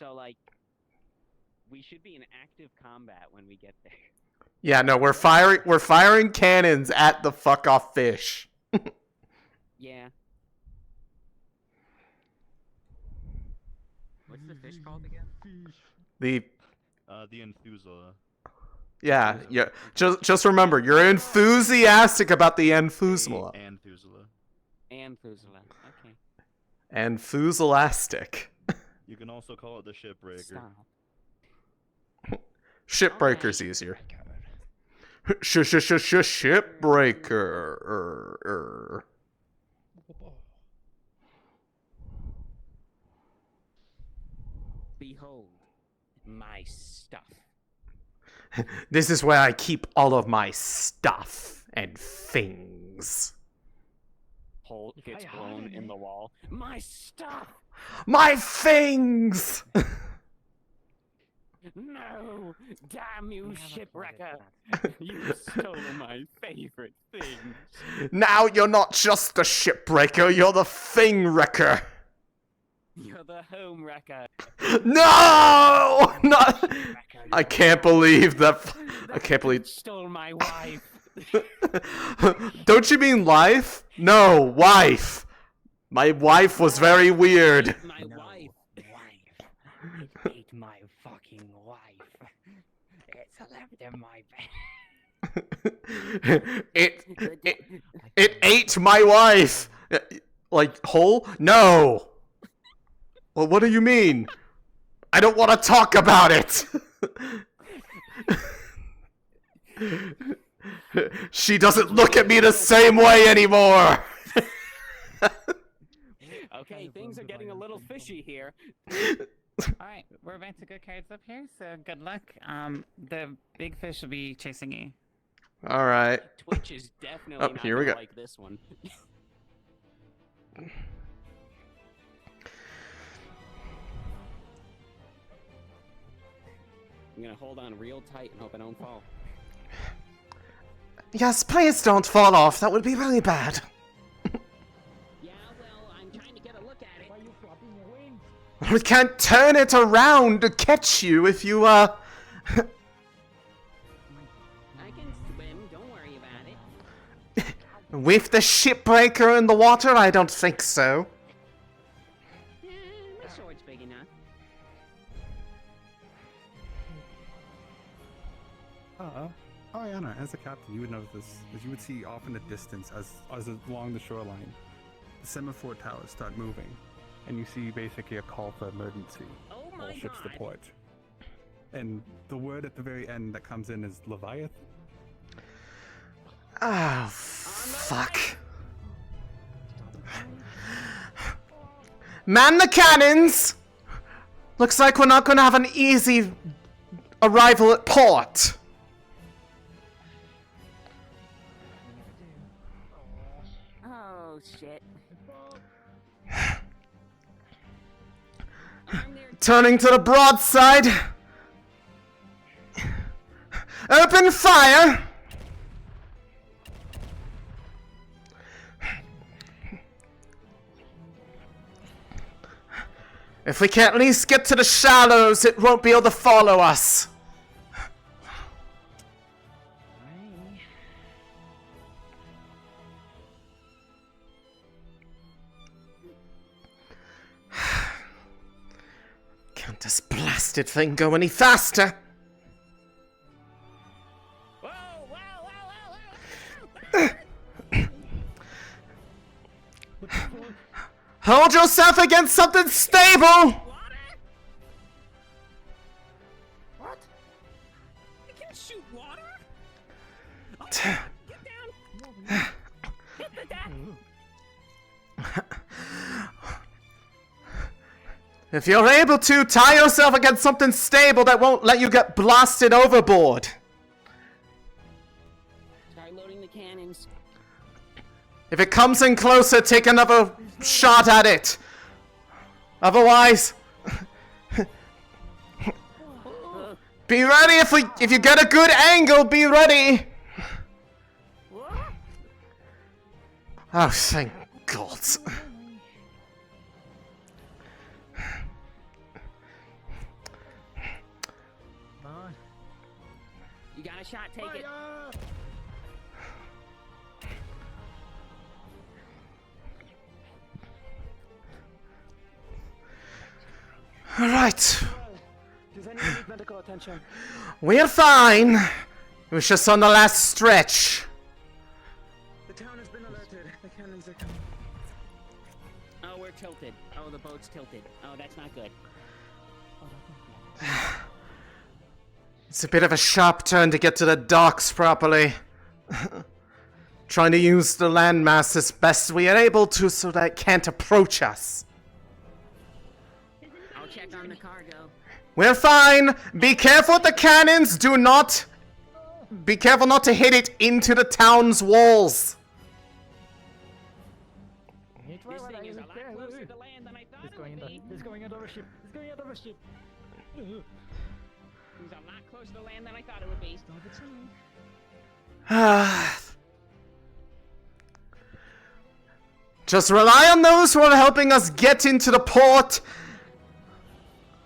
So, like, we should be in active combat when we get there. Yeah, no, we're firing cannons at the fuck off fish. Yeah. What's the fish called again? The Enthusula. yeah. Just remember, you're enthusiastic about the Enthusula. Enthusula. Anthusula. Okay. Enthusiastic. You can also call it the shipbreaker. Stop. Shipbreaker's easier. Shipbreaker. Behold, my stuff. This is where I keep all of my stuff and things. Hole gets blown in the wall. My stuff! My things! No! Damn you, shipwrecker! You stole my favorite things. Now you're not just the shipbreaker, you're the thing wrecker. You're the home wrecker. No! Not. I can't believe that. I can't believe. Stole my wife. Don't you mean life? No, wife. My wife was very weird. My wife. It ate my fucking wife. It's left in my bed. It ate my wife. Like whole? No. Well, what do you mean? I don't want to talk about it. She doesn't look at me the same way anymore. Okay, things are getting a little fishy here. Alright, we're about to go cards up here, so good luck. The big fish will be chasing you. All right. Twitch is definitely not here we gonna go. like this one. I'm gonna hold on real tight and hope I don't fall. Yes, please don't fall off. That would be really bad. Yeah, well, I'm trying to get a look at it. Why are you flopping your wings? We can't turn it around to catch you if you, I can swim, don't worry about it. with the shipbreaker in the water, I don't think so. My sword's big enough. Ariana, as a captain, you would know this, as you would see off in the distance, as along the shoreline, the semaphore towers start moving, and you see basically a call for emergency. Oh All my ships god. to port. And the word at the very end that comes in is Leviathan. Oh, fuck. Man the cannons! Looks like we're not gonna have an easy arrival at port. Oh shit. Turning to the broadside. Open fire! If we can't at least get to the shallows, it won't be able to follow us. Can't this blasted thing go any faster? Whoa, wow, wow, wow, wow. Hold yourself against something stable! Water? What? I can shoot water? Oh, get down! Hit the deck! If you're able to, tie yourself against something stable that won't let you get blasted overboard. Try loading the cannons. If it comes in closer, take another shot at it. Otherwise, be ready if you get a good angle, be ready. Oh, thank God. shot, take it. All right, Does anyone need medical attention? we're fine. It was just on the last stretch. The town has been alerted. The cannons are coming. Oh, we're tilted. Oh, the boat's tilted. Oh, that's not good. It's a bit of a sharp turn to get to the docks properly. Trying to use the landmass as best we are able to so that it can't approach us. I'll check on the cargo. We're fine. Be careful with the cannons. Do not... Be careful not to hit it into the town's walls. This thing is a lot closer to land than I thought it would be. It's going into our ship. It's going into our ship. It's a lot closer to land than I thought it would be. Just rely on those who are helping us get into the port.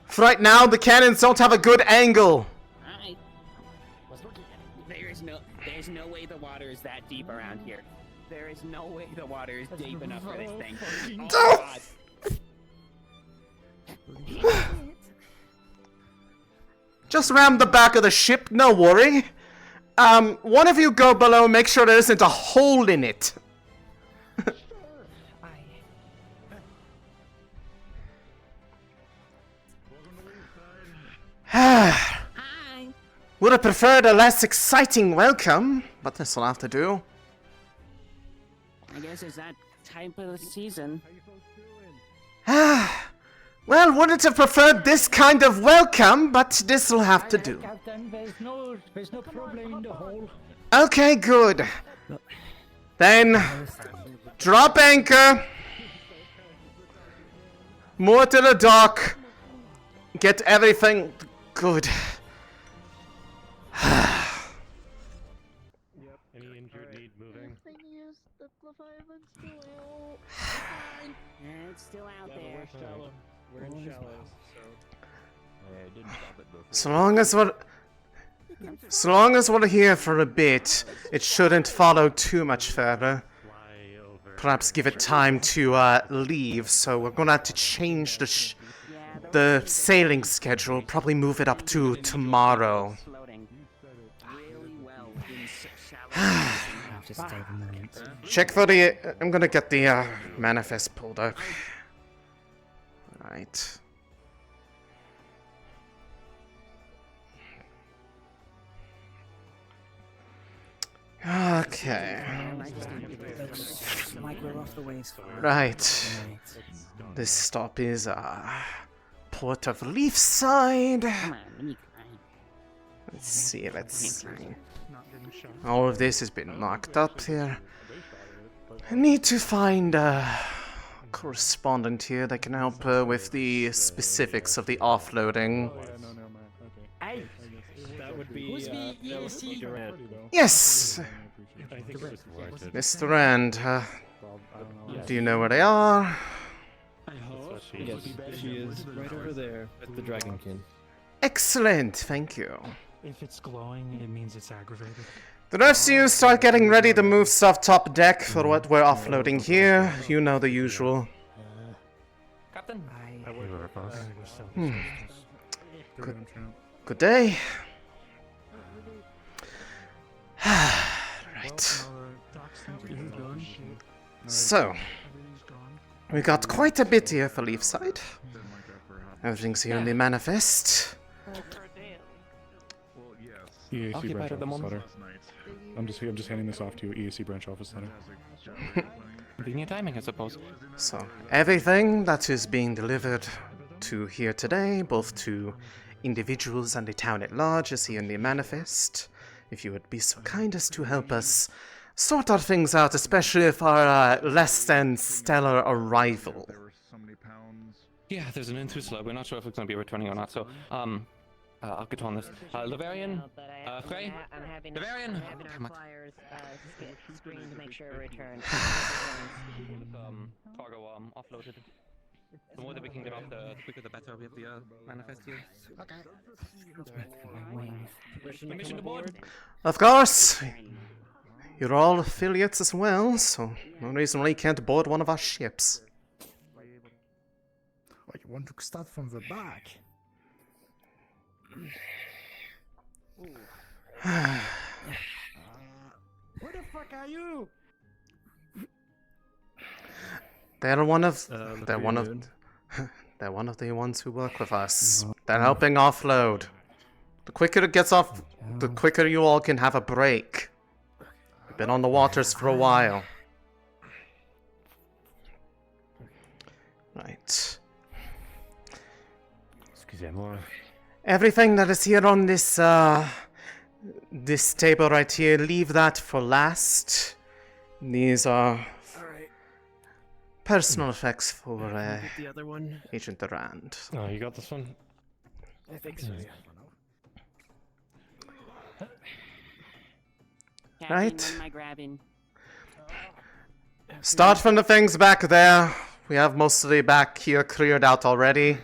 For right now, the cannons don't have a good angle. Alright. There's no way the water is that deep around here. There is no way the water is deep enough for this thing. Oh, God. Just ram the back of the ship, no worry. One of you go below, make sure there isn't a hole in it. Hi. Would have preferred a less exciting welcome, but this'll have to do. I guess it's that type of season. Well, wouldn't have preferred this kind of welcome, but this'll have to do. Captain, there's no problem in the hole. Okay, good. Then, drop anchor. Moor to the dock. Get everything good. Any injured need moving? It's still out there. We're in shallows, so... I didn't stop it before. So long as we're here for a bit, it shouldn't follow too much further. Fly over. Perhaps give it time to leave, so we're gonna have to change the sailing schedule, probably move it up to tomorrow. Floating really well in shallow. Check for the... I'm gonna get the manifest pulled up. Right. Okay. Like we're off the ways. Right. This stop is port of Leefside. Come on, let me climb. Let's see. All of this has been marked up here. I need to find a correspondent here that can help with the specifics of the offloading. Hey, That would be, who's the ESC? Dryad. Yes, I think it was warranted. Mr. Rand. Do you know where they are? That's what she Yes, she is right over there at the Dragonkin. Excellent, thank you. If it's glowing, it means it's aggravated. The rest of you start getting ready to move stuff top deck for what we're offloading here. You know the usual. Captain. Good day. Right. So, we got quite a bit here for Leefside. Everything's here in the manifest. EAC Occupied branch at the office moment. letter. I'm just handing this off to you, EAC branch office letter. Convenient timing, I suppose. So, everything that is being delivered to here today, both to individuals and the town at large, is here in the manifest. If you would be so kind as to help us sort our things out, especially if our less than stellar arrival. Yeah, there's an Intrusa. We're not sure if it's going to be returning or not, so, I'll get on this. Lavarian, Frey, I'm having Bavarian. our flyers screened to make sure it returns. Cargo, offloaded. The more that we can get off, the quicker the better. We have the manifest here. Okay. Permission to board. Of course! You're all affiliates as well, so no reason why you can't board one of our ships. Oh, you want to start from the back? Who the fuck are you? They're one of look they're who one you of did. they're one of the ones who work with us. They're helping offload. The quicker it gets off, the quicker you all can have a break. We've been on the waters for a while. Right. Excusez-moi. Everything that is here on this this table right here, leave that for last. These are personal effects for The other one. Agent Durand. Oh, you got this one? I think so. Captain, Right. what am I grabbing? Start from the things back there. We have most of the back here cleared out already.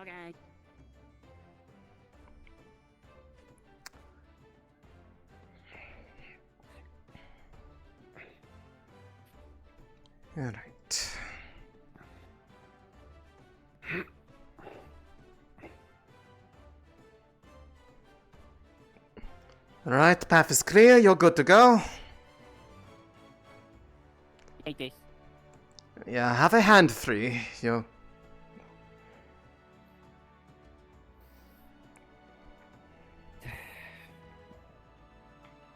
Okay. Alright. Alright, path is clear, you're good to go. Take this. Yeah, have a hand free. You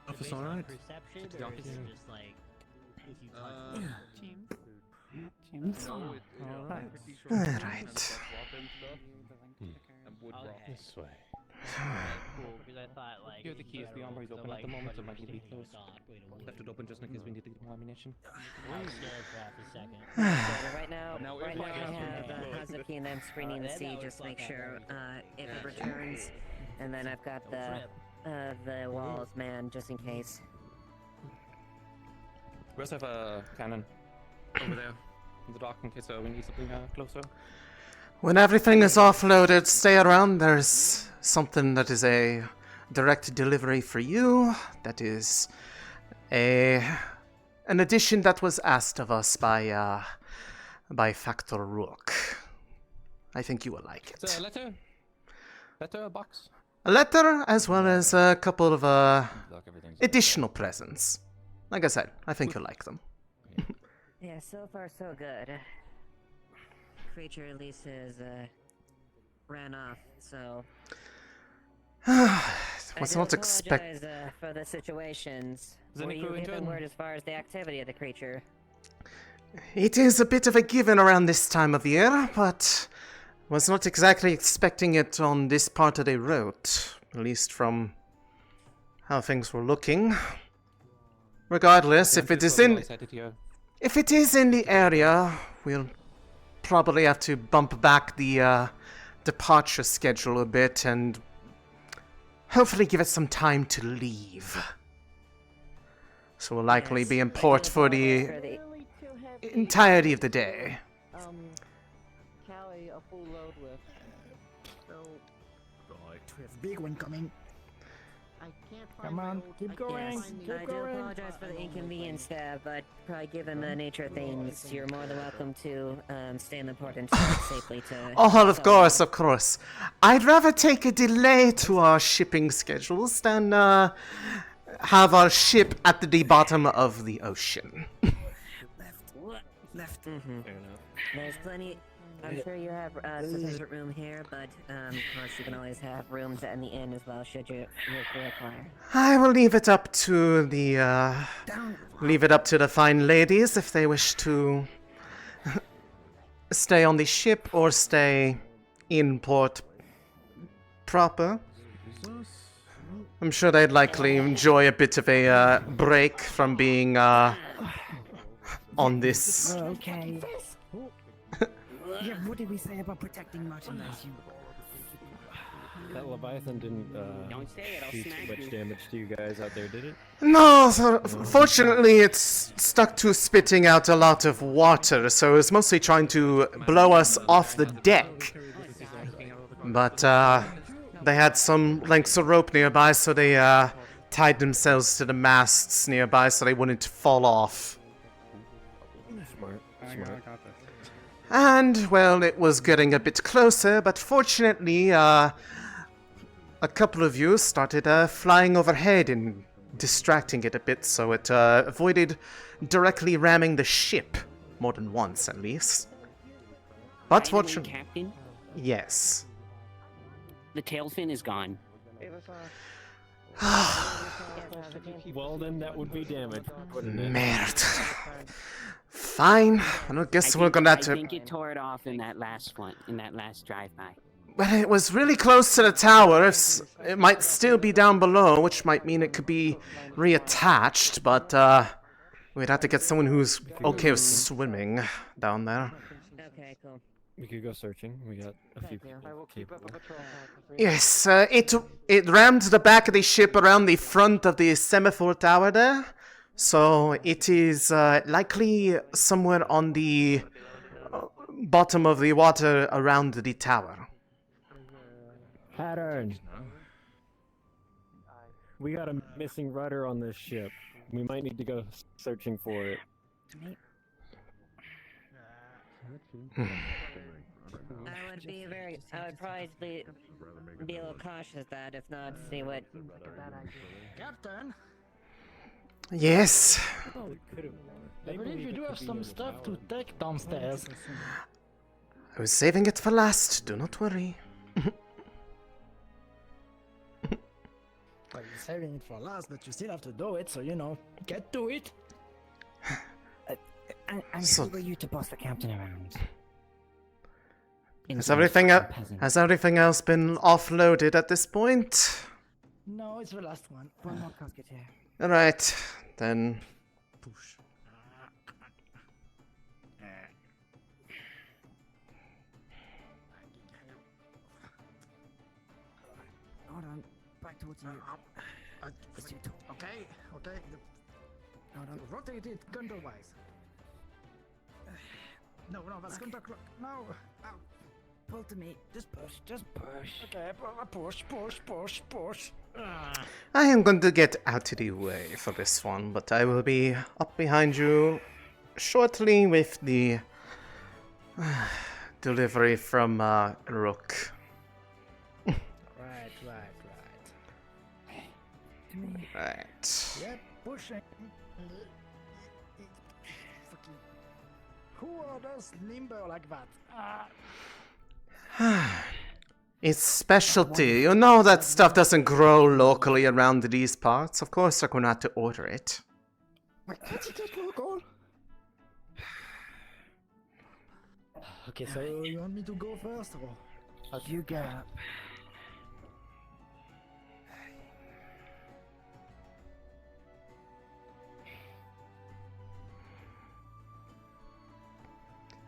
Office alright? Perception, the or office. is it just like if you touch James. Alright. Okay. This way. Cool, because I thought like Here are the keys. The armory's open at the moment, so it might be closed. Left it open just in case we need to get more ammunition. I'll stare for half a second. So right now, Now right if now I I ask have you- Hazuki and them screening the sea just to make sure if it returns, and then I've got the walls manned just in case. We also have a cannon over there in the dock in case we need something closer. When everything is offloaded, stay around. There's something that is a direct delivery for you. That is an addition that was asked of us by Factor Rook. I think you will like It's a it. letter? Letter, a box? A letter, as well as a couple of Look, everything's additional presents. Like I said, I think you'll like them. Yeah, so far so good. Creature at least has ran off, so Was I not do expect. apologize for the situations. Is any Were you crew given intern? word as far as the activity of the creature? It is a bit of a given around this time of year, but was not exactly expecting it on this part of the route, at least from how things were looking. Regardless, if it is in the area, we'll probably have to bump back the departure schedule a bit and hopefully give it some time to leave. So we'll likely Yes, be in I do port for apologize the for entirety of the day. Callie, a full load with. So, We have big one coming. I can't find Come my on, old- keep I can't going, Yes, find keep the- I do apologize for the inconvenience there, but probably given the nature of things, you're more than welcome to stay in the port and safely to... Oh, of course, of course. I'd rather take a delay to our shipping schedules than have our ship at the bottom of the ocean. Left. Mm-hmm. Fair enough. There's plenty... I'm sure you have sufficient room here, but of course you can always have rooms in the inn as well, should you require. I will leave it up to the fine ladies if they wish to stay on the ship or stay in port proper. I'm sure they'd likely enjoy a bit of a break from being on this. Okay. Yeah, what did we say about protecting merchandise? That Leviathan didn't Don't say it, I'll do too smack much you. damage to you guys out there, did it? No, so fortunately it's stuck to spitting out a lot of water, so it's mostly trying to blow us off the deck. But they had some lengths of rope nearby, so they tied themselves to the masts nearby so they wouldn't fall off. Smart. I got this. And, well, it was getting a bit closer, but fortunately, a couple of you started flying overhead and distracting it a bit, so it avoided directly ramming the ship, more than once at least. But By the way, fortunately, Captain, yes. the tail fin is gone. Well, then that would be damage, wouldn't it? Merde. Fine. I guess we're gonna have I to. think it tore it off in that last one, in that last drive-by. Well, it was really close to the tower. It might still be down below, which might mean it could be reattached, but we'd have to get someone who's okay with swimming down there. Okay, cool. We could go searching. We got a few Thank you. people capable. Yes, it rammed the back of the ship around the front of the semaphore tower there, so it is likely somewhere on the bottom of the water around the tower. Pattern. We got a missing rudder on this ship. We might need to go searching for it. I would probably be a little cautious that, if not, see what. Captain, Yes. Oh, we could have. I believe you do have some stuff to take downstairs. I was saving it for last, do not worry. Well, you're saving it for last, but you still have to do it, so you know, get to it. I'm So- for you to boss the captain around. Has everything else been offloaded at this point? No, it's the last one. One more musketeer. Alright, then. Push. Hold on, back towards you. Okay, okay. Hold on. Rotate it counterwise. No, that's counterclock. No. Ow. Pull to me. Just push. Okay, push. I am going to get out of the way for this one, but I will be up behind you shortly with the delivery from Rook. Right. Right. Yep, pushing. Who are those limber like that? It's specialty. You know that stuff doesn't grow locally around these parts. Of course, they're going to have to order it. What's it take local? Okay, So you want me to go first, or? You get up.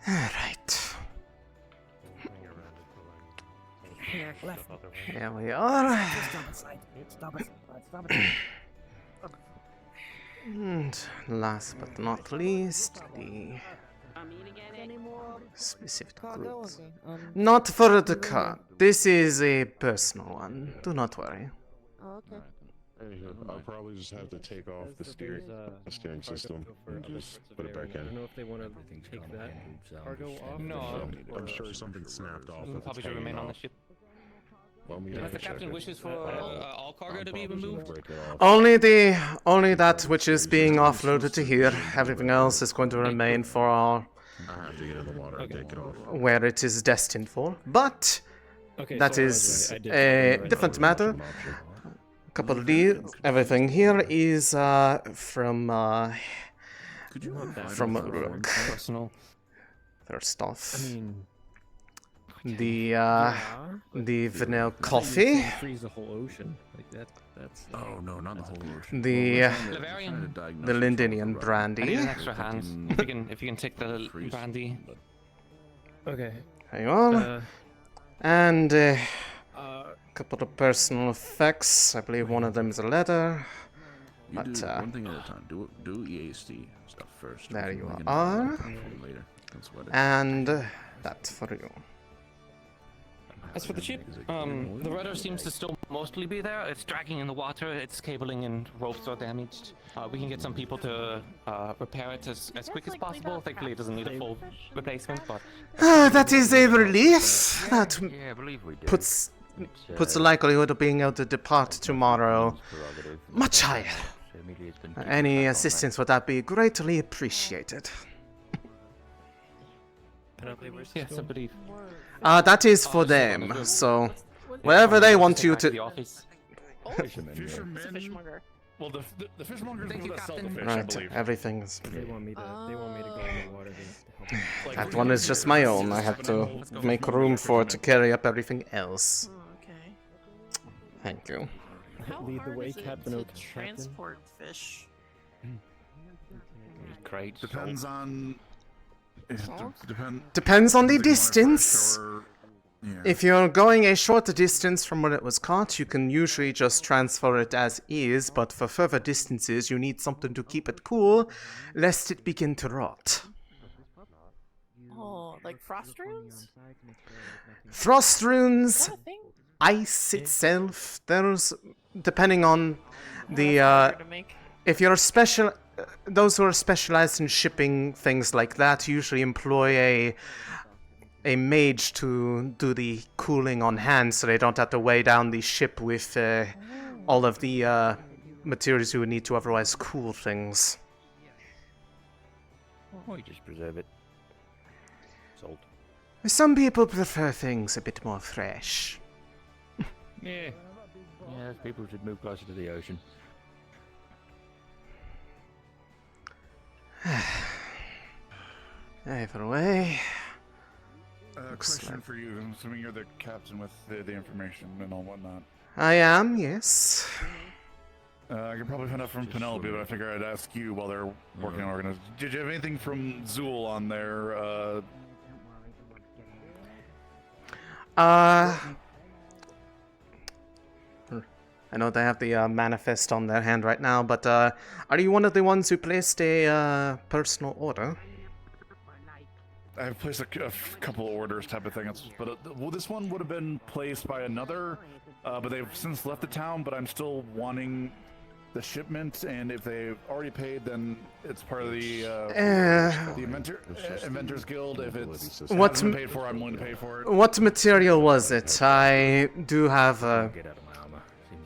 Alright. Here, left. Here we are. Stop it. And last but not least, the specific groups. Not for the car. This is a personal one. Do not worry. I'll probably just have to take off the steering system and just put it back I don't in. know if they want to take that cargo off. No, I'm sure something snapped off. if probably it's should remain hanging on the off. ship. Well, we Unless have the to check captain it. wishes for all cargo to be Probably removed. break it off. Only that which is being offloaded to here. Everything else is going to remain for our I have to get in the water and take it off. where it is destined for. But Okay, that so I is was right. I did a remember different that. matter. Couple of these, everything here is from Could you from Rook. Personal. First off, I mean, the vanilla coffee, freeze the whole ocean like that. That's. Oh no, not the whole ocean. the Lavarian. the Lindinian I need brandy. an extra hand. If you can take the brandy. Okay. Hang on, and couple of personal effects. I believe one of them is a letter. You But, do one thing at a time. Do EASD stuff first. there We you can are. later. Don't sweat it. And that's for you. As for the ship, the rudder seems to still mostly be there. It's dragging in the water, its cabling and ropes are damaged. We can get some people to repair it as quick as possible. Thankfully, it doesn't need a full replacement, but... That is a relief. That Yeah, I believe we did. puts the likelihood of being able to depart tomorrow much higher. Any assistance would that be greatly appreciated. Yes, I believe. That is for them, so wherever they want you The to... office. Fishermen. Well, the fishmongers Thank will you, that sell the Captain. fish, I Right, believe. everything's... They want me to go in the water to help them. Like, That one is just my own. I have to make room for it to carry up everything else. Okay. Thank you. How Lead the hard way, is it Captain to Oak, Captain. transport fish? Crates. Depends on. Depends on the if you want it fresh distance. or- yeah. If you're going a shorter distance from where it was caught, you can usually just transfer it as is, but for further distances, you need something to keep it cool, lest it begin to rot. Oh, like frost runes? Frost runes, Is that a thing? ice itself, there's... depending on the, Harder to make. if you're those who are specialized in shipping things like that usually employ a mage to do the cooling on hand, so they don't have to weigh down the ship with all of the materials you would need to otherwise cool things. Or you just preserve it. Salt. Some people prefer things a bit more fresh. Yeah. Yeah, people should move closer to the ocean. Either way... Question for you. I'm assuming you're the captain with the information and all whatnot. I am, yes. I could probably find out from Penelope, but I figure I'd ask you while they're working on organizing. Did you have anything from Zool on there? I know they have the manifest on their hand right now, but are you one of the ones who placed a personal order? I've placed a couple of orders type of thing, but well, this one would have been placed by another, but they've since left the town, but I'm still wanting the shipment, and if they've already paid, then it's part of the Inventors Guild. If it's What's hasn't been paid for, I'm willing to pay for it. What material was it? I do have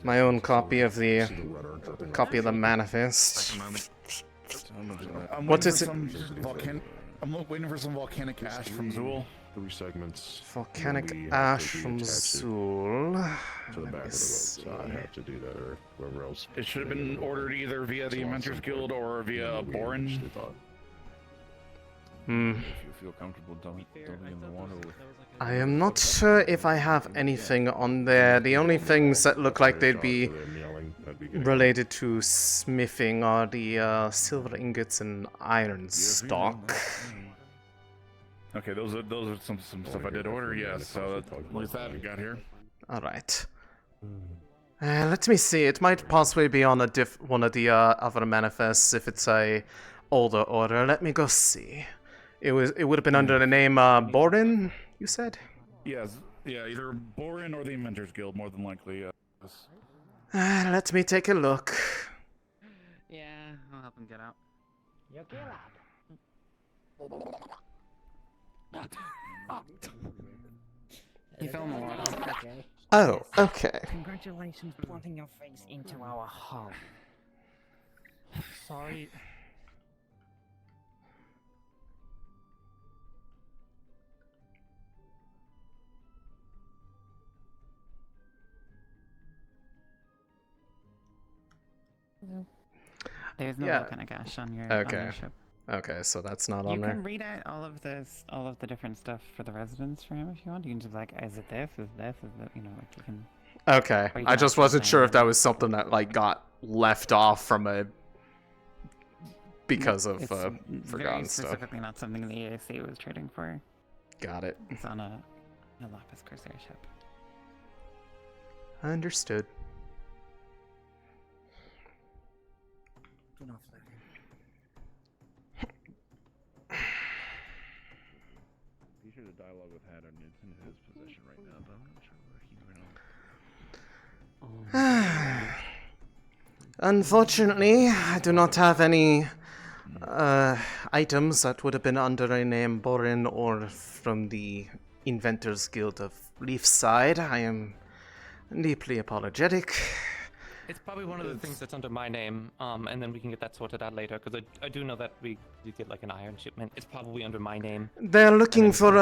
my own copy of the manifest. What is it? I'm waiting for some volcanic ash from Zool. 3 segments. Volcanic We ash have to from attach it Zool. to the back of the boat, so I have to do that, or whoever else. It should have been ordered either via the Inventors Guild or via Boren. If you feel comfortable dumping in the water with... I am not sure if I have anything on there. The only things that look like they'd be related to smithing are the silver ingots and iron stock. Okay, those are some stuff I did order. Yes, so what's that we got here? All right. Let me see. It might possibly be on one of the other manifests if it's a older order. Let me go see. It would have been under the name Boren, you said? Yes, yeah, either Boren or the Inventors Guild, more than likely. Let me take a look. Yeah, I'll help him get out. He fell in the water. Oh, okay. Congratulations planting your face into our hull. Sorry. There's no Yeah. volcanic ash on your Okay. ship. Okay, so that's not You on there. can read out all of the different stuff for the residents for him if you want. You can just like, is it this? Is this? Is that? You know, like you can. Okay, Or you I can just actually wasn't say sure if it. that was something that like got left off from a because of It's forgotten very stuff. specifically not something the EAC was trading for. Got it. It's on a Lapis Corsair ship. Understood. Do not let him. Be sure to dialogue with Haddon. It's in his possession right now, but I'm not sure where he went. Unfortunately, I do not have any items that would have been under a name Borin or from the Inventors Guild of Leefside. I am deeply apologetic. It's probably one of the things that's under my name, and then we can get that sorted out later, because I do know that we get like an iron shipment. It's probably under my name. They're looking for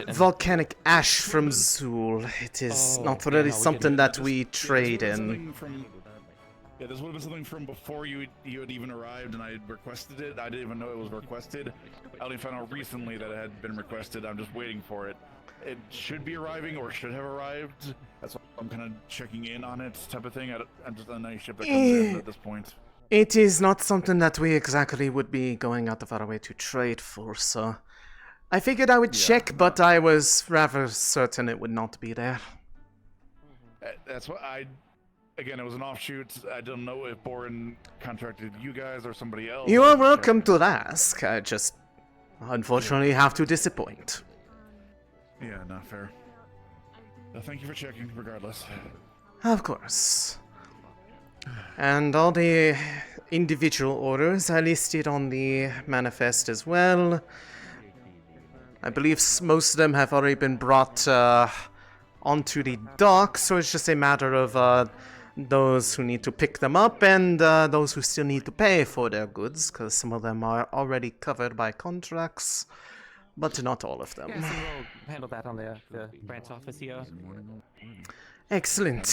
volcanic ash from Zool. It is not really something that we trade in. Yeah, this would have been something from before you had even arrived, and I had requested it. I didn't even know it was requested. I only found out recently that it had been requested. I'm just waiting for it. It should be arriving, or should have arrived. That's why I'm kind of checking in on it, type of thing. I'm just on any ship that comes in at this point. It is not something that we exactly would be going out of our way to trade for, so I figured I would check, but I was rather certain it would not be there. That's what Again, it was an offshoot. I don't know if Borin contracted you guys or somebody else. You are welcome to ask. I just, unfortunately, have to disappoint. Yeah, not fair. Thank you for checking, regardless. Of course. And all the individual orders are listed on the manifest as well. I believe most of them have already been brought onto the dock, so it's just a matter of those who need to pick them up and those who still need to pay for their goods, because some of them are already covered by contracts, but not all of them. Yeah, so we'll handle that on the branch office here. Excellent.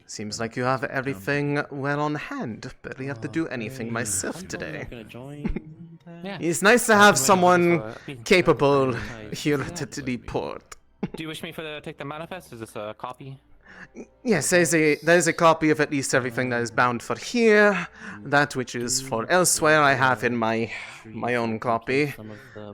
Seems like you have everything well on hand. Barely have to do anything myself today. It's nice to have someone capable here at the port. Do you wish me to take the manifest? Is this a copy? Yes, there's a copy of at least everything that is bound for here. That which is for elsewhere I have in my own copy.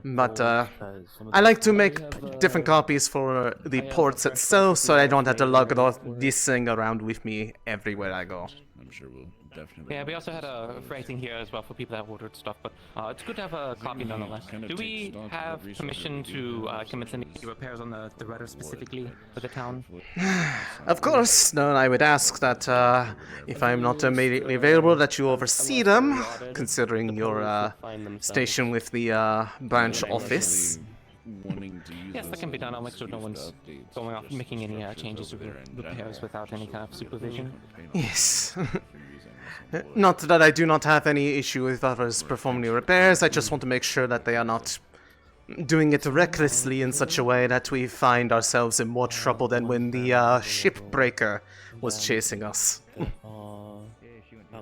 But I like to make different copies for the ports itself, so I don't have to lug this thing around with me everywhere I go. I'm sure we'll definitely. Yeah, we also had a rating here as well for people that ordered stuff, but it's good to have a copy nonetheless. Do we have permission to commence any repairs on the rudder specifically for the town? Of course. No, I would ask that if I'm not immediately available, that you oversee them, considering your station with the branch office. Yes, that can be done. I'll make sure no one's going off making any changes or repairs without any kind of supervision. Yes. Not that I do not have any issue with others performing repairs, I just want to make sure that they are not doing it recklessly in such a way that we find ourselves in more trouble than when the shipbreaker was chasing us.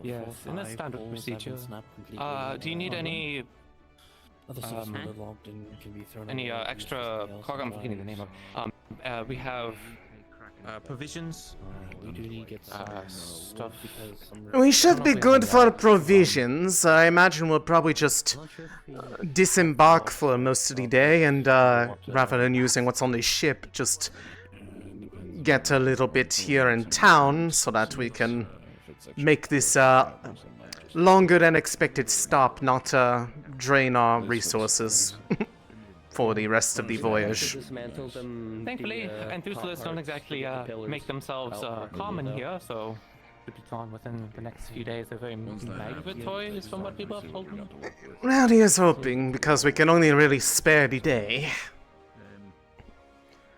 Yes, in a standard procedure. Do you need any extra cargo? I'm forgetting the name of. We have provisions. Stuff. We should be good for provisions. I imagine we'll probably just disembark for most of the day and rather than using what's on the ship, just get a little bit here in town so that we can make this longer than expected stop, not drain our resources for the rest of the voyage. Thankfully, enthusiasts don't exactly make themselves common here, so should be gone within the next few days. They're very migratory, is from what people have told me. Well, here's hoping, because we can only really spare the day.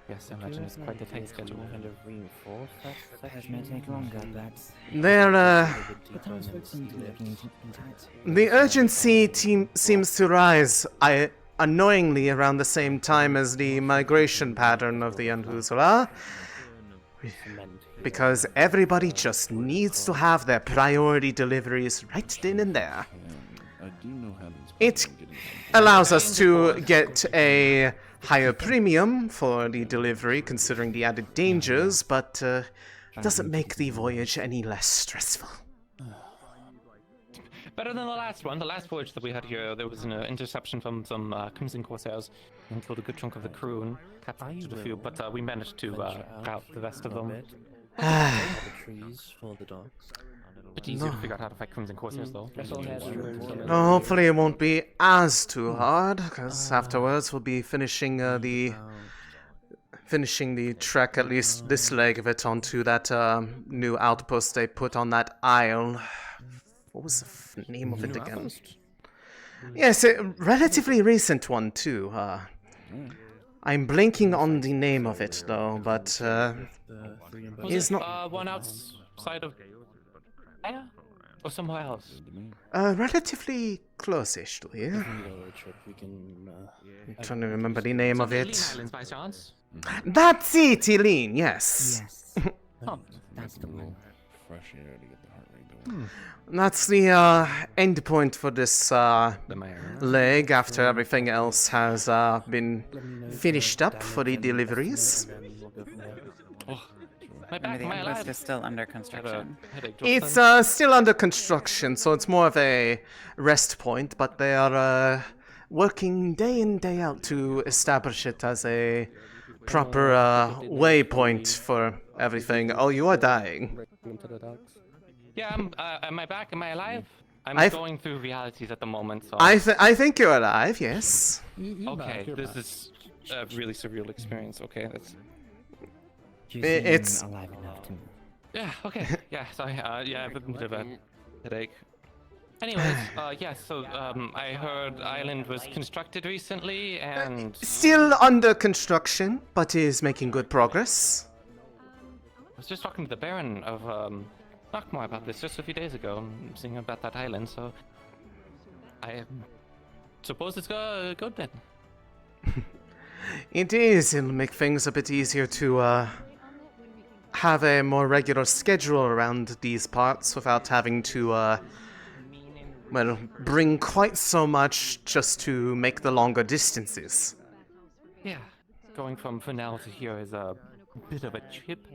Yes, I imagine it's quite a tight schedule. The urgency seems to rise unknowingly around the same time as the migration pattern of the Anhuzula, because everybody just needs to have their priority deliveries right then and there. It allows us to get a higher premium for the delivery, considering the added dangers, but doesn't make the voyage any less stressful. Better than the last one. The last voyage that we had here, there was an interception from some Crimson Corsairs and killed a good chunk of the crew and captured a few, but we managed to rout the rest of them. Trees for the dogs. Bit easier to figure out how to fight Crimson Corsairs, though. No, hopefully it won't be as too hard, because afterwards we'll be finishing the trek, at least this leg of it, onto that new outpost they put on that isle. What was the name of it again? Yes, a relatively recent one too. I'm blanking on the name of it though, but is not one outside of there or somewhere else. Relatively close-ish to here. I'm trying to remember the name of it. Islands by chance? That's it, Eileen. Yes. Yes. Oh, that's the one. Fresh air to get the heart rate going. That's the end point for this leg after everything else has been finished up for the deliveries. My back, the outpost is still under construction. It's still under construction, so it's more of a rest point, but they are working day in, day out to establish it as a proper waypoint for everything. Oh, you are dying. Yeah, am I back? Am I alive? I'm going through realities at the moment, so... I think you're alive, yes. Okay, this is a really surreal experience. Okay, that's... It's... alive enough to move. Yeah, okay. Yeah, sorry. Yeah, I have a bit of a headache. Anyways, yeah, so, I heard Island was constructed recently, and... Still under construction, but is making good progress. I was just talking to the Baron of, Knockmore about this just a few days ago, seeing about that island, so... I suppose it's good then. It is. It'll make things a bit easier to, have a more regular schedule around these parts without having to, well, bring quite so much just to make the longer distances. Yeah, going from Vale to here is a bit of a trip.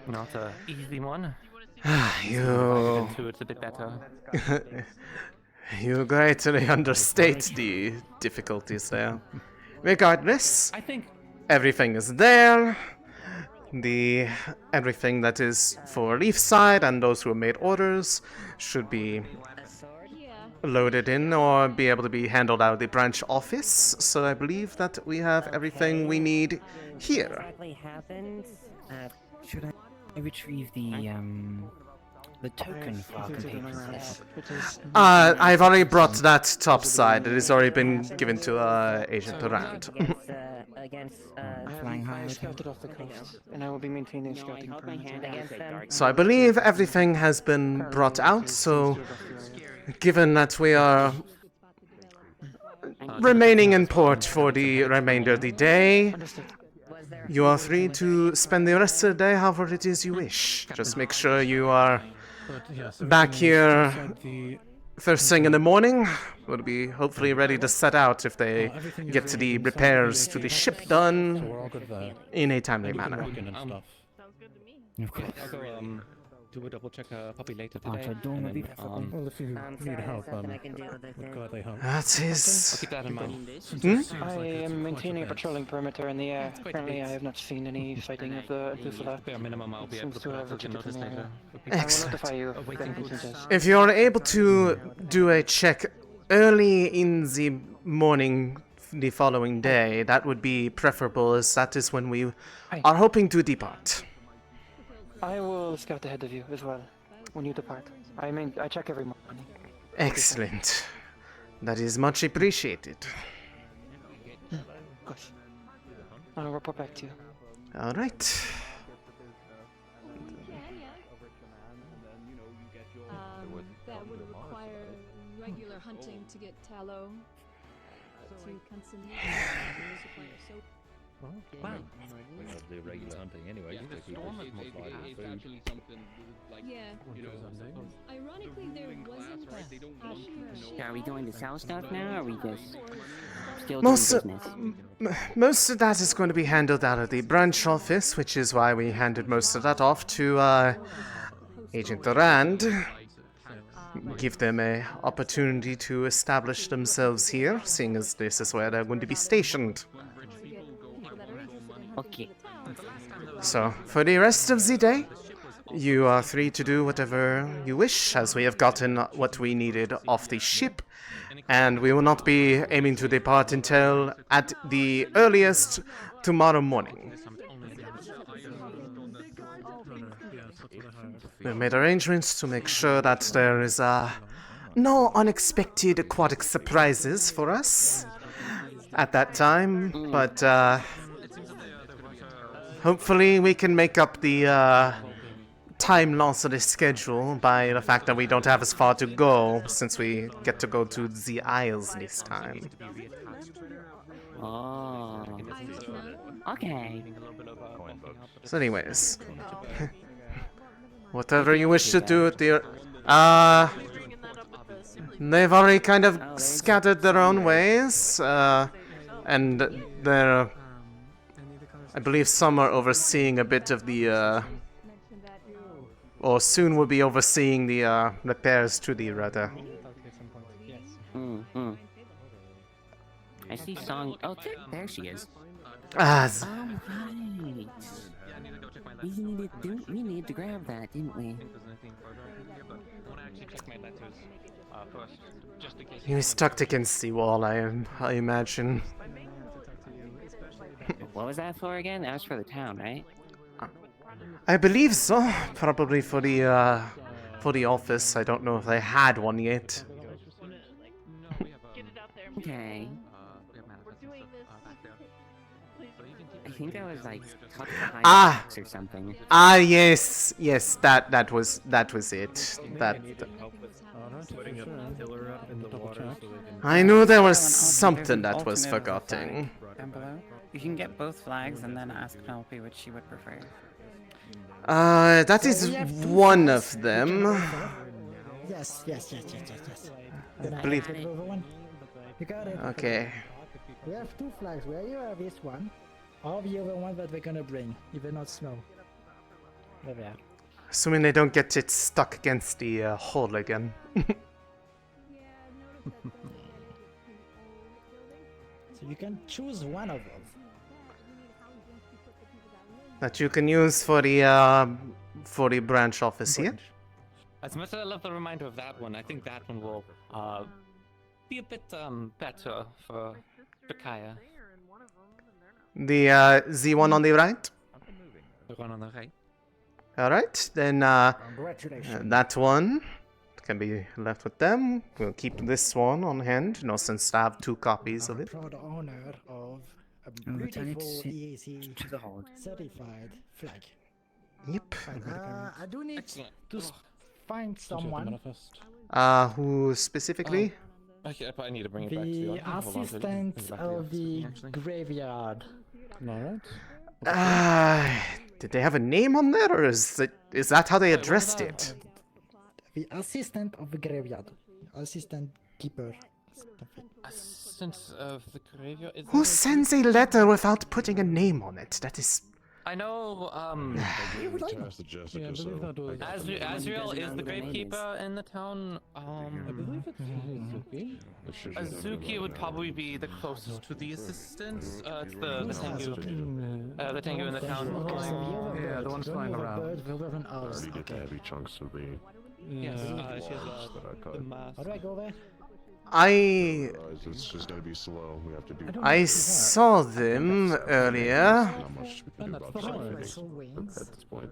Not a easy one. You... It's a bit better. You greatly understate the difficulties there. Regardless, I think everything is there. Everything that is for Leefside and those who have made orders should be loaded in or be able to be handled out of the branch office. So I believe that we have everything we need here. Should I retrieve the token for our compatriots? I've already brought that topside. It has already been given to Agent Durand. Flying high. Scouted off the coast, and I will be maintaining scouting perimeter. So I believe everything has been brought out, so given that we are remaining in port for the remainder of the day, you are free to spend the rest of the day however it is you wish. Just make sure you are back here first thing in the morning. We'll be hopefully ready to set out if they get to the repairs to the ship done in a timely manner. Of course. I'll go do a double check puppy later today. Well, if you need help, we'd gladly help. That is... I'll keep that in mind. I am maintaining a patrolling perimeter in the air. Currently, I have not seen any fighting of the Dusula. Bare minimum, I'll be able to put a notice later. I will notify you if anything changes. If you're able to do a check early in the morning the following day, that would be preferable, as that is when we are hoping to depart. I will scout ahead of you as well when you depart. I check every morning. Excellent. That is much appreciated. Of course. I'll report back to you. All right. That would require regular hunting to get tallow to consume. Wow. We have to do regular hunting anyway. Just to keep us food. Yeah. Ironically, there wasn't Are we going to sell stuff now, or are we just still doing Most of that is going to be handled out of the branch office, which is why we handed most of that off to Agent Durand. give them a opportunity to establish themselves here, seeing as this is where they're going to be stationed. Okay. So, for the rest of the day, you are free to do whatever you wish, as we have gotten what we needed off the ship, and we will not be aiming to depart until, at the earliest, tomorrow morning. We made arrangements to make sure that there is no unexpected aquatic surprises for us at that time, but hopefully we can make up the time loss of the schedule by the fact that we don't have as far to go, since we get to go to the Isles this time. Oh. Okay. So anyways, whatever you wish to do with the... they've already kind of scattered their own ways, and they're... I believe some are overseeing a bit of the, or soon will be overseeing the, repairs to the rudder. I see Song. Oh, there she is. Ah. Right. We need to grab that, didn't we? He was tucked against the wall, I imagine. What was that for again? That was for the town, right? I believe so. Probably for the office. I don't know if they had one yet. Okay. I think that was like tucked behind the box or something. Yes, that was it. I knew there was something that was forgotten. Down below. You can get both flags and then ask Penelope which she would prefer. That is one of them. Yes. I believe. You got it. Okay. We have two flags. We either have this one, or the other one that we're gonna bring, if they're not snow. There we are. Assuming they don't get it stuck against the hull again. So you can choose one of them. That you can use for the branch office here. As much as I love the reminder of that one, I think that one will be a bit better for Kaya. The one on the right? The one on the right. Alright, then that one can be left with them. We'll keep this one on hand, since I have 2 copies of it. Proud owner of a return it beautiful EAC to the hold. certified flag. Yep. I do need to find someone. Who specifically? I need to bring it back to you. The assistant of the graveyard. Did they have a name on there, or is that how they addressed it? The assistant of the graveyard. Assistant keeper. Assistant of the graveyard? Who sends a letter without putting a name on it? That is... I know, Azrael is the gravekeeper in the town. I believe it's Azuki would probably be the closest to the assistant. It's the Tengu in the town. Yeah, the one's flying around. Already get the heavy chunks of the... Yes, she has the mask. How do I go there? It's just gonna be slow. We have to do. I saw them earlier. Not much we can do about this at this point.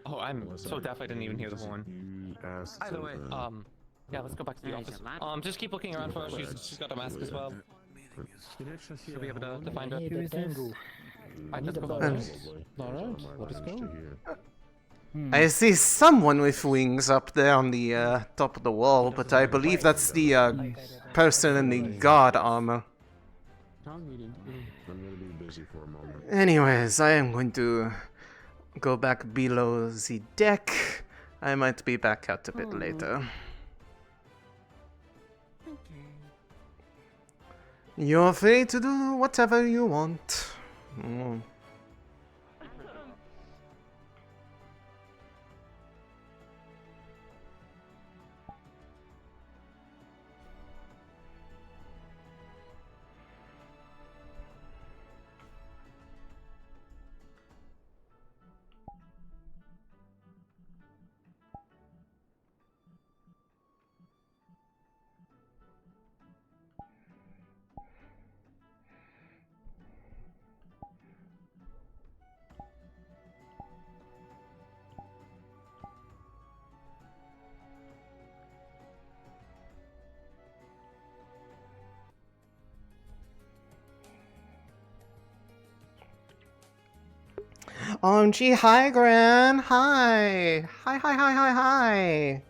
Oh, I'm so deaf I didn't even hear the horn. Either way, yeah, let's go back to the office. Just keep looking around for her. She's got a mask as well. She'll be able to find her. Who is this? Alright, let's go. Alright, let us go. I see someone with wings up there on the top of the wall, but I believe that's the person in the guard armor. I'm gonna be busy for a moment. Anyways, I am going to go back below the deck. I might be back out a bit later. You're free to do whatever you want. OMG, hi, Gran. Hi. Hi.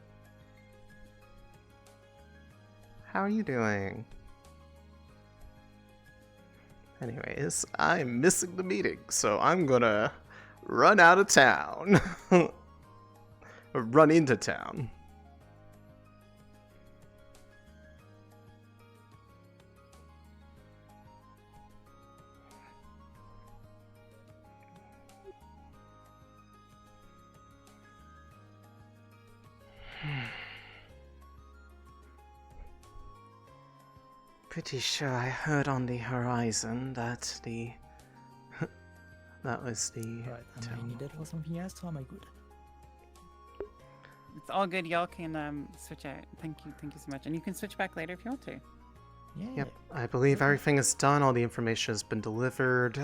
How are you doing? Anyways, I'm missing the meeting, so I'm gonna run out of town. Or run into town. Pretty sure I heard on the horizon that the... that was the... Right, am I needed for something else, or am I good? It's all good. Y'all can switch out. Thank you so much. And you can switch back later if you want to. Yeah. Yep, I believe everything is done, all the information has been delivered,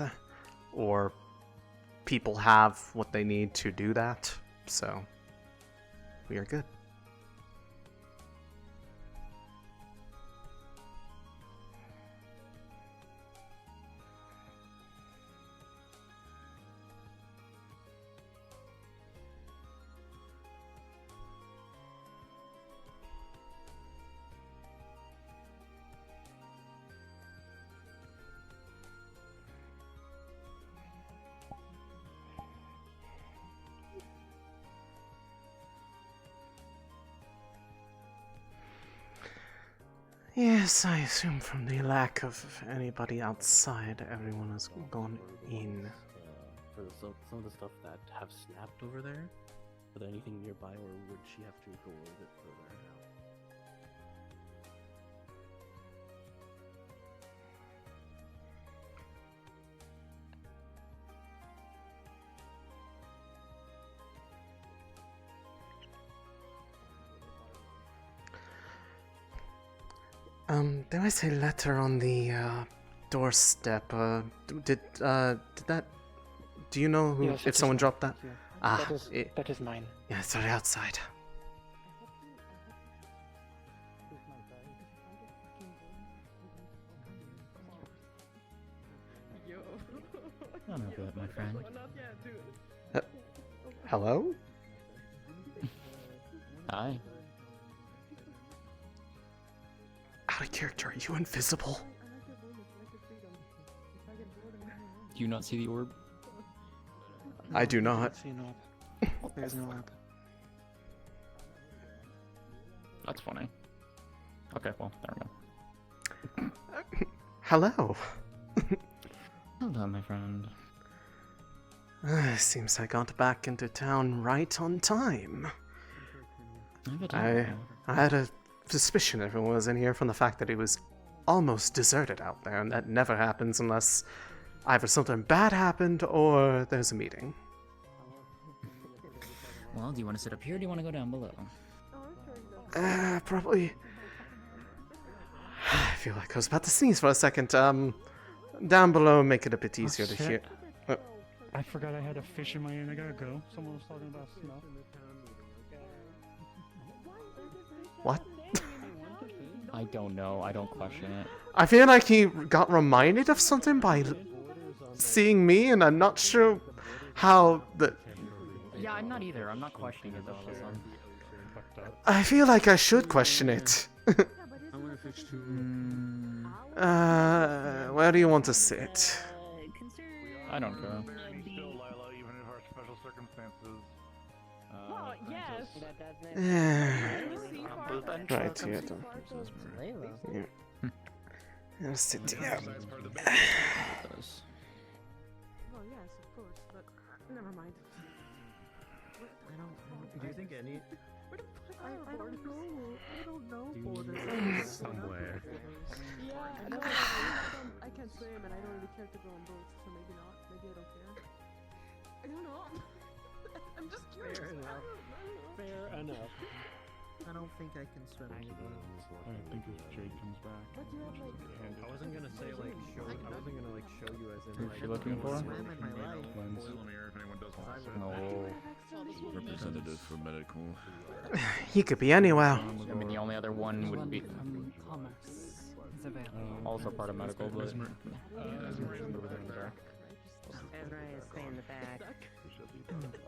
or people have what they need to do that, so we are good. Yes, I assume from the lack of anybody outside, everyone has gone in. For some of the stuff that have snapped over there, are there anything nearby, or would she have to go a little bit further out? There was a letter on the doorstep. Did that? Do you know who? Yes, if someone dropped that? Yeah. Ah, that is mine. yeah, it's already outside. Oh, no good, my friend. Hello? Hi. Out of character, are you invisible? Do you not see the orb? I do not. See an orb. There's no orb. That's funny. Okay, well, there we go. Hello. Hello, my friend. Seems I got back into town right on time. I had a suspicion everyone was in here from the fact that it was almost deserted out there, and that never happens unless either something bad happened or there's a meeting. Well, do you want to sit up here or do you want to go down below? Probably. I feel like I was about to sneeze for a second. Down below, make it a bit easier to hear. I forgot I had a fish in my ear and I gotta go. Someone was talking about snow. What? I don't know. I don't question it. I feel like he got reminded of something by seeing me, and I'm not sure how the... Yeah, I'm not either. I'm not questioning it though. I feel like I should question it. Where do you want to sit? I don't care. Right here. Yeah. I'll sit here. Oh yes, of course, but never mind. Do you think any? I don't know. Borders. Somewhere. Yeah, I can't swim and I don't really care to go on boats, so maybe not. Maybe I don't care. I don't know. I'm just curious. Fair enough. Fair enough. I don't think I can swim. I think if Jake comes back. I wasn't gonna say like show. I wasn't gonna like show you as in Who's like. she looking for? No. Representative for medical. He could be anywhere. I mean, the only other one would be Commerce is available. also part of medical, but Ezra is staying in the back.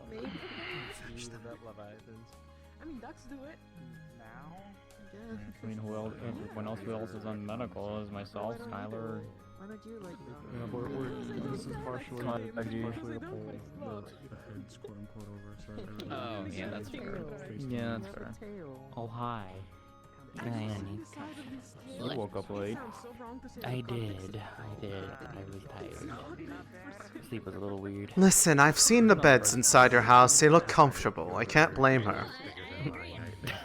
Maybe. Leviathans. I mean, ducks do it. Now? I mean, who else? Who else is on medical? Is myself, Skylar. Why don't you like This is partially the pole that heads quote unquote over. So Oh, yeah, that's fair. Yeah, that's fair. Oh, hi. Hi, Annie. You woke up late. I did. I was tired. Sleep was a little weird. Listen, I've seen the beds inside your house. They look comfortable. I can't blame her.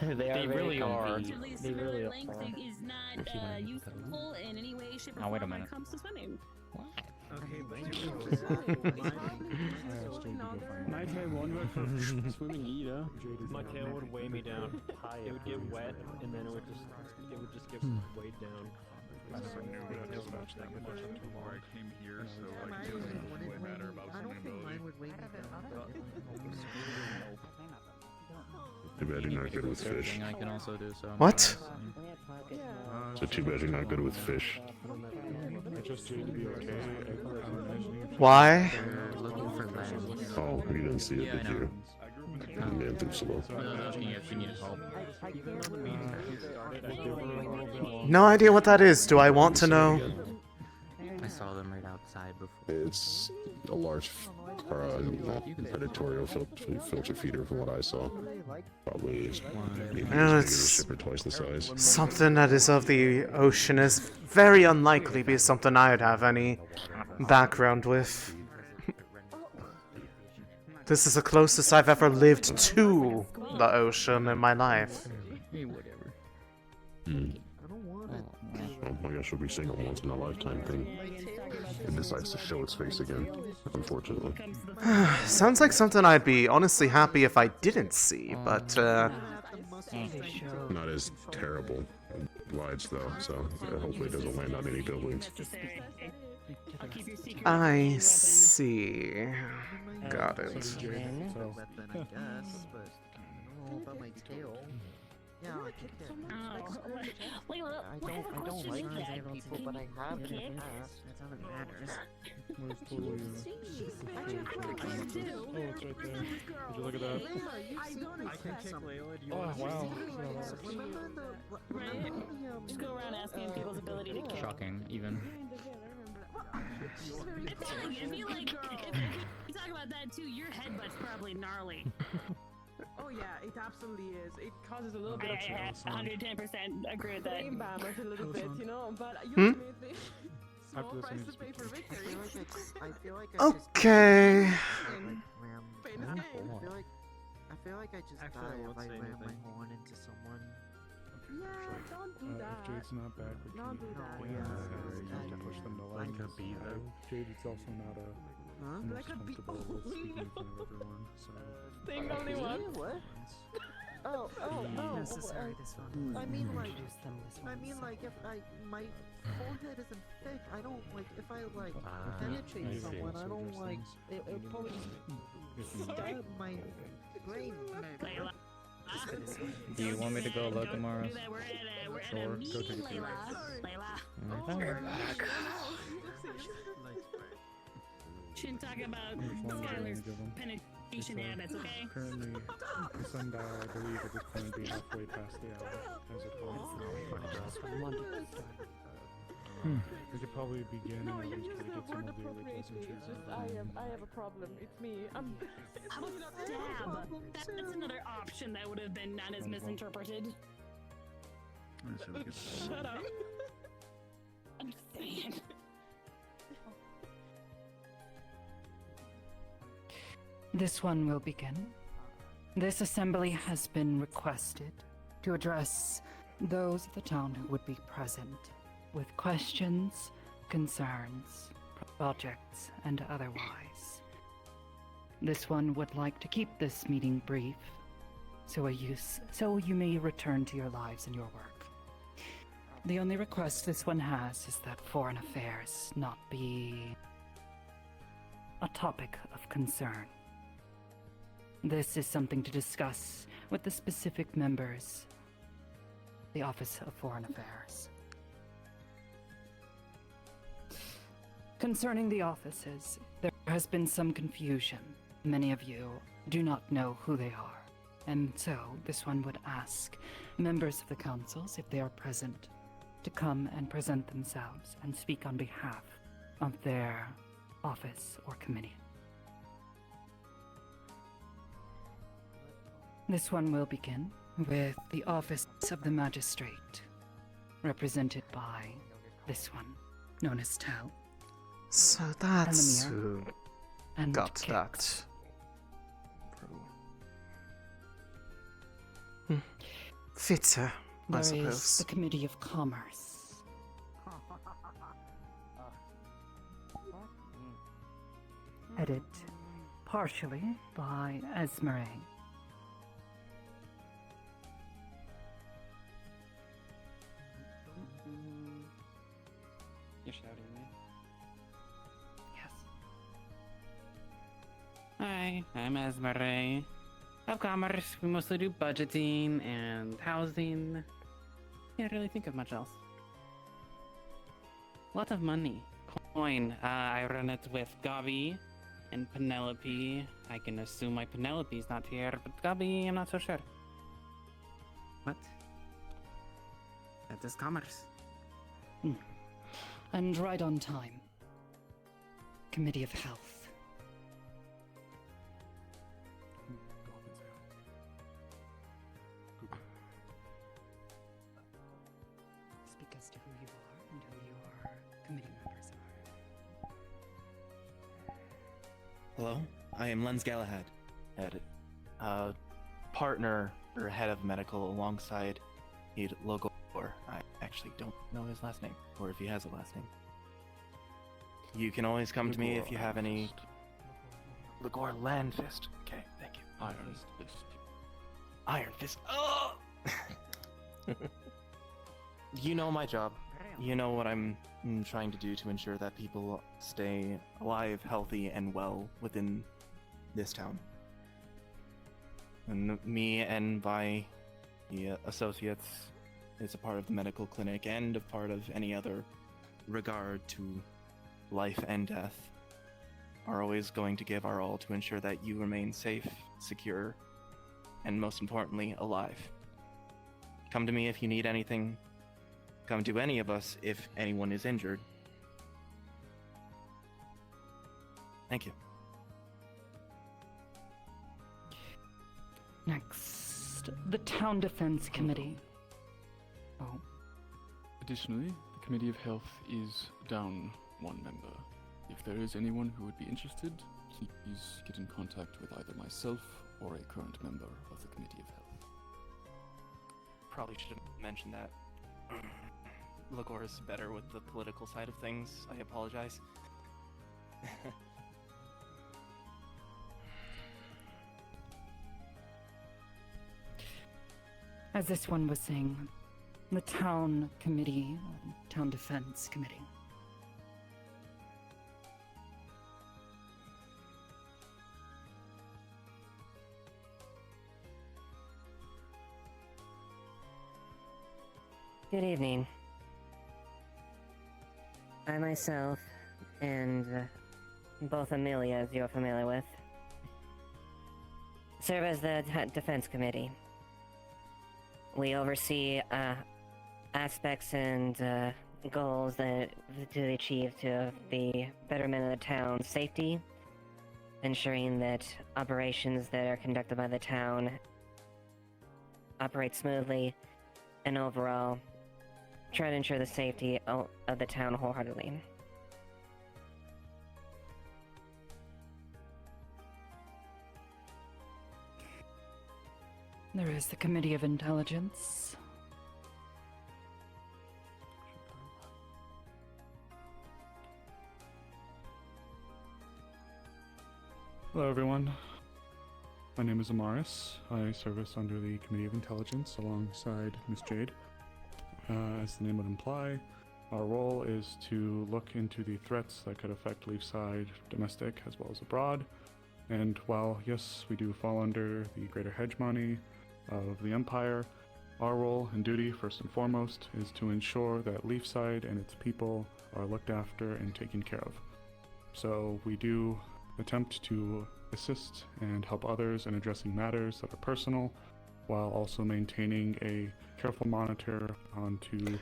They really are. They really are. Is not useful in any way, shape, or Now, wait a form when minute. it comes to swimming. Nighttime one for swimming either. My tail would weigh me down. It would get wet, and then it would just get weighed down. I never knew that it was much that much until I came here, so like, it doesn't really matter about I don't think swimmability. mine would weigh me down. Too bad you're not good with fish. I can also do so. What? So too bad you're not good with fish. I just Jade to be okay. I'm imagining if Why? Looking for land. Oh, you didn't see it, did you? Man, too slow. She needed help. No idea what that is. Do I want to know? I saw them right outside before. It's a large, predatorial filter feeder from what I saw. Probably maybe as big as a it's ship or twice the size. something that is of the ocean is very unlikely be something I would have any background with. This is the closest I've ever lived to the ocean in my life. Whatever. I don't want it. Oh, I guess we'll be seeing a once in a lifetime thing. It decides to show its face again, unfortunately. Sounds like something I'd be honestly happy if I didn't see, but Not as terrible glides though, so hopefully it doesn't land on any buildings. I see. Got it. Weapon, I guess, but I don't know about my tail. Yeah, like a kid. I don't like using people, but I have in the past. That's all that matters. was totally. Oh, it's right there. Would you look at that? I can kick Layla. Do you Oh, want to wow. Just go around asking people's ability to kill. Shocking, even. I feel like if you talk about that too, your headbutt's probably gnarly. Oh yeah, it absolutely is. It causes a little bit of 110% agree with that. brain damage a little bit, you know, but Hmm? ultimately, small price to pay for victory. I feel like I just Okay. I feel like I just die if I ram my horn into someone. Yeah, don't do If that. Jade's not back, we Don't can do that. you have to push them to like a bee though. Jade is also not a most Like a bee. comfortable with speaking in front of everyone, so Thing only once. What? Oh, Necessary, this one. I mean, like, if my forehead isn't thick, I don't, like, if I, like, penetrate someone, I don't, like, it'll probably stab my brain. Do you want me to go look, Amaris? Sure. Go take a peek. Shouldn't talk about Skylar's penetration habits, okay? Currently, the sundial, I believe, at this point be halfway past the hour, as it holds. We could probably begin and at least try to get some of the rituals and trees. I have a problem. It's me. How about stab? That's another option that would have been not as misinterpreted. Shut up. I'm just saying. This one will begin. This assembly has been requested to address those of the town who would be present with questions, concerns, projects, and otherwise. This one would like to keep this meeting brief, so you may return to your lives and your work. The only request this one has is that foreign affairs not be a topic of concern. This is something to discuss with the specific members of the Office of Foreign Affairs. Concerning the offices, there has been some confusion. Many of you do not know who they are, and so this one would ask members of the councils, if they are present, to come and present themselves and speak on behalf of their office or committee. This one will begin with the office of the magistrate, represented by this one, known as Tal. So that's Elamir who and got Kix. that. Fits her, I There is suppose. the Committee of Commerce. Edit partially by Esmeralda. You're shouting me? Yes. Hi, I'm Esmeralda. Of commerce, we mostly do budgeting and housing. Can't really think of much else. Lot of money. Coin. I run it with Gabi and Penelope. I can assume my Penelope's not here, but Gabi, I'm not so sure. What? That is commerce. And right on time. Committee of Health. Speak as to who you are and who your committee members are. Hello, I am Lens Galahad, partner or head of medical alongside Logor. I actually don't know his last name, or if he has a last name. You can always come to me if you have any. Logor Landfist. Okay, thank you. Iron Fist. Iron Fist. Oh! You know my job. You know what I'm trying to do to ensure that people stay alive, healthy, and well within this town. And me and my associates is a part of the medical clinic and a part of any other regard to life and death are always going to give our all to ensure that you remain safe, secure, and most importantly, alive. Come to me if you need anything. Come to any of us if anyone is injured. Thank you. Next, the Town Defense Committee. Oh. Additionally, the Committee of Health is down one member. If there is anyone who would be interested, please get in contact with either myself or a current member of the Committee of Health. Probably should have mentioned that. Logor is better with the political side of things. I apologize. As this one was saying, the Town Committee, Town Defense Committee. Good evening. I myself, and both Amelia, as you're familiar with, serve as the Defense Committee. We oversee aspects and goals that to achieve to the betterment of the town's safety, ensuring that operations that are conducted by the town operate smoothly, and overall try to ensure the safety of the town wholeheartedly. There is the Committee of Intelligence. Hello everyone, my name is Amaris. I service under the Committee of Intelligence alongside Miss Jade. As the name would imply, our role is to look into the threats that could affect Leefside, domestic as well as abroad. And while, yes, we do fall under the greater hegemony of the Empire, our role and duty, first and foremost, is to ensure that Leefside and its people are looked after and taken care of. So we do attempt to assist and help others in addressing matters that are personal, while also maintaining a careful monitor onto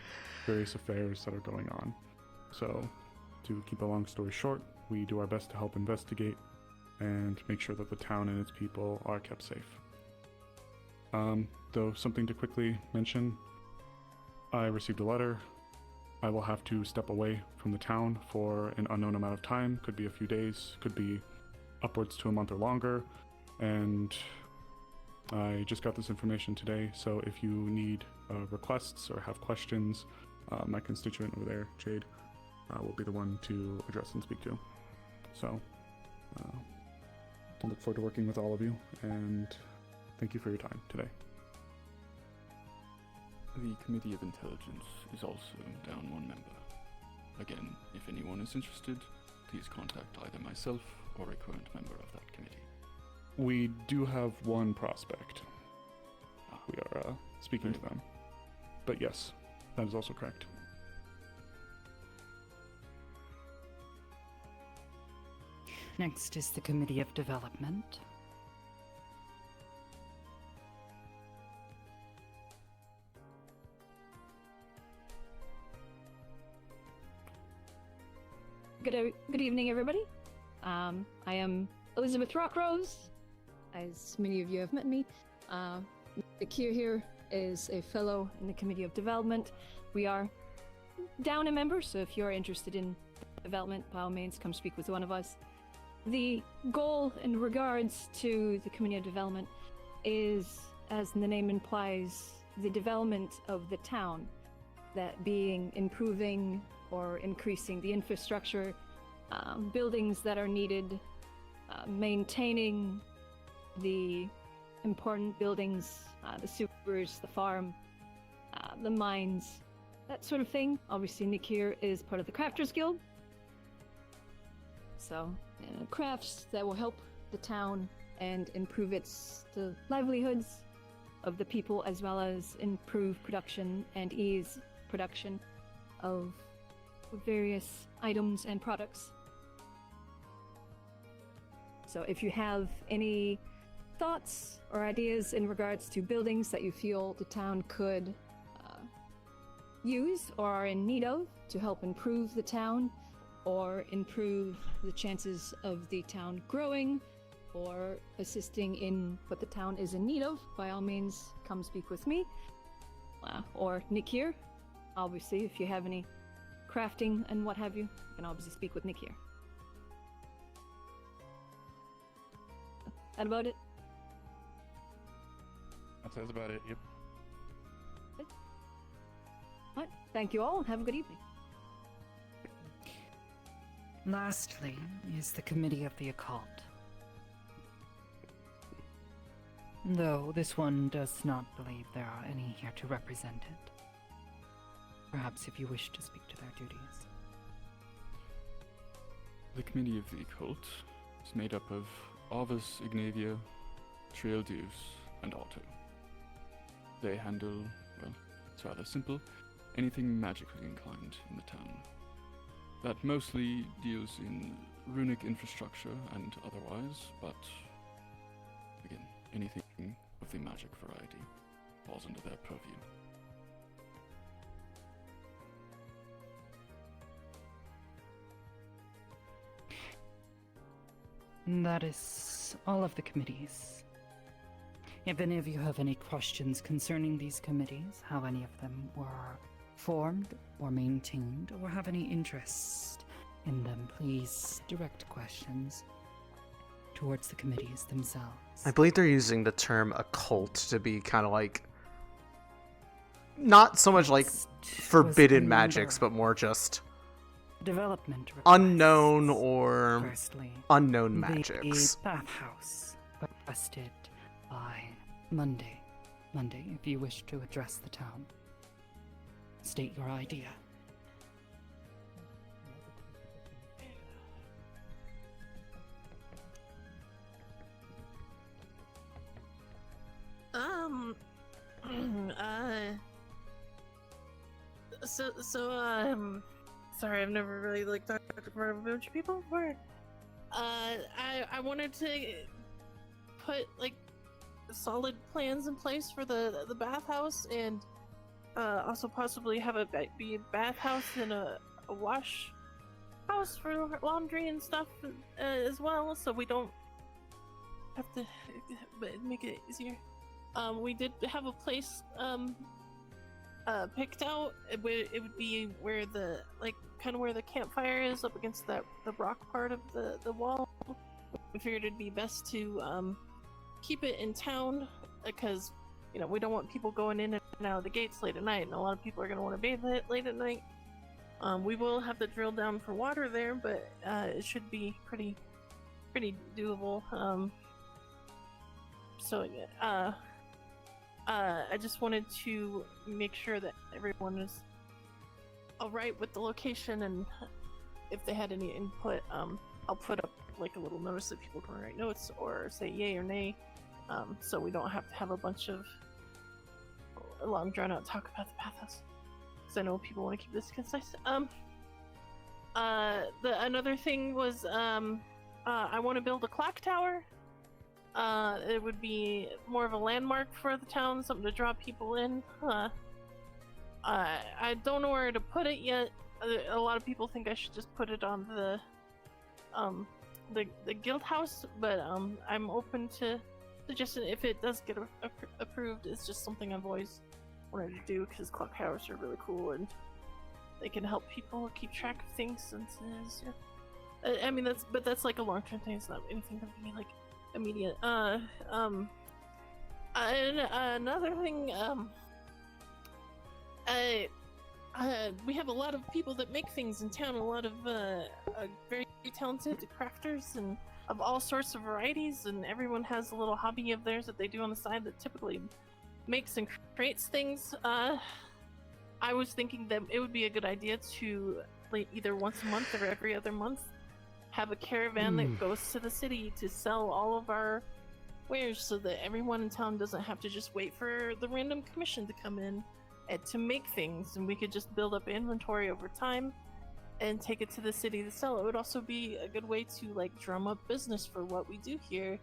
various affairs that are going on. So, to keep a long story short, we do our best to help investigate and make sure that the town and its people are kept safe. Though something to quickly mention, I received a letter. I will have to step away from the town for an unknown amount of time. Could be a few days, could be upwards to a month or longer. And I just got this information today, so if you need requests or have questions, my constituent over there, Jade, will be the one to address and speak to. So, I look forward to working with all of you, and thank you for your time today. The Committee of Intelligence is also down one member. Again, if anyone is interested, please contact either myself or a current member of that committee. We do have one prospect. We are speaking to them. But yes, that is also correct. Next is the Committee of Development. Good evening, everybody. I am Elizabeth Rockrose. As many of you have met me, Akir here is a fellow in the Committee of Development. We are down a member, so if you're interested in development, by all means, come speak with one of us. The goal in regards to the Committee of Development is, as the name implies, the development of the town, that being improving or increasing the infrastructure, buildings that are needed, maintaining the important buildings, the sewers, the farm, the mines, that sort of thing. Obviously, Nick here is part of the Crafters Guild. So, crafts that will help the town and improve the livelihoods of the people, as well as improve production and ease production of various items and products. So if you have any thoughts or ideas in regards to buildings that you feel the town could use or are in need of to help improve the town or improve the chances of the town growing or assisting in what the town is in need of, by all means, come speak with me or Nick here. Obviously, if you have any crafting and what have you, you can obviously speak with Nick here. That about it? That says about it, yep. Alright, thank you all, and have a good evening. Lastly is the Committee of the Occult. Though this one does not believe there are any here to represent it. Perhaps if you wish to speak to their duties. The Committee of the Occult is made up of Arvis, Ignavia, Trieldeus, and Otto. They handle, well, it's rather simple, anything magically inclined in the town. That mostly deals in runic infrastructure and otherwise, but again, anything of the magic variety falls under their purview. That is all of the committees. If any of you have any questions concerning these committees, how any of them were formed or maintained, or have any interest in them, please direct questions towards the committees themselves. I believe they're using the term occult to be kind of like, not so much like forbidden magics, but more just development unknown or Firstly, unknown magics. The bathhouse requested by Monday. Monday, if you wish to address the town, state your idea. Sorry, I've never really talked to a bunch of people before. I wanted to put like solid plans in place for the bathhouse, and also possibly have it be a bathhouse and a wash house for laundry and stuff as well, so we don't have to make it easier. We did have a place picked out. It would be where the kind of where the campfire is, up against the rock part of the wall. We figured it'd be best to keep it in town, because we don't want people going in and out of the gates late at night, and a lot of people are going to want to bathe late at night. We will have to drill down for water there, but it should be pretty doable. So I just wanted to make sure that everyone is alright with the location, and if they had any input, I'll put up like a little notice that people can write notes or say yay or nay, so we don't have to have a bunch of long drawn out talk about the bathhouse, because I know people want to keep this concise. Another thing was I want to build a clock tower. It would be more of a landmark for the town, something to draw people in. I don't know where to put it yet. A lot of people think I should just put it on the guild house, but I'm open to suggesting if it does get approved. It's just something I've always wanted to do, because clock towers are really cool and they can help people keep track of things. Since I mean that's like a long-term thing. It's not anything that would be like immediate. And another thing, we have a lot of people that make things in town, a lot of very talented crafters and of all sorts of varieties, and everyone has a little hobby of theirs that they do on the side that typically makes and creates things. I was thinking that it would be a good idea to either once a month or every other month have a caravan that goes to the city to sell all of our wares, so that everyone in town doesn't have to just wait for the random commission to come in and to make things, and we could just build up inventory over time and take it to the city to sell. It would also be a good way to drum up business for what we do here.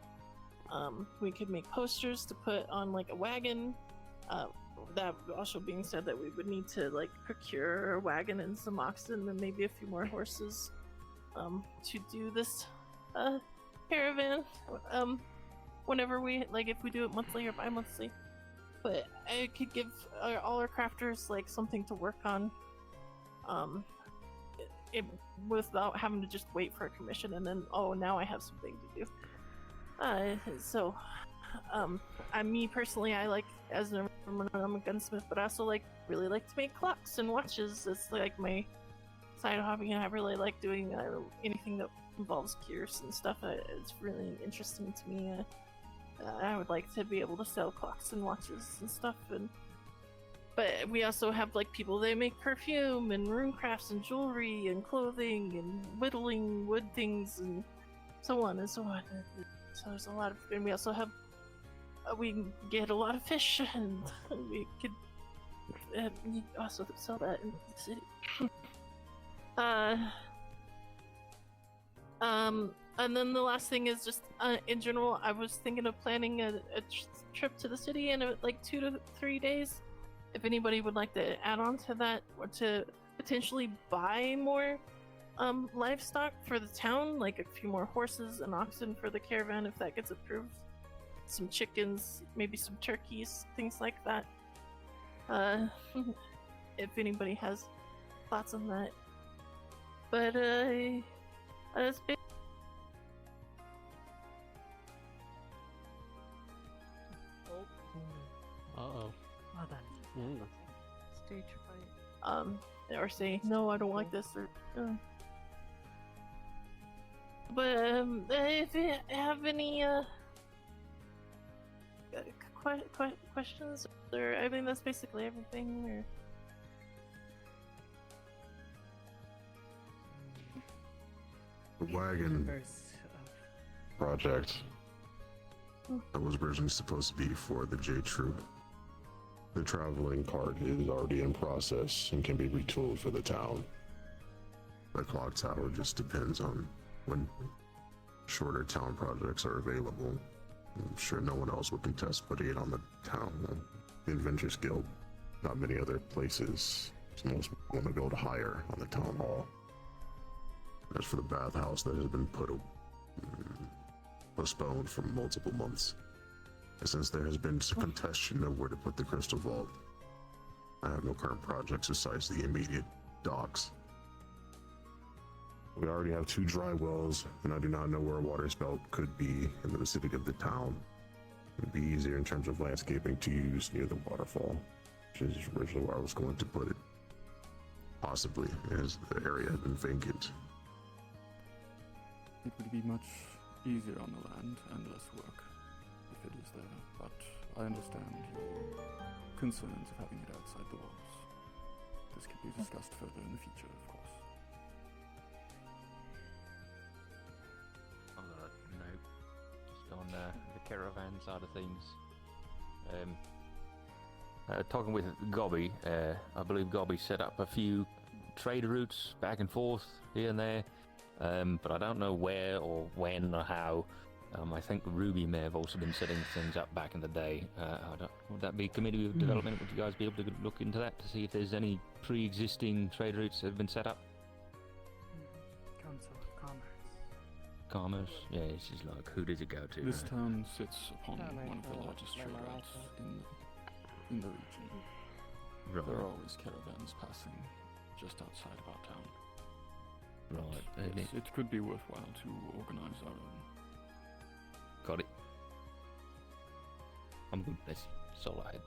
We could make posters to put on a wagon. That also being said, that we would need to procure a wagon and some oxen and maybe a few more horses to do this caravan whenever we if we do it monthly or bi-monthly. But I could give all our crafters something to work on without having to just wait for a commission and then, oh, now I have something to do. So me personally, I I'm a gunsmith, but I also really like to make clocks and watches. It's my side hobby, and I really like doing anything that involves gears and stuff. It's really interesting to me. I would like to be able to sell clocks and watches and stuff, but we also have people that make perfume and rune crafts and jewelry and clothing and whittling wood things and so on and so on. So there's a lot of, and we also have we get a lot of fish, and we could also sell that in the city. And then the last thing is just in general, I was thinking of planning a trip to the city in 2 to 3 days. If anybody would like to add on to that, or to potentially buy more livestock for the town, a few more horses and oxen for the caravan if that gets approved, some chickens, maybe some turkeys, things like that. If anybody has thoughts on that. But that's big. Uh-oh. Well done. Stage fright. Or say, no, I don't like this, or but if you have any questions, or I mean that's basically everything. Or The wagon project that was originally supposed to be for the J Troop. The traveling cart is already in process and can be retooled for the town. The clock tower just depends on when shorter town projects are available. I'm sure no one else would contest putting it on the town. The Adventures Guild, not many other places. Most want to go to hire on the town hall. As for the bathhouse, that has been postponed for multiple months. And since there has been some contention of where to put the crystal vault, I have no current projects besides the immediate docks. We already have 2 dry wells, and I do not know where a water spout could be in the vicinity of the town. It would be easier in terms of landscaping to use near the waterfall, which is originally where I was going to put it. Possibly, as the area had been vacant. It would be much easier on the land and less work if it is there, but I understand your concerns of having it outside the walls. This can be discussed further in the future, of course. I've got a note just on the caravan side of things. Talking with Gobby, I believe Gobby set up a few trade routes back and forth here and there, but I don't know where or when or how. I think Ruby may have also been setting things up back in the day. Would that be Committee of Development? Would you guys be able to look into that to see if there's any pre-existing trade routes that have been set up? Council of Commerce. Commerce? Yeah, this is like, who does it go to? This town sits upon one of the largest trade routes in the region. Right. There are always caravans passing just outside of our town. Right. Yes, it could be worthwhile to organize our own. Got it. I'm good. That's all I had.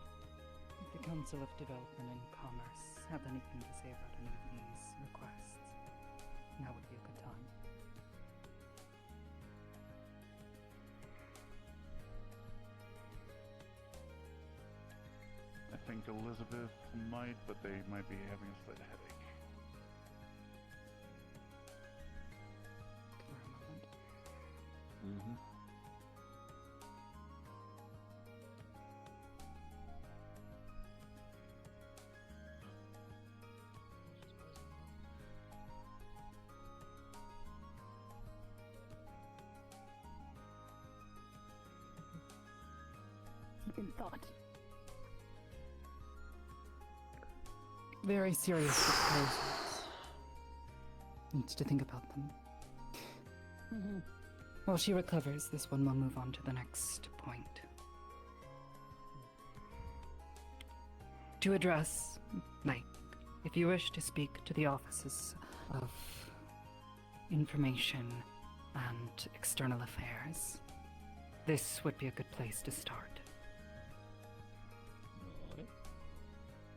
If the Council of Development and Commerce have anything to say about any of these requests, now would be a good time. I think Elizabeth might, but they might be having a slight headache. Mm-hmm. Deep in thought. Very serious proposals. Needs to think about them. While she recovers, this one will move on to the next point. To address, if you wish to speak to the offices of information and external affairs, this would be a good place to start. Right.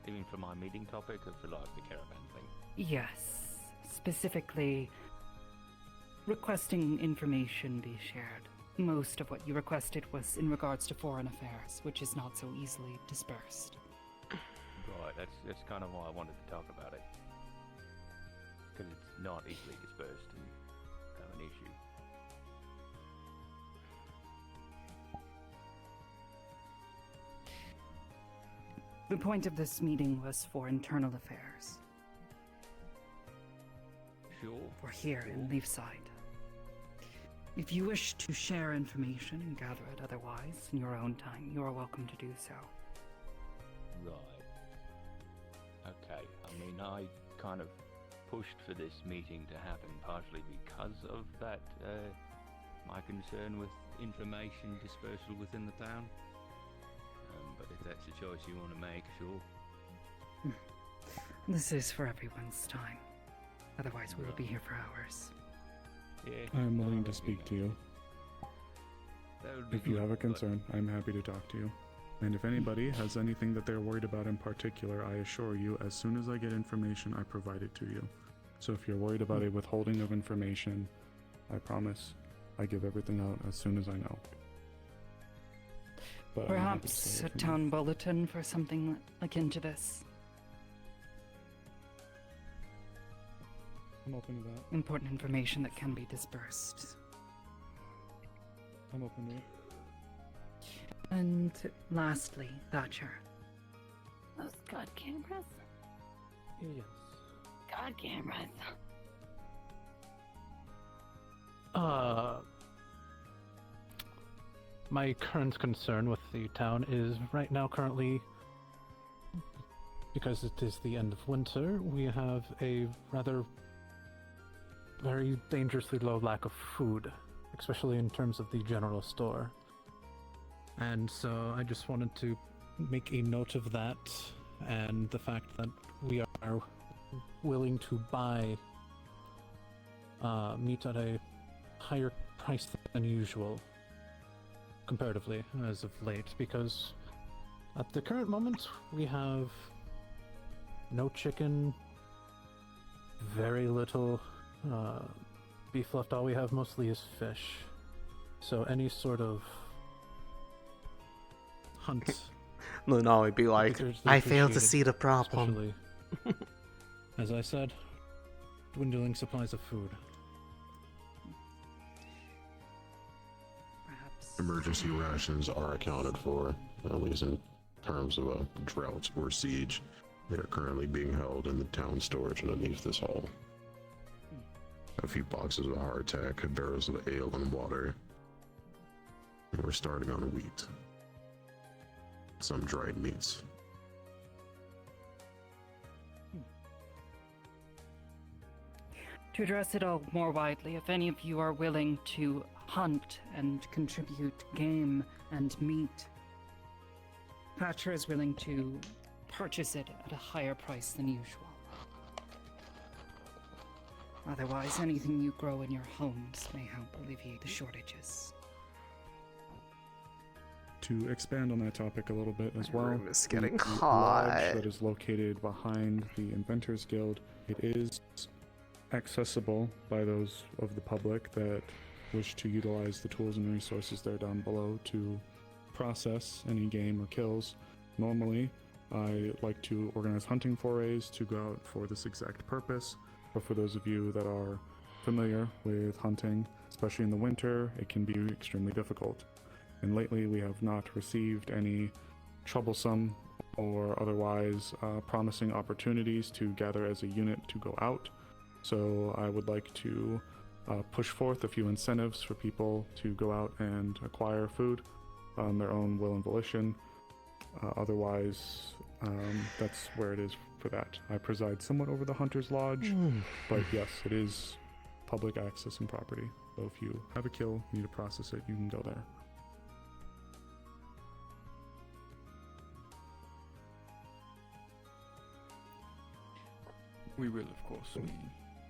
Even for my meeting topic or for like the caravan thing? Yes, specifically requesting information be shared. Most of what you requested was in regards to foreign affairs, which is not so easily dispersed. Right, that's kind of why I wanted to talk about it. Because it's not easily dispersed and kind of an issue. The point of this meeting was for internal affairs. Sure. For here in Leefside. If you wish to share information and gather it otherwise in your own time, you are welcome to do so. Right. Okay. I mean, I kind of pushed for this meeting to happen partially because of that, my concern with information dispersal within the town. But if that's a choice you want to make, sure. This is for everyone's time. Otherwise, we will be here for hours. Yeah. I'm willing to speak to you. That would be If you good, have a but- concern, I'm happy to talk to you. And if anybody has anything that they're worried about in particular, I assure you, as soon as I get information, I provide it to you. So if you're worried about a withholding of information, I promise I give everything out as soon as I know. But I'm happy to Perhaps stay a if you town bulletin for something akin to this. I'm open to that. Important information that can be dispersed. I'm open to it. And lastly, Thatcher. Those god cameras? Yes. God cameras. my current concern with the town is right now, currently, because it is the end of winter, we have a rather very dangerously low lack of food, especially in terms of the general store. And so I just wanted to make a note of that, and the fact that we are willing to buy meat at a higher price than usual, comparatively, as of late, because at the current moment we have no chicken, very little beef left. All we have mostly is fish. So any sort of hunt. No, it'd be like, I fail to see the problem. As I said, dwindling supplies of food. Emergency rations are accounted for, at least in terms of a drought or siege. They are currently being held in the town storage underneath this hall. A few boxes of hardtack, barrels of ale and water. And we're starting on wheat. Some dried meats. To address it all more widely, if any of you are willing to hunt and contribute game and meat, Thatcher is willing to purchase it at a higher price than usual. Otherwise, anything you grow in your homes may help alleviate the shortages. To expand on that topic a little bit as well, room is getting the hot. lodge that is located behind the Inventors Guild, it is accessible by those of the public that wish to utilize the tools and resources there down below to process any game or kills. Normally, I like to organize hunting forays to go out for this exact purpose, but for those of you that are familiar with hunting, especially in the winter, it can be extremely difficult. And lately we have not received any troublesome or otherwise promising opportunities to gather as a unit to go out. So I would like to push forth a few incentives for people to go out and acquire food on their own will and volition. Otherwise, that's where it is for that. I preside somewhat over the Hunter's Lodge, but yes, it is public access and property. So if you have a kill, you need to process it, you can go there. We will, of course, be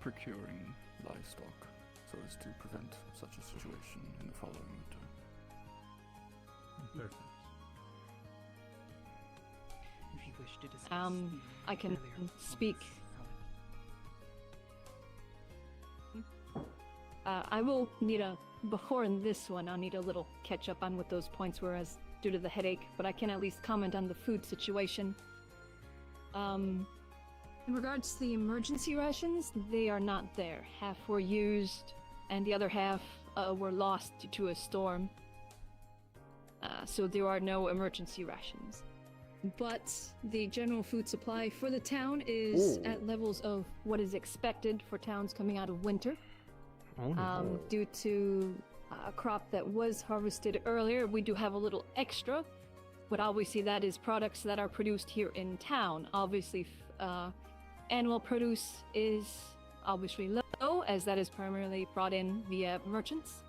procuring livestock so as to prevent such a situation in the following winter. Perfect. If you wish to discuss I can speak. I will need before this one, I'll need a little catch up on what those points were as due to the headache, but I can at least comment on the food situation. In regards to the emergency rations, they are not there. Half were used, and the other half were lost due to a storm. So there are no emergency rations. But the general food supply for the town is at levels of what is expected for towns coming out of winter. Due to a crop that was harvested earlier, we do have a little extra, but obviously that is products that are produced here in town. Obviously, animal produce is obviously low, as that is primarily brought in via merchants.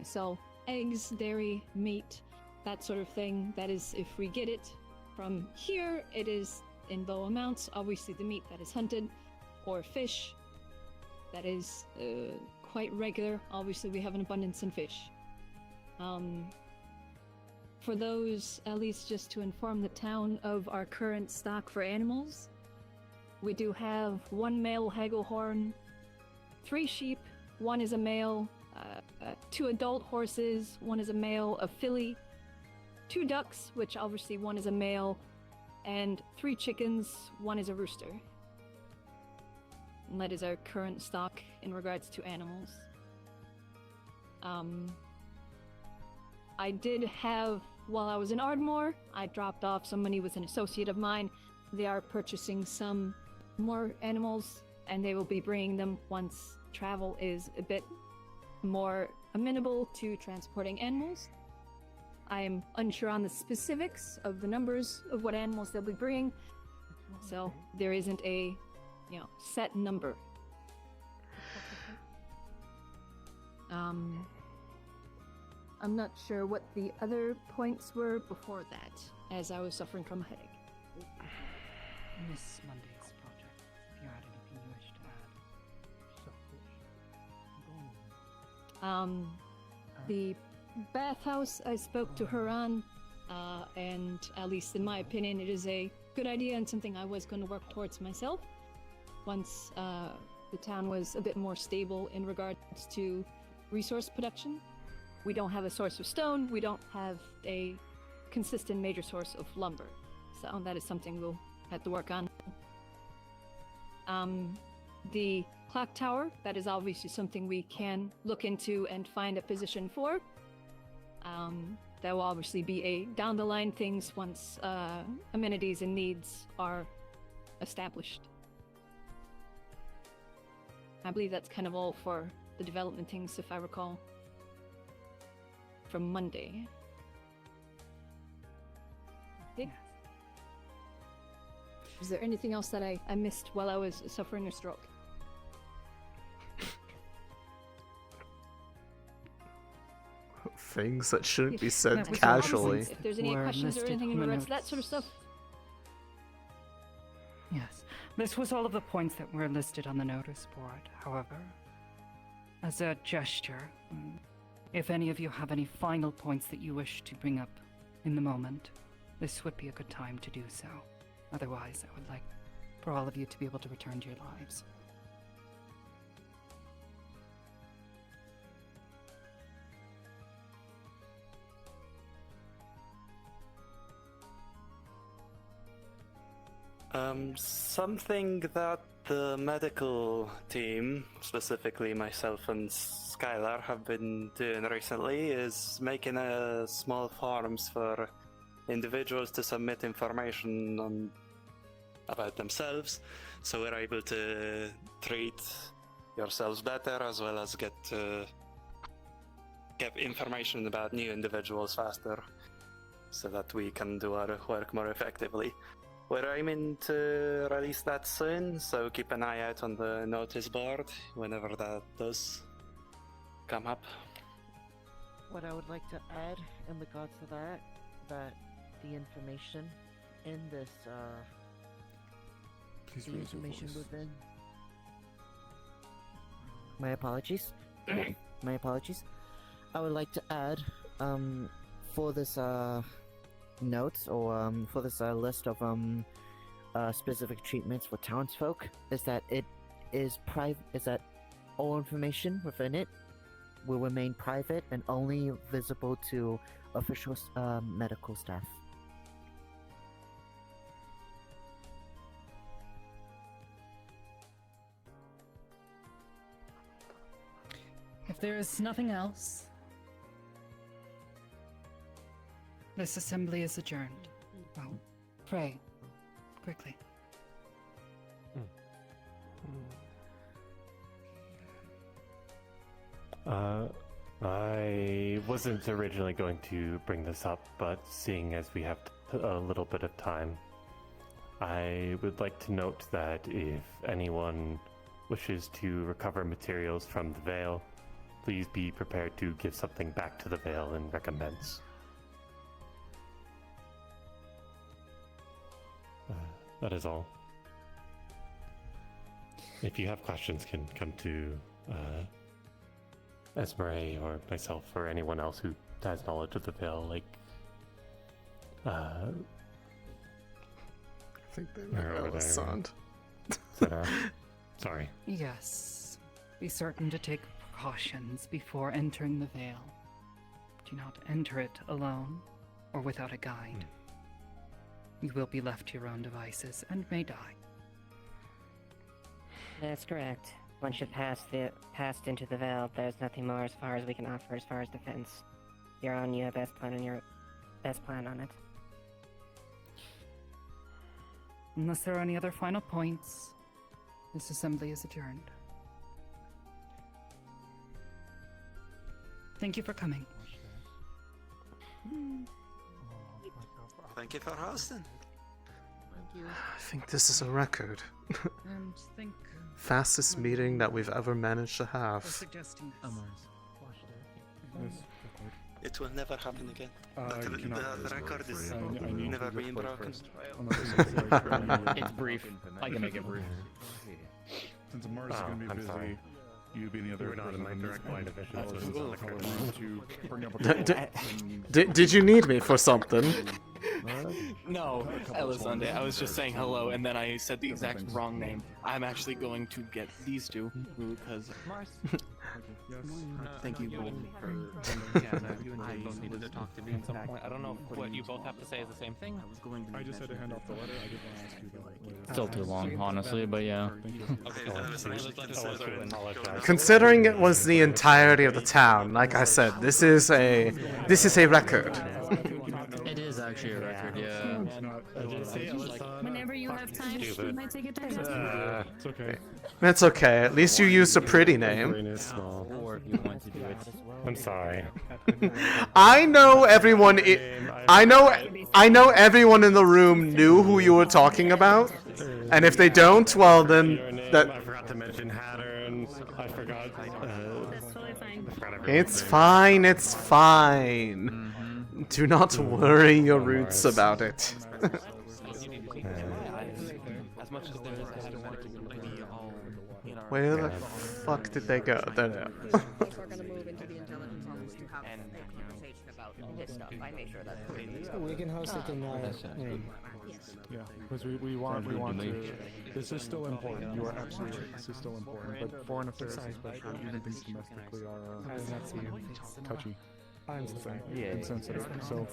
So eggs, dairy, meat, that sort of thing, that is, if we get it from here, it is in low amounts. Obviously the meat that is hunted, or fish, that is quite regular. Obviously we have an abundance in fish. For those, at least just to inform the town of our current stock for animals, we do have 1 male hagelhorn, 3 sheep, 1 is a male, 2 adult horses, 1 is a male, a filly, 2 ducks, which obviously 1 is a male, and 3 chickens, 1 is a rooster. And that is our current stock in regards to animals. I did have, while I was in Ardmore, I dropped off some money with an associate of mine. They are purchasing some more animals, and they will be bringing them once travel is a bit more amenable to transporting animals. I am unsure on the specifics of the numbers of what animals they'll be bringing, so there isn't a, set number. I'm not sure what the other points were before that, as I was suffering from a headache. Miss Monday's project, if you had anything you wish to add. The bathhouse, I spoke to her on, and at least in my opinion, it is a good idea and something I was going to work towards myself once the town was a bit more stable in regards to resource production. We don't have a source of stone, we don't have a consistent major source of lumber, so that is something we'll have to work on. The clock tower, that is obviously something we can look into and find a position for. That will obviously be a down the line things once amenities and needs are established. I believe that's kind of all for the development things, if I recall, from Monday. Okay. Is there anything else that I missed while I was suffering a stroke? Things that shouldn't be If said that was casually. If there's any Were questions or listed anything in on the regards to that notes. sort of stuff. Yes, this was all of the points that were listed on the notice board. However, as a gesture, if any of you have any final points that you wish to bring up in the moment, this would be a good time to do so. Otherwise, I would like for all of you to be able to return to your lives. Something that the medical team, specifically myself and Skylar, have been doing recently is making small forms for individuals to submit information about themselves, so we're able to treat yourselves better as well as get information about new individuals faster, so that we can do our work more effectively. We're aiming to release that soon, so keep an eye out on the notice board whenever that does come up. What I would like to add in regards to that the information in this, Please the raise your information voice. within. My apologies. My apologies. I would like to add, for this, notes or for this list of specific treatments for townsfolk is that it is that all information within it will remain private and only visible to official medical staff. If there is nothing else, this assembly is adjourned. Well, pray, quickly. I wasn't originally going to bring this up, but seeing as we have a little bit of time, I would like to note that if anyone wishes to recover materials from the Vale, please be prepared to give something back to the Vale in recompense. That is all. If you have questions, can come to Esmeralda or myself or anyone else who has knowledge of the Vale. Like, I think they where meant were they? Elisande. Sorry. Yes. Be certain to take precautions before entering the Vale. Do not enter it alone or without a guide. You will be left to your own devices and may die. That's correct. Once you've passed into the Vale, there's nothing more as far as we can offer as far as defense. You're on your best plan and your best plan on it. Unless there are any other final points, this assembly is adjourned. Thank you for coming. Thank you for hosting. I think this is a record. And think Fastest meeting that we've ever managed to have. suggesting It will never happen again. you cannot- The record is I need never to being play broken. first. Unless It's brief. I can make it brief. Since Mars is Oh, going to be I'm busy, sorry. you being the other We're not in my direct line of vision. to bring up a Did you need me for something? No, Elisande, I was just saying hello, and then I said the exact wrong name. I'm actually going to get these two, because... Thank you both for... You and both needed to talk to me at some point. I don't know if what you both have to say is the same thing. I just had to hand off the letter. I did want to ask you that later. Still too long, honestly, but yeah. Considering it was the entirety of the town, like I said, this is a record. It is actually a record, yeah. Whenever you have time, you might take it to It's okay. That's okay. At least you used a pretty name. Or if you want to do it. I'm sorry. I know everyone. I know everyone in the room knew who you were talking about, and if they don't, well then I forgot to mention Hattern. I forgot. It's fine. It's fine. Do not worry your roots about it. As much as there is a we all in our... Where the fuck did they go? There they are. We're gonna move into the intelligence office to have a conversation about this stuff. I make sure that's We can host it in our room. Yeah, because we want to. This is still important. You are absolutely right. This is still important. But foreign affairs, especially even things domestically, are touchy. And sensitive. So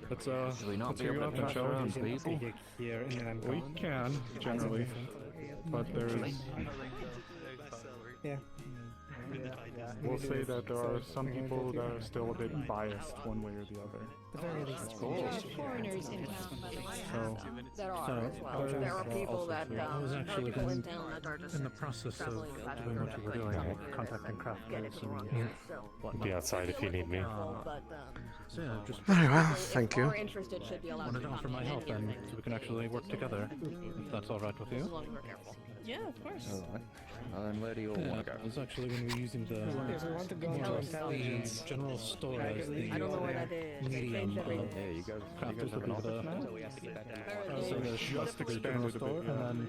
let's hear you up and shall we? We can generally, but there is. Yeah. We'll say that there are some people that are still a bit biased one way or the other. The very least. Foreigners in town. There are as well. There are people that I was actually people in going town that are just in the process of traveling about doing what you were doing, contacting crafters and whatnot. Be outside if you need me. So yeah, just Very well, thank you. interested should be allowed wanted to to offer my help, and so we can actually work together. If that's all right with you. Yeah, of course. And where do you all Yeah, want to go? it was actually when we were using the general store as the medium of crafters would be the so the just expanded store, and then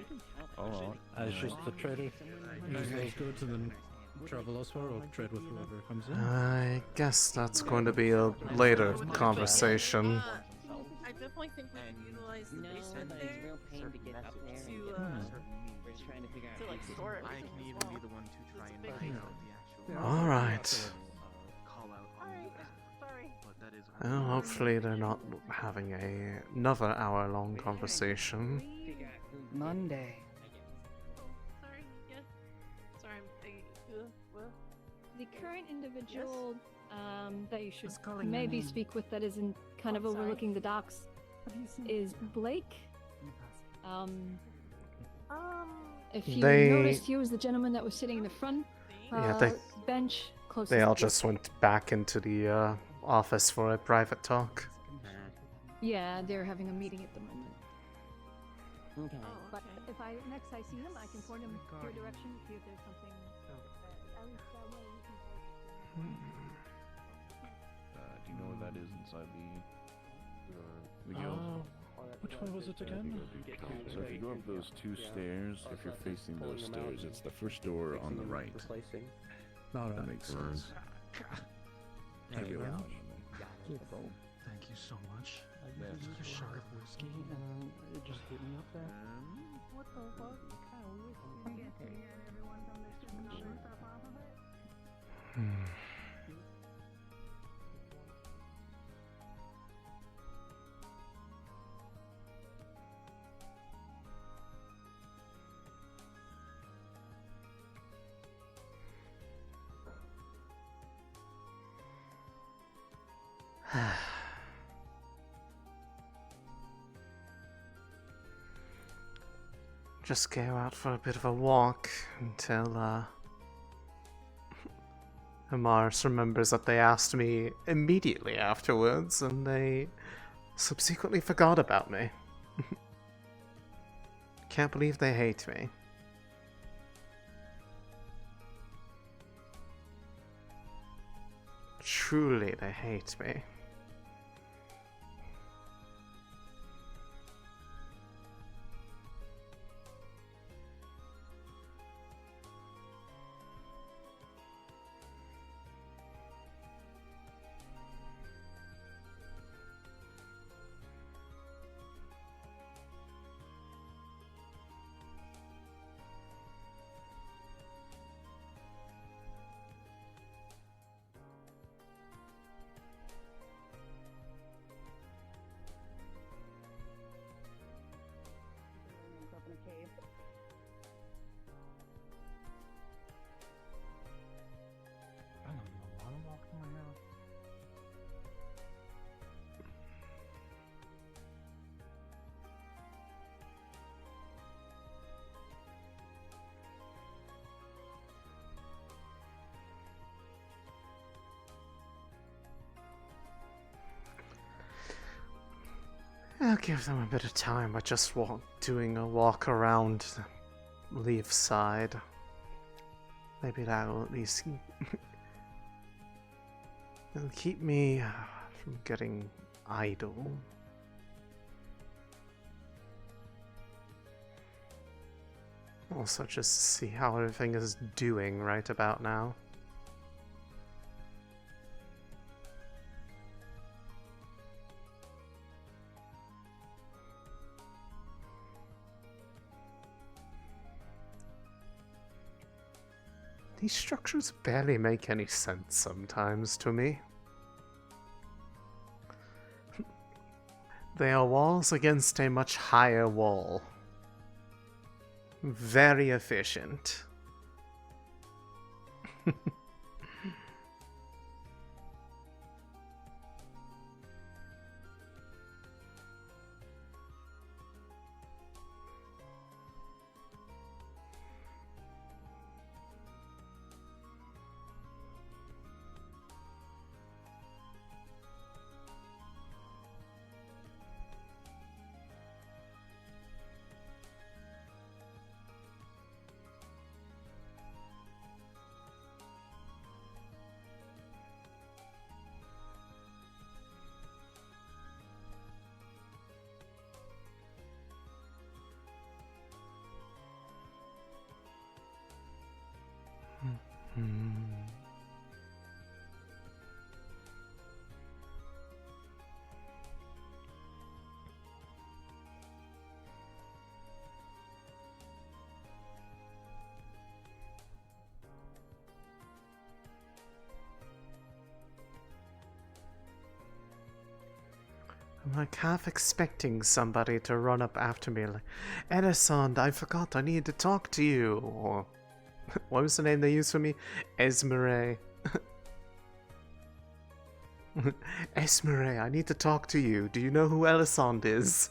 as just the trader use those goods and then travel elsewhere or trade with whoever comes in. I guess that's going to be a later conversation. I definitely think we can utilize the basement there to like store it. I can even be the one to try and find out the actual... All right. Call out on that. Sorry. But that is... Well, hopefully they're not having another hour-long conversation. Monday. Sorry, yes. Sorry, The current individual that you should maybe speak with that isn't kind of overlooking the docks is Blake. If you noticed, he was the gentleman that was sitting in the front bench closest. They all just went back into the office for a private talk. Yeah, they're having a meeting at the moment. Okay. But if next I see him, I can point him your direction, see if there's something. At least that way we can. Do you know where that is inside the guild? Which one was it again? So if you go up those two stairs, if you're facing those stairs, it's the first door on the right. No, that makes sense. There you go. Thank you so much. A shot of whiskey and just hit me up there. What the fuck? Just go out for a bit of a walk until Amaris remembers that they asked me immediately afterwards, and they subsequently forgot about me. Can't believe they hate me. Truly, they hate me. I'll give them a bit of time by just doing a walk around Leefside. Maybe that'll at least it'll keep me from getting idle. Also, just to see how everything is doing right about now. These structures barely make any sense sometimes to me. They are walls against a much higher wall. Very efficient. I'm like half expecting somebody to run up after me like, Elisande, I forgot I need to talk to you. Or what was the name they used for me? Esmeralda. Esmeralda, I need to talk to you. Do you know who Elisande is?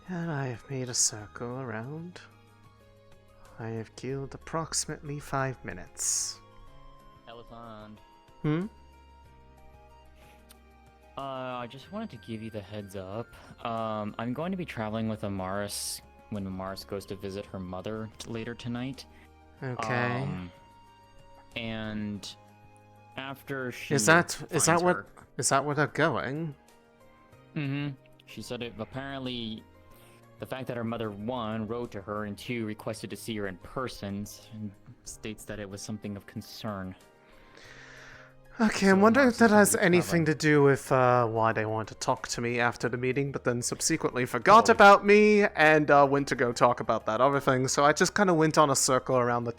And I have made a circle around. I have killed approximately 5 minutes. Elisande. Hmm? I just wanted to give you the heads up. I'm going to be traveling with Amaris when Amaris goes to visit her mother later tonight. Okay. And after she Is that finds what her- is that where they're going? Mm-hmm. She said it apparently the fact that her mother, 1, wrote to her, and 2, requested to see her in person, and states that it was something of concern. Okay, I'm wondering if that has anything to do with why they want to talk to me after the meeting, but then subsequently forgot about me and went to go talk about that other thing. So I just kind of went on a circle around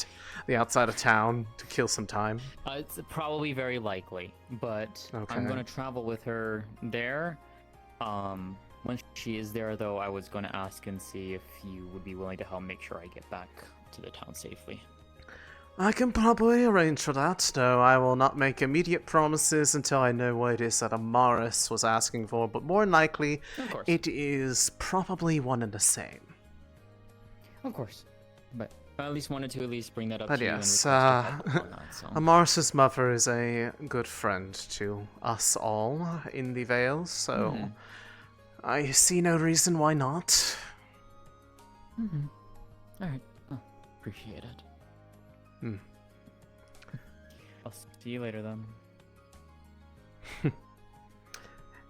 the outside of town to kill some time. It's probably very likely, but Okay. I'm going to travel with her there. When she is there, though, I was going to ask and see if you would be willing to help make sure I get back to the town safely. I can probably arrange for that, though I will not make immediate promises until I know what it is that Amaris was asking for, but more than likely, it is probably one and the same. Of course. But I at least wanted to bring that up But to yes, you and request your help on that, so. Amaris's mother is a good friend to us all in the Vale, so Mhm. I see no reason why not. Mm-hmm. Alright. Oh, appreciate it. Hmm. I'll see you later then.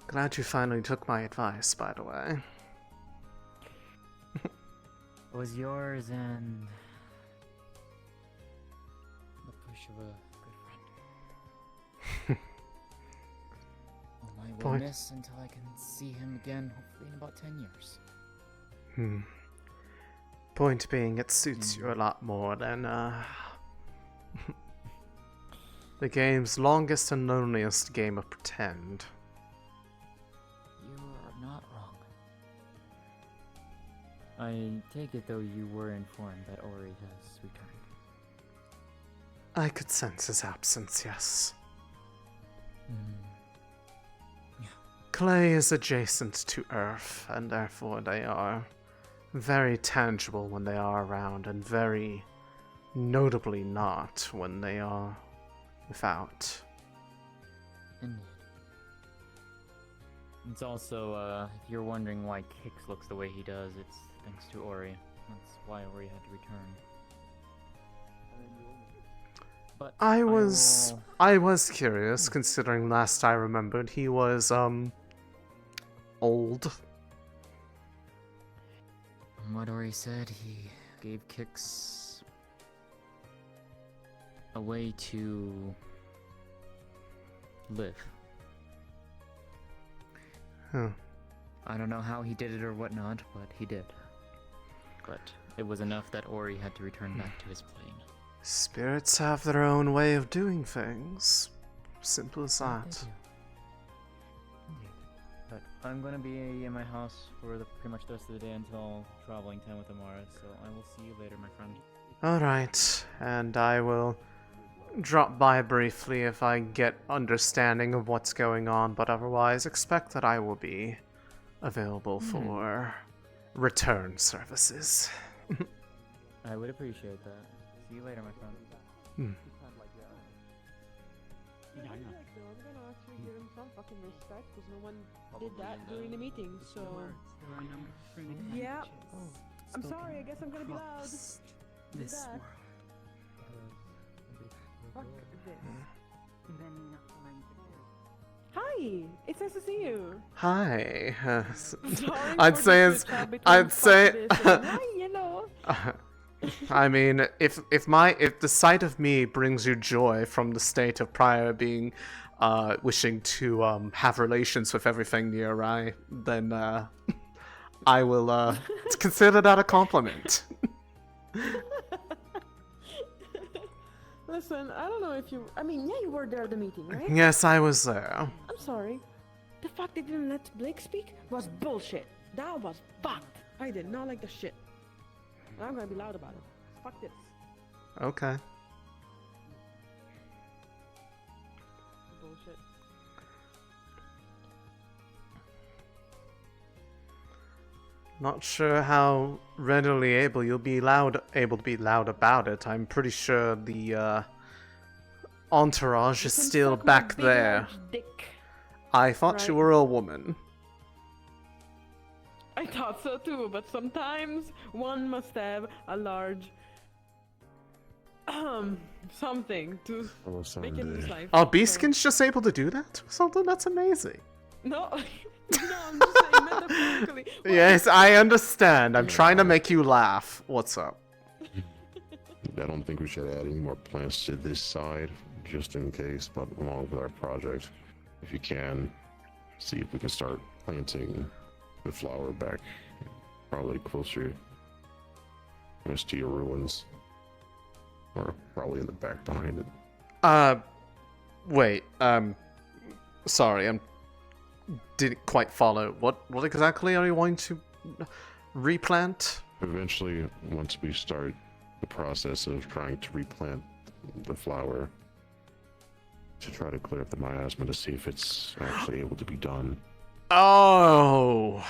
Glad you finally took my advice, by the way. It was yours and the push of a good friend. Well, I will Point- miss until I can see him again, hopefully in about 10 years. Point being, it suits you a lot more than, the game's longest and loneliest game of pretend. You are not wrong. I take it though you were informed that Ori has returned. I could sense his absence, yes. Clay is adjacent to Earth, and therefore they are very tangible when they are around, and very notably not when they are without. Indeed. It's also, if you're wondering why Kix looks the way he does, it's thanks to Ori. That's why Ori had to return. But I was curious, considering last I remembered he was, old. From what Ori said, he gave Kix a way to live. Huh. I don't know how he did it or whatnot, but he did. But it was enough that Ori had to return back to his plane. Spirits have their own way of doing things. Simple as that. But I'm gonna be in my house for pretty much the rest of the day until traveling time with Amara, so I will see you later, my friend. Alright, and I will drop by briefly if I get understanding of what's going on, but otherwise expect that I will be available for return services. I would appreciate that. See you later, my friend. Hmm. I'm gonna actually give him some fucking respect because no one did that during the meeting, so. Yeah. I'm sorry, I guess I'm gonna be loud. Do that. Fuck this. Hi! It's nice to see you! Hi. Sorry I'd for say the it's. switch up between I'd say. fuck this and hi, you know. I mean, if the sight of me brings you joy from the state of prior being, wishing to have relations with everything near I, then I will consider that a compliment. Listen, I don't know if you. I mean, yeah, you were there at the meeting, right? Yes, I was there. I'm sorry. The fact they didn't let Blake speak was bullshit. That was fucked. I did not like the shit. And I'm gonna be loud about it. Fuck this. Okay. Bullshit. Not sure how readily able you'll be able to be loud about it. I'm pretty sure the entourage is still back there. I thought you were a woman. I thought so too, but sometimes one must have a large something to make it in his life. Are Beastskins just able to do that or something? That's amazing. No, no, I'm just saying metaphorically. Yes, I understand. I'm trying to make you laugh. What's up? I don't think we should add any more plants to this side, just in case, but along with our project, if you can, see if we can start planting the flower back, probably closer to your ruins, or probably in the back behind it. Wait, sorry, didn't quite follow. What exactly are you wanting to replant? Eventually, once we start the process of trying to replant the flower, to try to clear up the miasma to see if it's actually able to be done. Oh,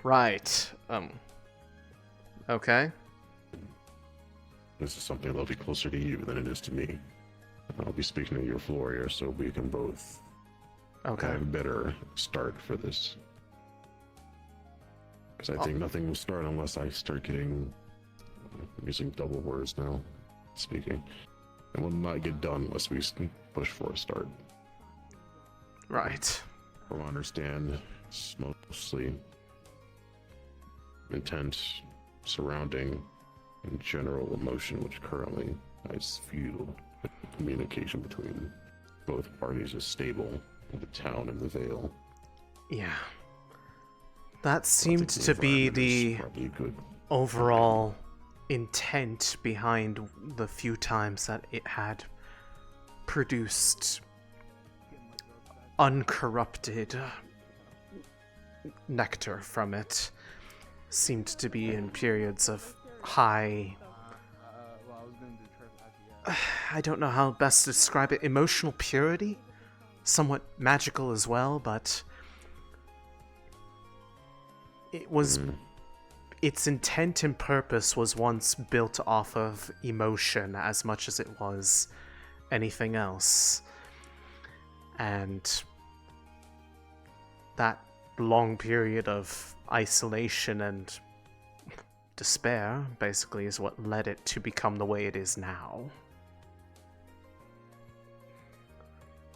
right. Okay. This is something that'll be closer to you than it is to me. I'll be speaking to your floor here, so we can both have a better start for this. Because I think nothing will start unless I start getting... I'm using double words now, speaking. And will not get done unless we push for a start. Right. From what I understand, it's mostly intent surrounding and general emotion, which currently I feel the communication between both parties is stable in the town and the Vale. Yeah. That seemed to be the overall intent behind the few times that it had produced uncorrupted nectar from it. Seemed to be in periods of high... I don't know how best to describe it. Emotional purity? Somewhat magical as well, but... it was... its intent and purpose was once built off of emotion as much as it was anything else. And that long period of isolation and despair basically is what led it to become the way it is now.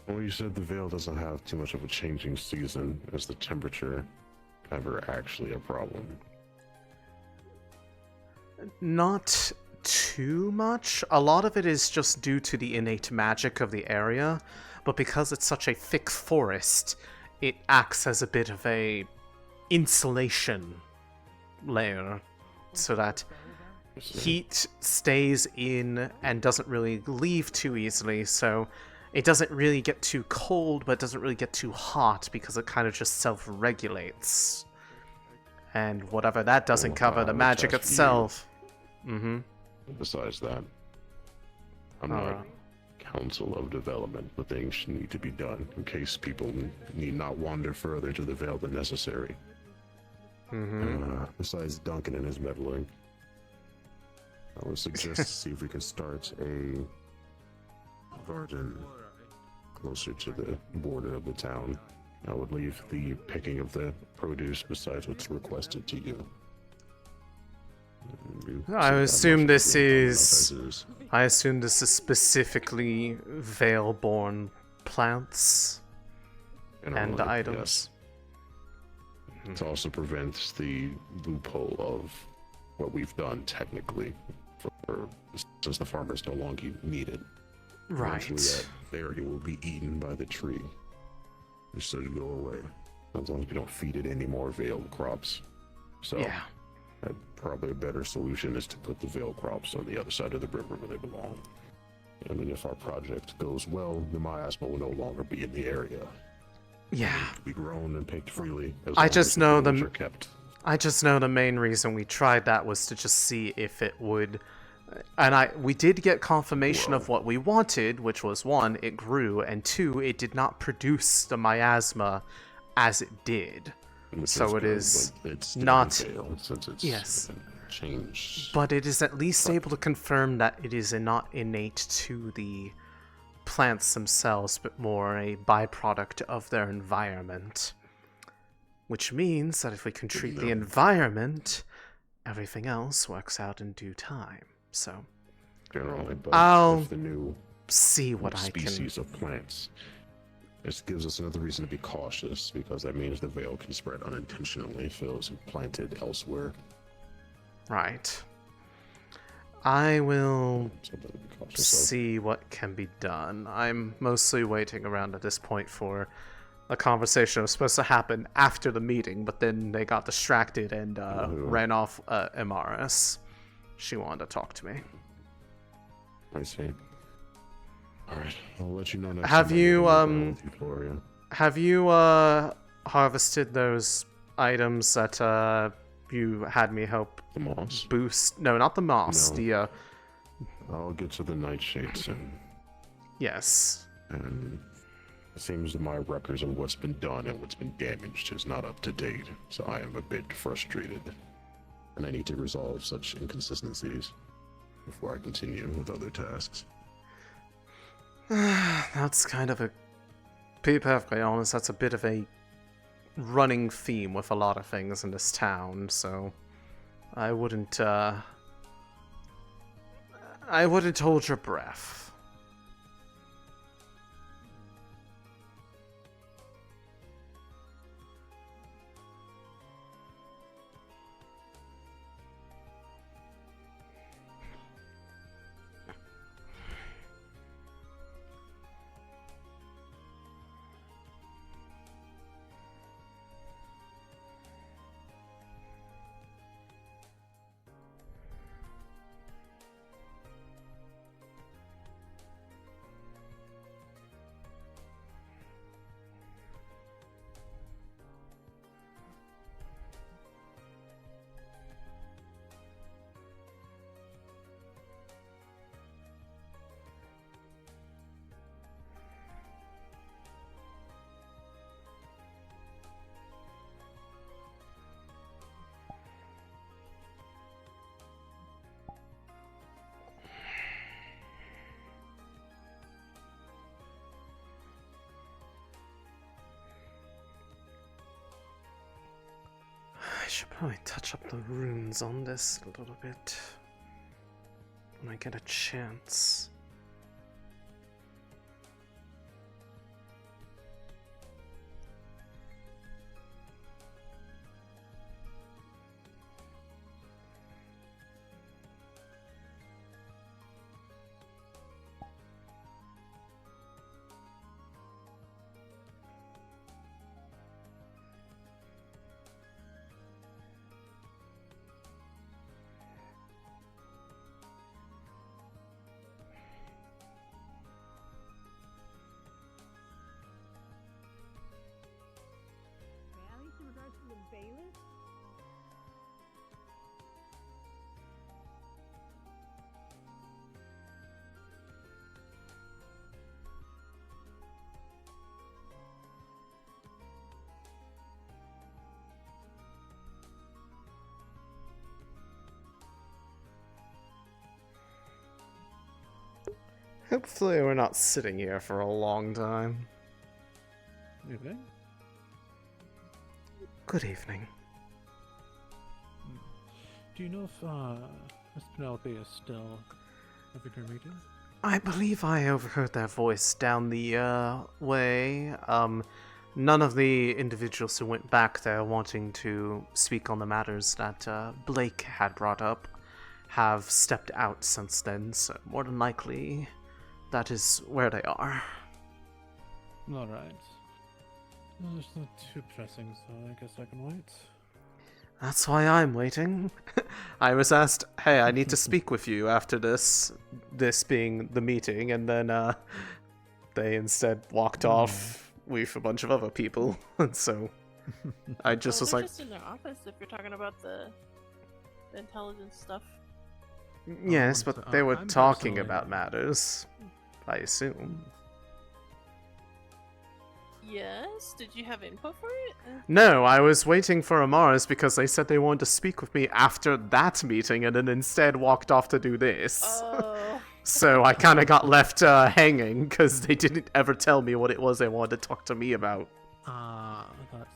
Well, you said the Vale doesn't have too much of a changing season. Is the temperature ever actually a problem? Not too much. A lot of it is just due to the innate magic of the area, but because it's such a thick forest, it acts as a bit of a insulation layer so that heat stays in and doesn't really leave too easily, so it doesn't really get too cold, but it doesn't really get too hot because it kind of just self-regulates. And whatever that doesn't cover, the magic itself. Besides that, I'm not council of development, but things need to be done in case people need not wander further to the Vale than necessary. Besides Duncan and his meddling, I would suggest to see if we can start a garden closer to the border of the town. I would leave the picking of the produce besides what's requested to you. I assume this is... I assume this is specifically Vale-born plants and items. It also prevents the loophole of what we've done technically, since the farmers no longer need it. Right. Eventually that area will be eaten by the tree. It should go away. As long as we don't feed it any more Vale crops. So, yeah. Probably a better solution is to put the Vale crops on the other side of the river where they belong. And then if our project goes well, the miasma will no longer be in the area. Yeah. It can be grown and picked freely as I long just as the know rules are kept. I just know the main reason we tried that was to just see if it would... And we did get confirmation of what we wanted, which was 1, it grew, and 2, it did not produce the miasma as it did. In the So sense it good, is but it's still not. Vale, since it's Yes. changed. But it is at least able to confirm that it is not innate to the plants themselves, but more a byproduct of their environment. Which means that if we can treat the environment, everything else works out in due time. So, Generally, but I'll with the new see what I can. species of plants, this gives us another reason to be cautious, because that means the veil can spread unintentionally if it was planted elsewhere. Right. I will Something to be cautious of. see what can be done. I'm mostly waiting around at this point for a conversation that was supposed to happen after the meeting, but then they got distracted and ran off Amaris. She wanted to talk to me. I see. Alright, I'll let you know next Have time I you, get on the phone with you, Gloria. have you, harvested those items that, you had me help The moss? boost? No, not the moss. No. The, I'll get to the nightshade soon. yes. And it seems that my records of what's been done and what's been damaged is not up to date, so I am a bit frustrated. And I need to resolve such inconsistencies before I continue with other tasks. That's kind of a... To be perfectly honest, that's a bit of a running theme with a lot of things in this town, so I wouldn't hold your breath. I should probably touch up the runes on this a little bit when I get a chance. In regards to the bailiff? Hopefully we're not sitting here for a long time. Evening. Good evening. Do you know if Miss Penelope is still having her meeting? I believe I overheard their voice down the way. None of the individuals who went back there wanting to speak on the matters that Blake had brought up have stepped out since then, so more than likely that is where they are. Alright. Well, there's not too pressing, so I guess I can wait. That's why I'm waiting. I was asked, hey, I need to speak with you after this being the meeting, and then they instead walked off with a bunch of other people, and so I just was they're like... just in their office if you're talking about the intelligence stuff. Yes, but so, they were I'm talking personally- about matters, I assume. Yes. Did you have input for it? No, I was waiting for Amaris because they said they wanted to speak with me after that meeting and then instead walked off to do this. Oh. So I kind of got left hanging because they didn't ever tell me what it was they wanted to talk to me about. That's...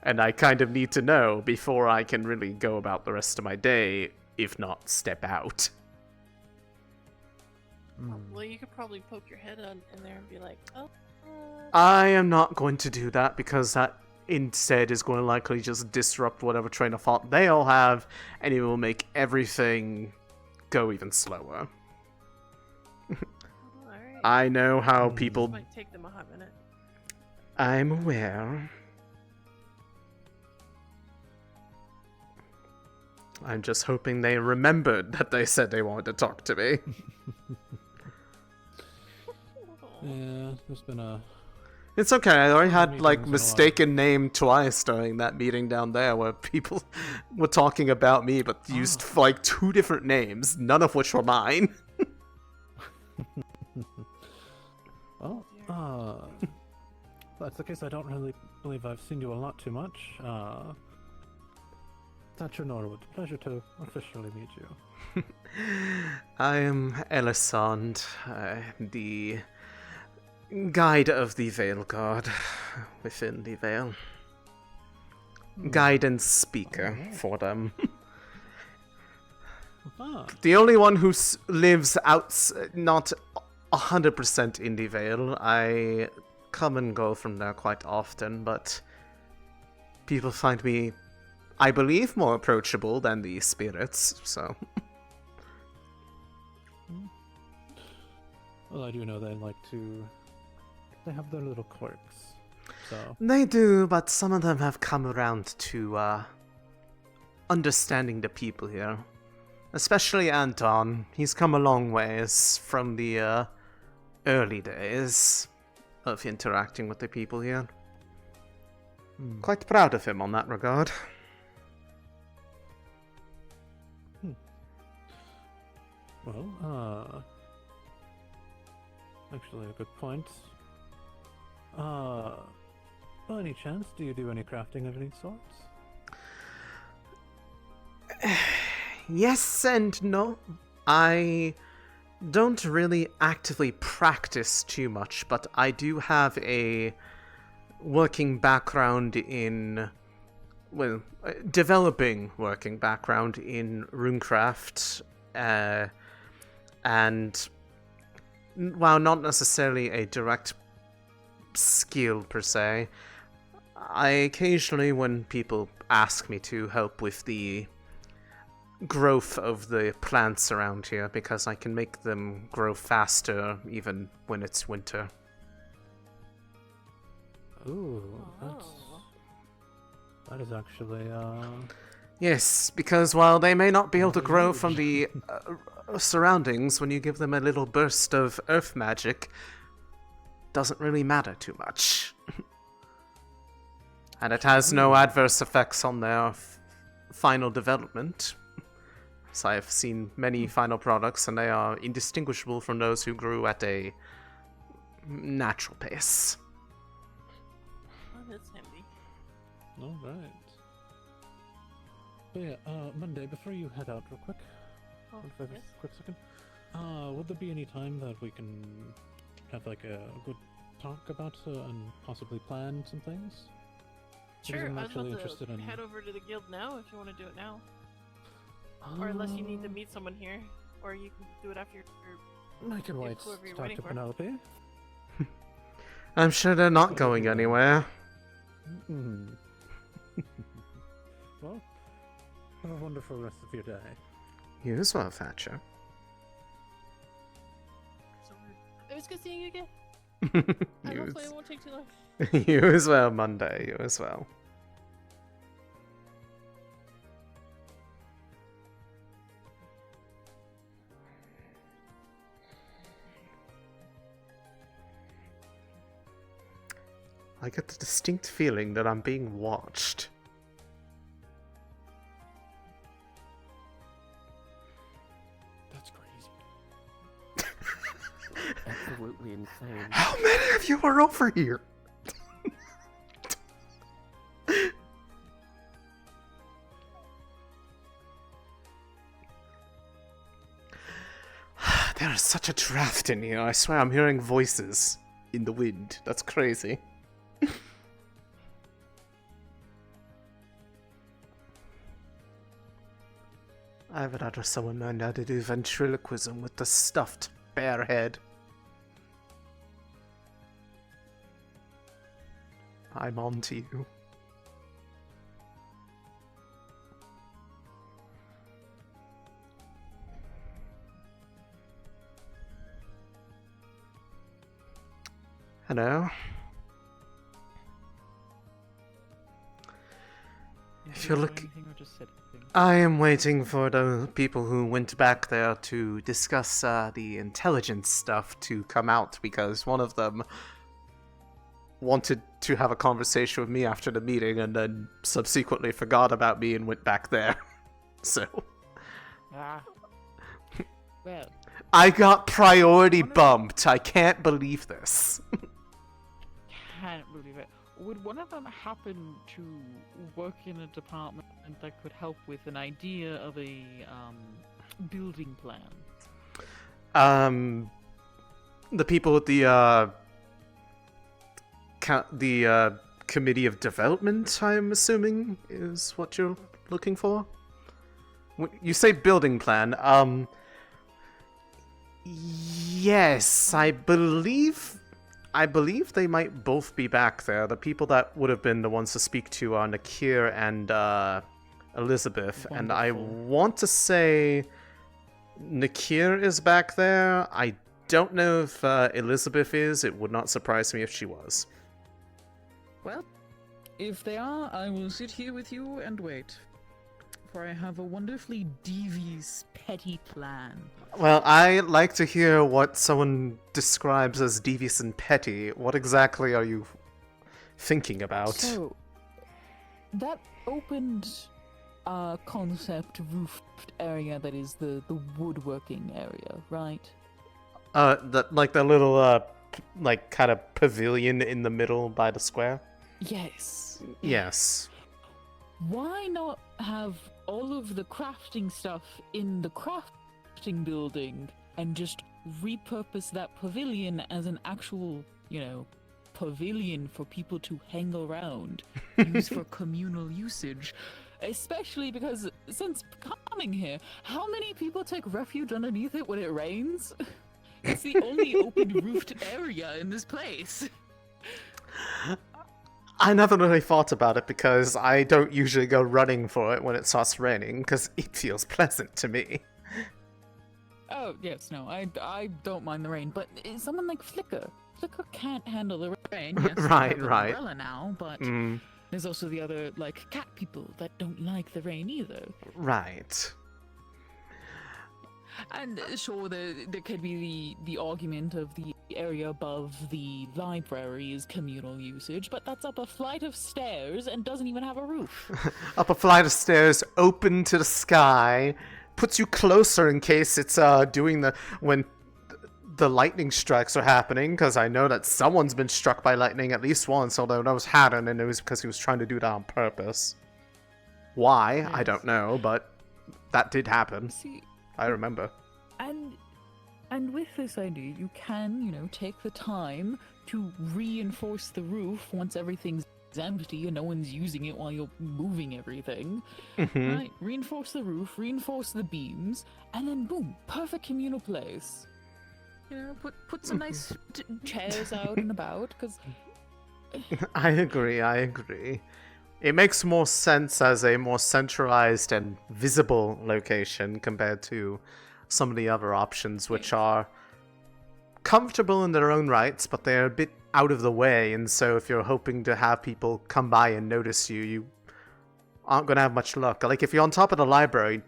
And I kind of need to know before I can really go about the rest of my day, if not step out. Well, you could probably poke your head in there and be like, oh. I am not going to do that because that instead is going to likely just disrupt whatever train of thought they all have, and it will make everything go even slower. I know how people... This might take them a hot minute. I'm aware. I'm just hoping they remembered that they said they wanted to talk to me. Yeah, there's been a... It's okay, I already had, like, mistaken name twice during that meeting down there where people were talking about me but used, like, 2 different names, none of which were mine. Well, if that's the case, I don't really believe I've seen you a lot too much. Thatcher Norwood, pleasure to officially meet you. I am Elisande, the guide of the Vale Guard within the Vale. Guide and speaker for them. The only one who lives not 100% in the Vale. I come and go from there quite often, but people find me, I believe, more approachable than the spirits, so... Well, I do know they like to... They have their little quirks, so... They do, but some of them have come around to, understanding the people here. Especially Anton. He's come a long ways from the, early days of interacting with the people here. Quite proud of him on that regard. Well, actually a good point. By any chance, do you do any crafting of any sorts? Yes and no. I don't really actively practice too much, but I do have a working background in, well, developing working background in runecraft, and while not necessarily a direct skill per se, I occasionally, when people ask me to help with the growth of the plants around here, because I can make them grow faster even when it's winter. Ooh, that is actually, Yes, because while they may not be able to grow from the surroundings, when you give them a little burst of earth magic, doesn't really matter too much. And it has no adverse effects on their final development. So I've seen many final products, and they are indistinguishable from those who grew at a natural pace. Oh, that's handy. alright. But yeah, Monday, before you head out real quick, quick second, would there be any time that we can have like a good talk about and possibly plan some things? Sure, I'm I'd actually love interested to in... head over to the guild now if you want to do it now. Or unless you need to meet someone here, or you can do it after I can wait to talk to Penelope. I'm sure they're not going anywhere. Well, have a wonderful rest of your day. You as well, Thatcher. It was good seeing you again. And hopefully it won't take too long. You as well, Monday. You as well. I get the distinct feeling that I'm being watched. That's crazy. Absolutely insane. How many of you are over here? There is such a draft in here. I swear I'm hearing voices in the wind. That's crazy. I would rather someone learn how to do ventriloquism with the stuffed bear head. I'm on to you. Hello? If you're looking... I am waiting for the people who went back there to discuss the intelligence stuff to come out, because one of them wanted to have a conversation with me after the meeting and then subsequently forgot about me and went back there. So... Well... I got priority bumped. I can't believe this. Can't believe it. Would one of them happen to work in a department that could help with an idea of a building plan? The people at the committee of development, I'm assuming, is what you're looking for. You say building plan. Yes, I believe they might both be back there. The people that would have been the ones to speak to are Nakir and Elizabeth. Wonderful. And I want to say Nakir is back there. I don't know if Elizabeth is. It would not surprise me if she was. Well, if they are, I will sit here with you and wait. For I have a wonderfully devious, petty plan. Well, I like to hear what someone describes as devious and petty. What exactly are you thinking about? So, that opened concept roofed area that is the woodworking area, right? The little, kind of pavilion in the middle by the square? Yes. Yes. Why not have all of the crafting stuff in the crafting building and just repurpose that pavilion as an actual, pavilion for people to hang around, use for communal usage? Especially because since coming here, how many people take refuge underneath it when it rains? It's the only open roofed area in this place. I never really thought about it because I don't usually go running for it when it starts raining because it feels pleasant to me. Oh, yes, no, I don't mind the rain, but someone like Flicker can't handle the rain. Yes, Right. Umbrella now, but there's also the other, cat people that don't like the rain either. Right. And sure, there could be the argument of the area above the library is communal usage, but that's up a flight of stairs and doesn't even have a roof. Up a flight of stairs, open to the sky, puts you closer in case it's doing when the lightning strikes are happening, because I know that someone's been struck by lightning at least once, although that was Haddon, and it was because he was trying to do that on purpose. Why? Yes. I don't know, but that did happen. See, I remember. And with this idea, you can, take the time to reinforce the roof once everything's empty and no one's using it while you're moving everything. Mm-hmm. Right? Reinforce the roof, reinforce the beams, and then boom, perfect communal place. Put some nice chairs out and about, because... I agree. It makes more sense as a more centralized and visible location compared to some of the other options, which are comfortable in their own rights, but they're a bit out of the way, and so if you're hoping to have people come by and notice you, you aren't going to have much luck. Like, if you're on top of the library,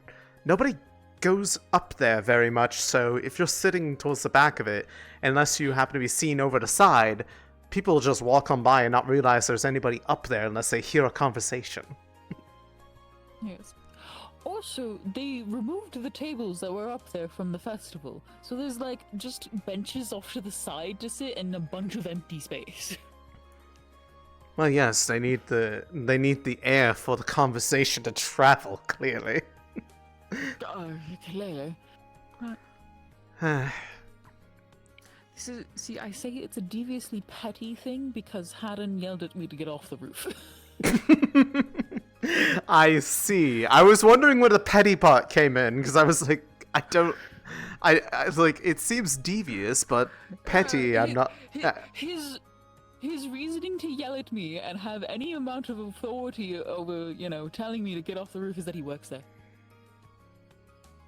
nobody goes up there very much, so if you're sitting towards the back of it, unless you happen to be seen over the side, people just walk on by and not realize there's anybody up there unless they hear a conversation. Yes. Also, they removed the tables that were up there from the festival, so there's just benches off to the side to sit and a bunch of empty space. Well, yes, they need the air for the conversation to travel, clearly. Clearly. This is, see, I say it's a deviously petty thing because Haddon yelled at me to get off the roof. I see. I was wondering where the petty part came in because I was like, I was like, it seems devious, but petty. I'm not. His reasoning to yell at me and have any amount of authority over, telling me to get off the roof is that he works there.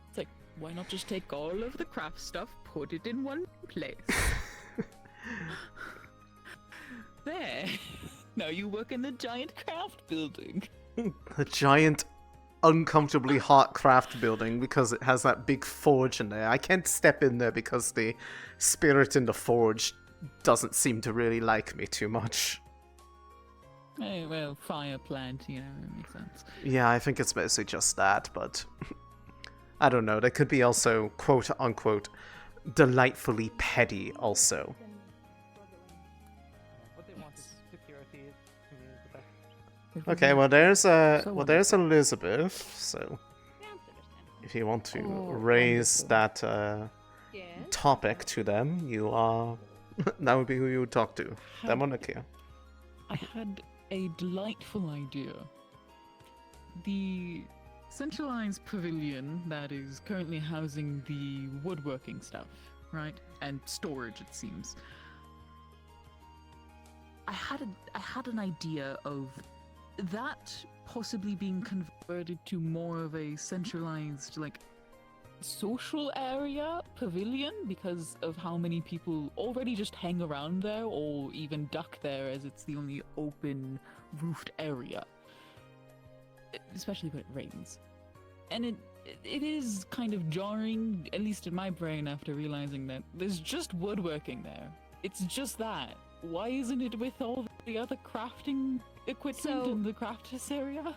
It's like, why not just take all of the craft stuff, put it in one place? There. Now you work in the giant craft building. The giant, uncomfortably hot craft building because it has that big forge in there. I can't step in there because the spirit in the forge doesn't seem to really like me too much. Hey, well, fire plant, it makes sense. Yeah, I think it's mostly just that, but I don't know. That could be also, quote unquote, delightfully petty also. Okay, well there's Elizabeth, so if you want to raise that topic to them, you are that would be who you would talk to. Them or Nakia. I had a delightful idea. The centralized pavilion that is currently housing the woodworking stuff, right? And storage, it seems. I had an idea of that possibly being converted to more of a centralized, social area pavilion because of how many people already just hang around there or even duck there as it's the only open roofed area, especially when it rains. And it is kind of jarring, at least in my brain, after realizing that there's just woodworking there. It's just that. Why isn't it with all the other crafting equipment in the crafters area?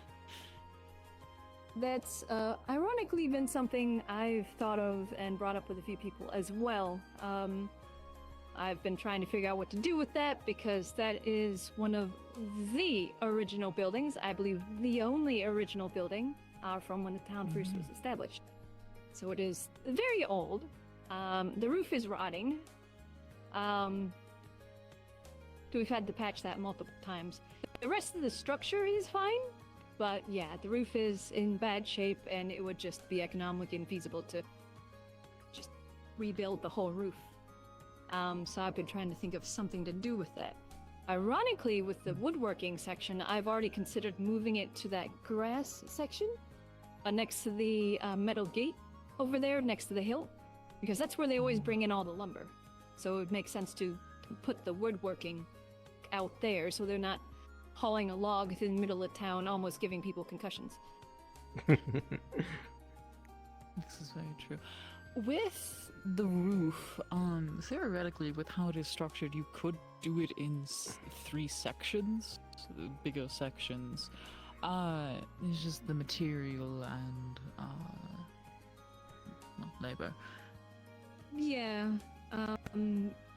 That's ironically been something I've thought of and brought up with a few people as well. I've been trying to figure out what to do with that because that is one of the original buildings, I believe the only original building from when the town first was established. So it is very old. The roof is rotting. We've had to patch that multiple times. The rest of the structure is fine. But yeah, the roof is in bad shape and it would just be economically infeasible to just rebuild the whole roof. So I've been trying to think of something to do with that. Ironically, with the woodworking section, I've already considered moving it to that grass section next to the metal gate over there, next to the hill, because that's where they always bring in all the lumber. So it would make sense to put the woodworking out there so they're not hauling a log through the middle of town, almost giving people concussions. This is very true. With the roof, theoretically, with how it is structured, you could do it in 3 sections, bigger sections. It's just the material and labor. Yeah,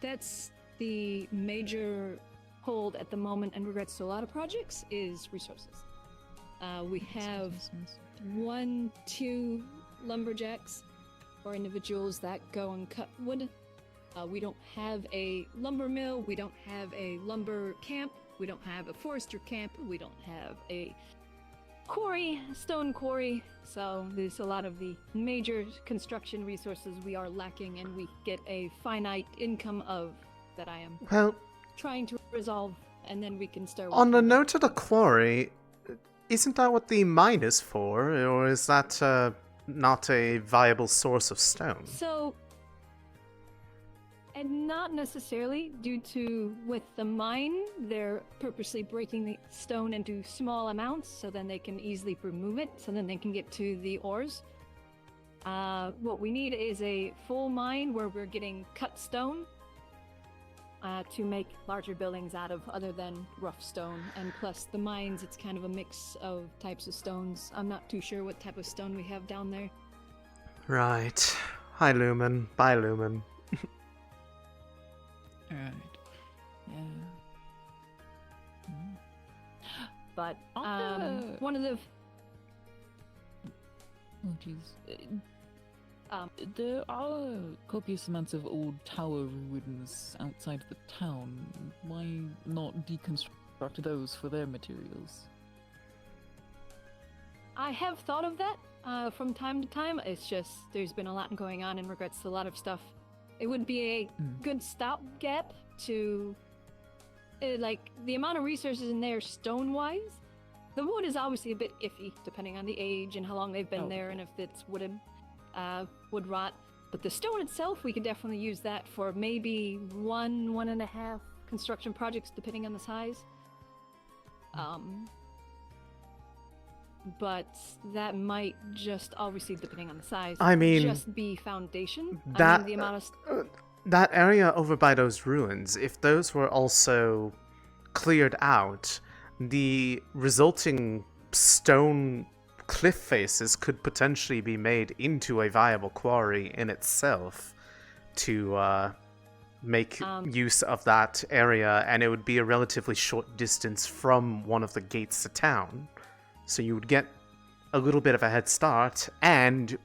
that's the major hold at the moment in regards to a lot of projects is resources. We have 1-2 lumberjacks or individuals that go and cut wood. We don't have a lumber mill, we don't have a lumber camp, we don't have a forester camp, we don't have a quarry, stone quarry, so there's a lot of the major construction resources we are lacking and we get a finite income of that I am trying to resolve, and then we can start. On the note of the quarry, isn't that what the mine is for, or is that not a viable source of stone? So, and not necessarily due to with the mine, they're purposely breaking the stone into small amounts so then they can easily remove it, so then they can get to the ores. What we need is a full mine where we're getting cut stone to make larger buildings out of other than rough stone. And plus the mines, it's kind of a mix of types of stones. I'm not too sure what type of stone we have down there. Right. Hi, Lumen. Bye, Lumen. Alright. Yeah. But one of the oh jeez. There are copious amounts of old tower ruins outside the town. Why not deconstruct those for their materials? I have thought of that from time to time. It's just there's been a lot going on in regards to a lot of stuff. It would be a good stopgap to, like, the amount of resources in there stone-wise. The wood is obviously a bit iffy, depending on the age and how long they've been there and if it's wood rot. But the stone itself, we could definitely use that for maybe 1.5 construction projects, depending on the size. But that might just, obviously, depending on the size, I mean, just be foundation. That, I mean, the amount of that area over by those ruins, if those were also cleared out, the resulting stone cliff faces could potentially be made into a viable quarry in itself to make use of that area, and it would be a relatively short distance from one of the gates to town. So you would get a little bit of a head start and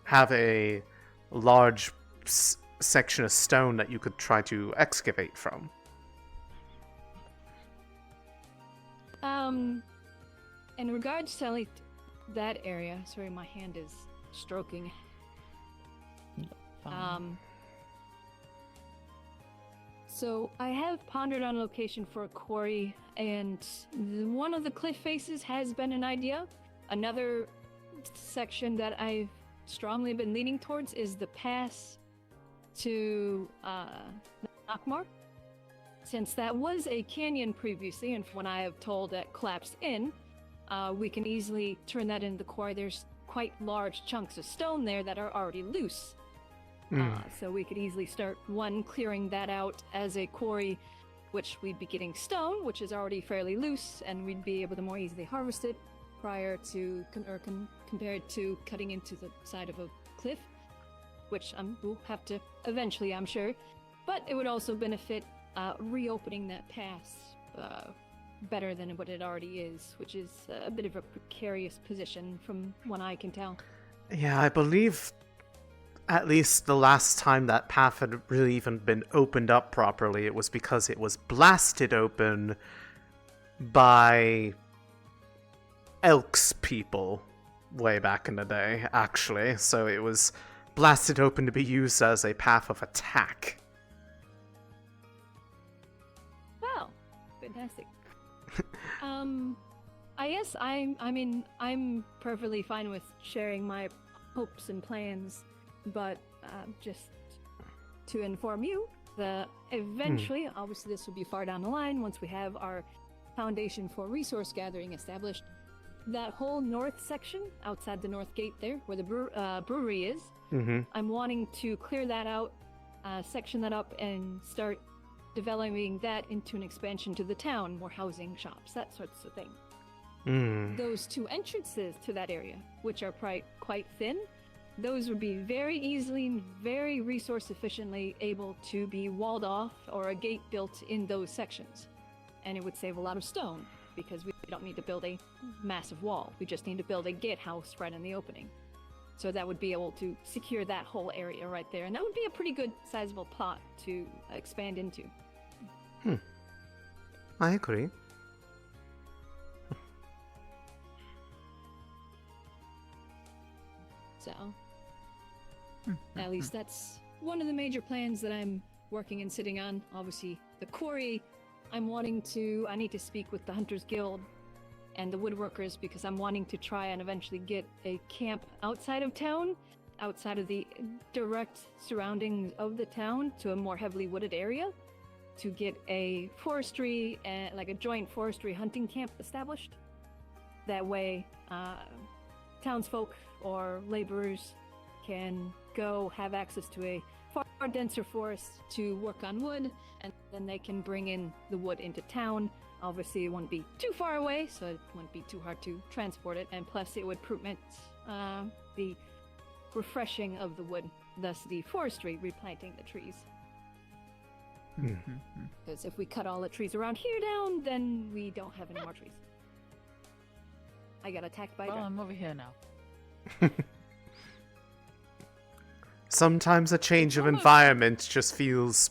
have a large section of stone that you could try to excavate from. In regards to like that area, sorry, my hand is stroking. So I have pondered on a location for a quarry, and one of the cliff faces has been an idea. Another section that I've strongly been leaning towards is the pass to Nakmar. Since that was a canyon previously, and from what I have told that collapsed in, we can easily turn that into the quarry. There's quite large chunks of stone there that are already loose. So we could easily start, clearing that out as a quarry, which we'd be getting stone, which is already fairly loose, and we'd be able to more easily harvest it prior to, compared to cutting into the side of a cliff, which we'll have to eventually, I'm sure. But it would also benefit reopening that pass better than what it already is, which is a bit of a precarious position from what I can tell. Yeah, I believe at least the last time that path had really even been opened up properly, it was because it was blasted open by Elk's people way back in the day, actually. So it was blasted open to be used as a path of attack. Wow, fantastic. I guess I'm perfectly fine with sharing my hopes and plans, but just to inform you that eventually, obviously this will be far down the line once we have our foundation for resource gathering established, that whole north section outside the north gate there, where the brewery is, I'm wanting to clear that out, section that up, and start developing that into an expansion to the town, more housing, shops, that sorts of thing. Those two entrances to that area, which are quite thin, those would be very easily and very resource efficiently able to be walled off or a gate built in those sections. And it would save a lot of stone, because we don't need to build a massive wall. We just need to build a gatehouse right in the opening. So that would be able to secure that whole area right there. And that would be a pretty good sizable plot to expand into. I agree. So, at least that's one of the major plans that I'm working and sitting on. Obviously, the quarry, I need to speak with the Hunters Guild and the woodworkers, because I'm wanting to try and eventually get a camp outside of town, outside of the direct surroundings of the town, to a more heavily wooded area, to get a forestry, like a joint forestry hunting camp established. That way, townsfolk or laborers can go have access to a far denser forest to work on wood, and then they can bring in the wood into town. Obviously, it wouldn't be too far away, so it wouldn't be too hard to transport it, and plus it would permit the refreshing of the wood, thus the forestry, replanting the trees. Because if we cut all the trees around here down, then we don't have any more trees. I got attacked by a dragon. I'm over here now. Sometimes a change of environment just feels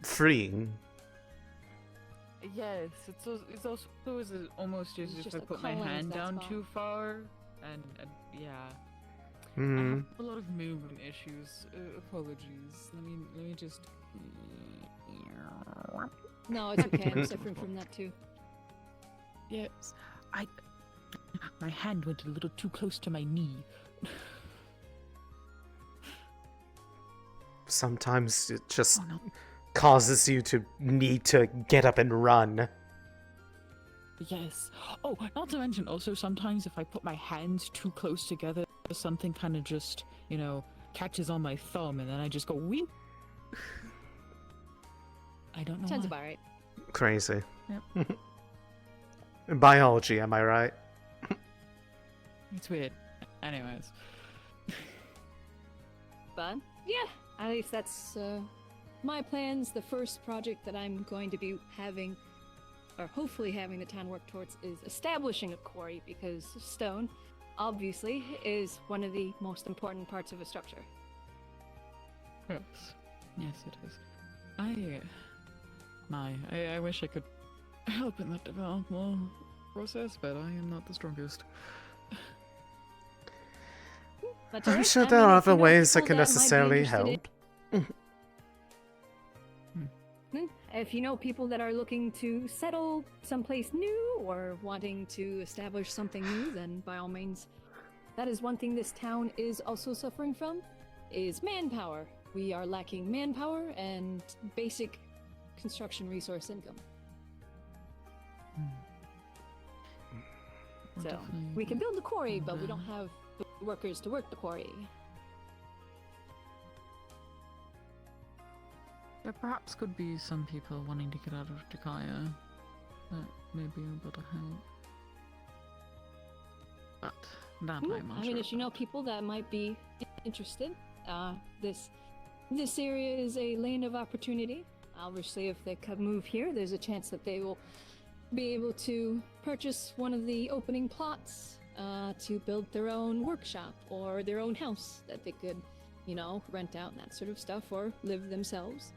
freeing. Yes, it's also almost as if I put my hand down too far, and yeah. I have a lot of movement issues. Apologies. Let me just. No, it's okay. I'm suffering from that too. Yes, my hand went a little too close to my knee. Sometimes it just causes you to need to get up and run. Yes. Oh, not to mention also sometimes if I put my hands too close together, something kind of just, catches on my thumb and then I just go weep. I don't know. Sounds why. about right. Crazy. Yep. Biology, am I right? It's weird. Anyways. But yeah, at least that's my plans. The first project that I'm going to be having, or hopefully having the town work towards, is establishing a quarry, because stone, obviously, is one of the most important parts of a structure. Yes. Yes, it is. I wish I could help in that developmental process, but I am not the strongest. That's I'm alright. sure I there mean, are if you other know ways that people can that might be necessarily interested help. If you know people that are looking to settle someplace new or wanting to establish something new, then by all means. That is one thing this town is also suffering from, is manpower. We are lacking manpower and basic construction resource income. So, we can build the quarry, but we don't have the workers to work the quarry. There perhaps could be some people wanting to get out of Dakaya that may be able to help. But that I'm not I mean, if you know people that might be interested, this area is a lane of opportunity. Obviously, if they could move here, there's a chance that they will be able to purchase one of the opening plots to build their own workshop or their own house that they could, rent out and that sort of stuff, or live themselves.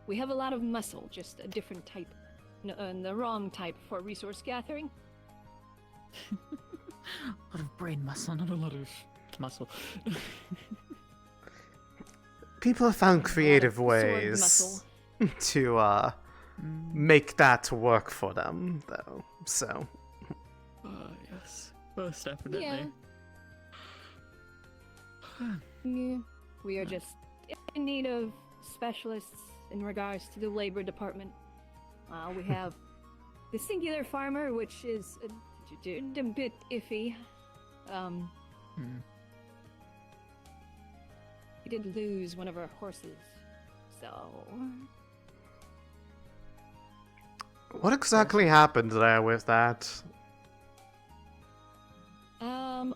We have a lot of muscle, just a different type, and the wrong type for resource gathering. A lot of brain muscle, not a lot of muscle. People have found creative ways to make that work for them, though. So. Yes, most definitely. Yeah, we are just in need of specialists in regards to the labor department. We have the singular farmer, which is a bit iffy. We did lose one of our horses, so... What exactly happened there with that?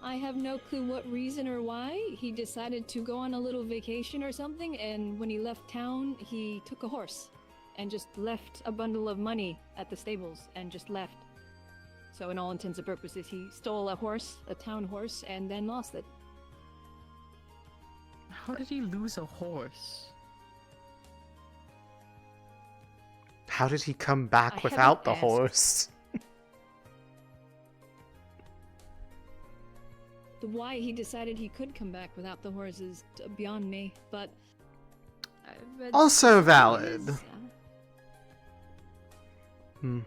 I have no clue what reason or why. He decided to go on a little vacation or something, and when he left town, he took a horse and just left a bundle of money at the stables and just left. So in all intents and purposes, he stole a horse, a town horse, and then lost it. How did he lose a horse? How did he come back without the horse? Why he decided he could come back without the horse is beyond me, but... Also valid. And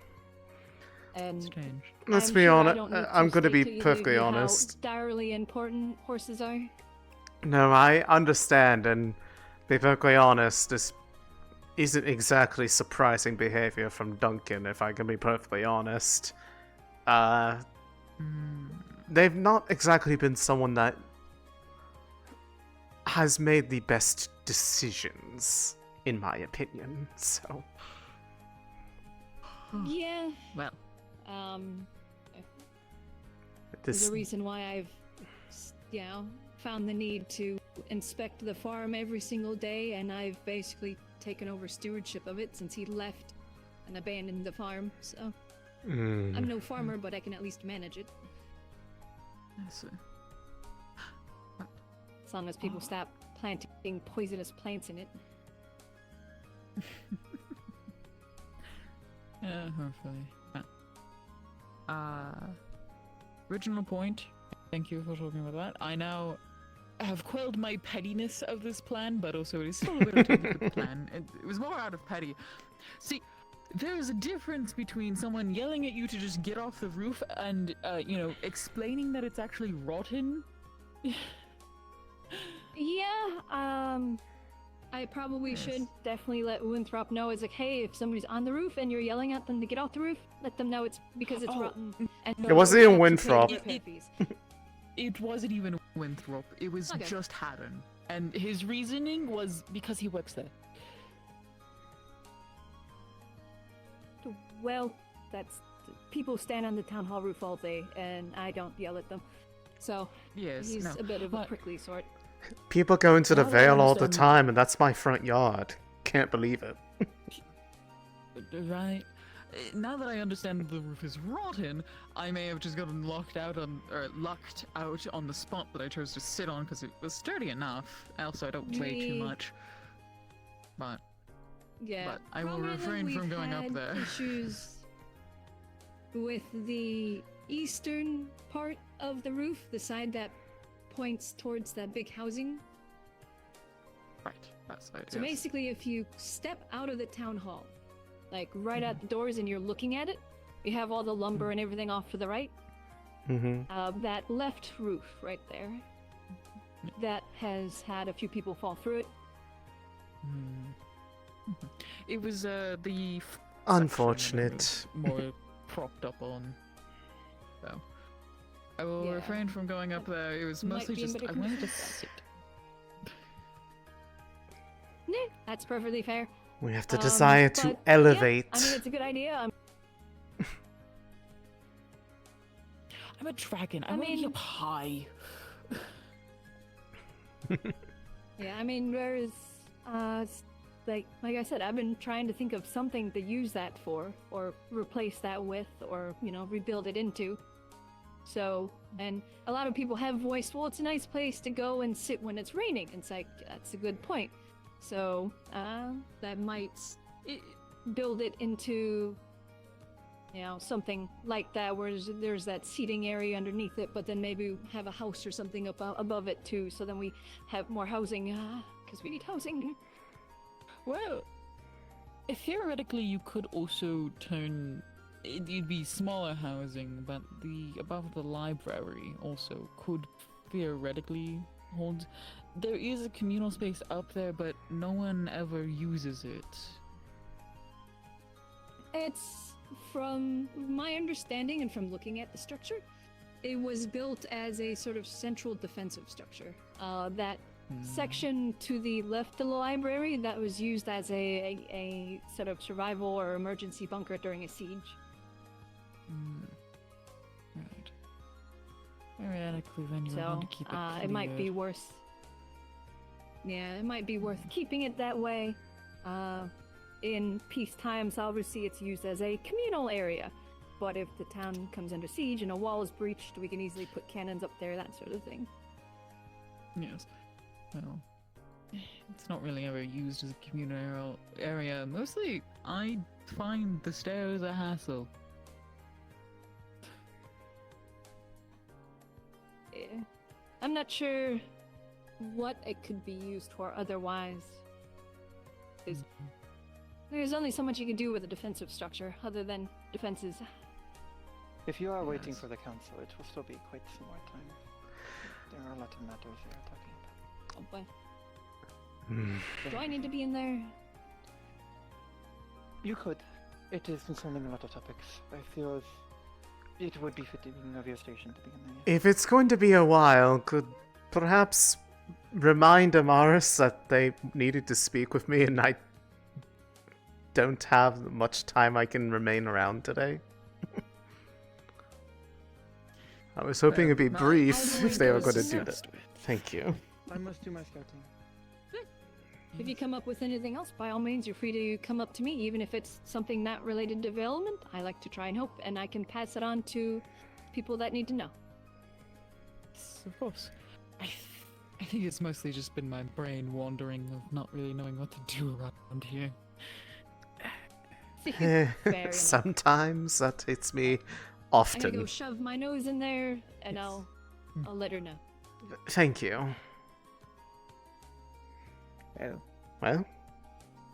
strange. Let's be honest. I'm going to be perfectly how honest. direly important horses are. No, I understand, and be perfectly honest, this isn't exactly surprising behavior from Duncan, if I can be perfectly honest. They've not exactly been someone that has made the best decisions, in my opinion, so... Yeah. Well. There's a reason why I've, found the need to inspect the farm every single day, and I've basically taken over stewardship of it since he left and abandoned the farm, so... I'm no farmer, but I can at least manage it. I see. As long as people stop planting poisonous plants in it. Yeah, hopefully. Original point. Thank you for talking about that. I now have quelled my pettiness of this plan, but also it is still a relatively good plan. It was more out of petty. See, there is a difference between someone yelling at you to just get off the roof and, explaining that it's actually rotten. Yeah, I probably should definitely let Winthrop know. It's like, hey, if somebody's on the roof and you're yelling at them to get off the roof, let them know it's because it's rotten. And It wasn't even Winthrop. It wasn't even Winthrop. It was just Haddon. And his reasoning was because he works there. Well, that's... People stand on the town hall roof all day, and I don't yell at them. So, he's a bit of a prickly sort. People go into the Now that I Vale all the understand- time, and that's my front yard. Can't believe it. Right. Now that I understand the roof is rotten, I may have just gotten lucked out on the spot that I chose to sit on because it was sturdy enough. Also, I don't weigh too much. But I will refrain from going up there. Issues with the eastern part of the roof, the side that points towards that big housing. Right, that side. So basically, if you step out of the town hall, like right at the doors, and you're looking at it, you have all the lumber and everything off to the right. That left roof right there, that has had a few people fall through it. It was the Unfortunate. more propped up on. So I will refrain from going up there. It was mostly just I wanted to sit. Nah, that's perfectly fair. We have the desire to but, elevate. Yeah, I mean, it's a good idea. I'm a dragon. I want to be up high. Yeah, I mean, there's like I said, I've been trying to think of something to use that for, or replace that with, or rebuild it into. So, and a lot of people have voiced, well, it's a nice place to go and sit when it's raining. It's like, that's a good point. So, that might build it into, something like that, where there's that seating area underneath it, but then maybe have a house or something above it too, so then we have more housing, because we need housing. Well, theoretically, you could also turn... It'd be smaller housing, but above the library also could theoretically hold... There is a communal space up there, but no one ever uses it. It's, from my understanding and from looking at the structure, it was built as a sort of central defensive structure. That section to the left of the library, that was used as a sort of survival or emergency bunker during a siege. Right. Theoretically, then you would So, want to keep it it might be cleared. worth... Yeah, it might be worth keeping it that way. In peace times, obviously it's used as a communal area. But if the town comes under siege and a wall is breached, we can easily put cannons up there, that sort of thing. Yes. Well, it's not really ever used as a communal area. Mostly, I find the stairs a hassle. Yeah. I'm not sure what it could be used for otherwise. There's only so much you can do with a defensive structure, other than defenses. If you are waiting for the council, it will still be quite some more time. There are a lot of matters we are talking about. Oh boy. Do I need to be in there? You could. It is concerning a lot of topics. I feel it would be fitting of your station to be in there. If it's going to be a while, could perhaps remind Amaris that they needed to speak with me and I don't have much time I can remain around today? I was hoping it'd be brief if they were going to do that. Thank you. I must do my scouting. if you come up with anything else, by all means, you're free to come up to me, even if it's something not related to development. I like to try and help, and I can pass it on to people that need to know. Of course. I think it's mostly just been my brain wandering of not really knowing what to do around here. Fair enough. Sometimes that hits me I'm often. gonna go shove my nose in there, and I'll let her know. Thank you. Well,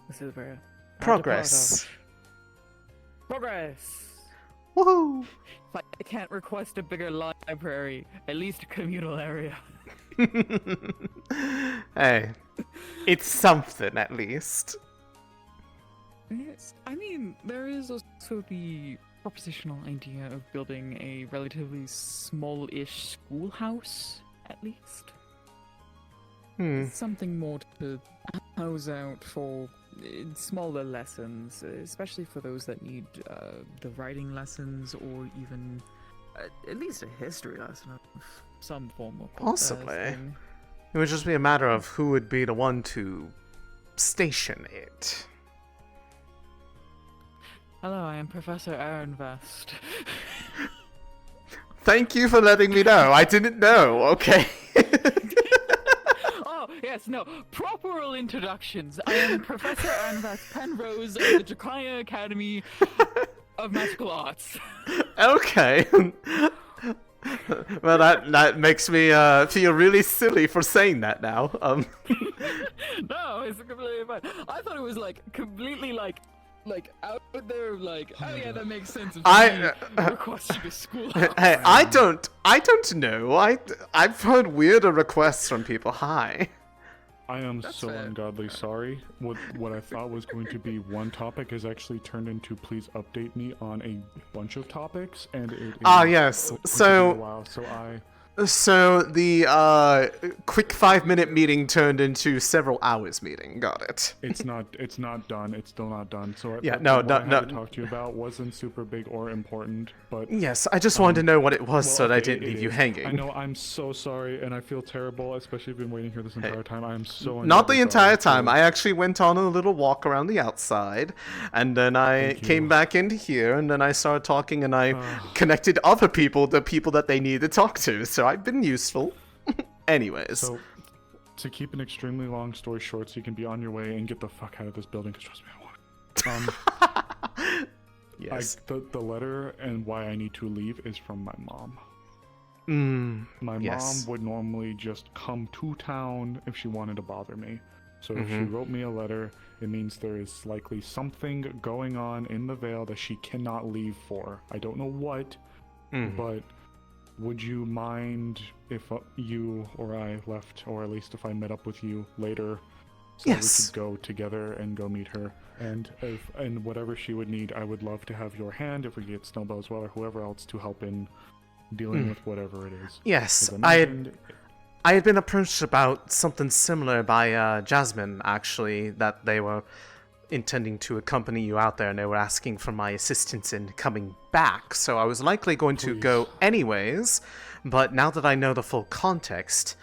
This is where progress. Progress. Woohoo! If I can't request a bigger library, at least a communal area. Hey, it's something at least. Yes, I mean, there is also the propositional idea of building a relatively small-ish schoolhouse, at least. Something more to house out for smaller lessons, especially for those that need the writing lessons or even at least a history lesson of some form of Possibly. thing. It would just be a matter of who would be the one to station it. Hello, I am Professor Aaronvest. Thank you for letting me know. I didn't know. Okay. Oh, yes, no. Proper introductions. I am Professor Aaronvest Penrose of the Jakaya Academy of Magical Arts. Okay. Well, that makes me feel really silly for saying that now. No, it's completely fine. I thought it was like completely like out there, like, oh yeah, that makes sense. Requesting a school. Hey, I don't know. I've heard weirder requests from people. Hi. I am so ungodly sorry. What I thought was going to be one topic has actually turned into please update me on a bunch of topics, and it is yes. going to be a So while, So the quick 5-minute meeting turned into several hours meeting. Got it. It's not done. It's still not done. So Yeah, what no, I had no. to talk to you about wasn't super big or important, but Yes, I just wanted to know what it was so that I didn't it leave you is. hanging. I know. I'm so sorry, and I feel terrible, especially if you've been waiting here this entire time. I am so Not the ungodly entire sorry. time. I actually went on a little walk around the outside, and then I came back into here, and then I started talking, and I connected other people, the people that they needed to talk to. So I've been useful. Anyways. So, to keep an extremely long story short, so you can be on your way and get the fuck out of this building, because trust me, I want. Yes. The letter and why I need to leave is from my mom. My yes. mom would normally just come to town if she wanted to bother me. So if she Mhm. wrote me a letter, it means there is likely something going on in the Vale that she cannot leave for. I don't know what, but would you mind if you or I left, or at least if I met up with you later, so Yes. we could go together and go meet her? And and whatever she would need, I would love to have your hand if we get Snowbell as well, or whoever else to help in dealing with whatever it is. Yes, As I mentioned, had been approached about something similar by Jasmine, actually, that they were intending to accompany you out there, and they were asking for my assistance in coming back, so I was likely going to go anyways, but now that I know the full context,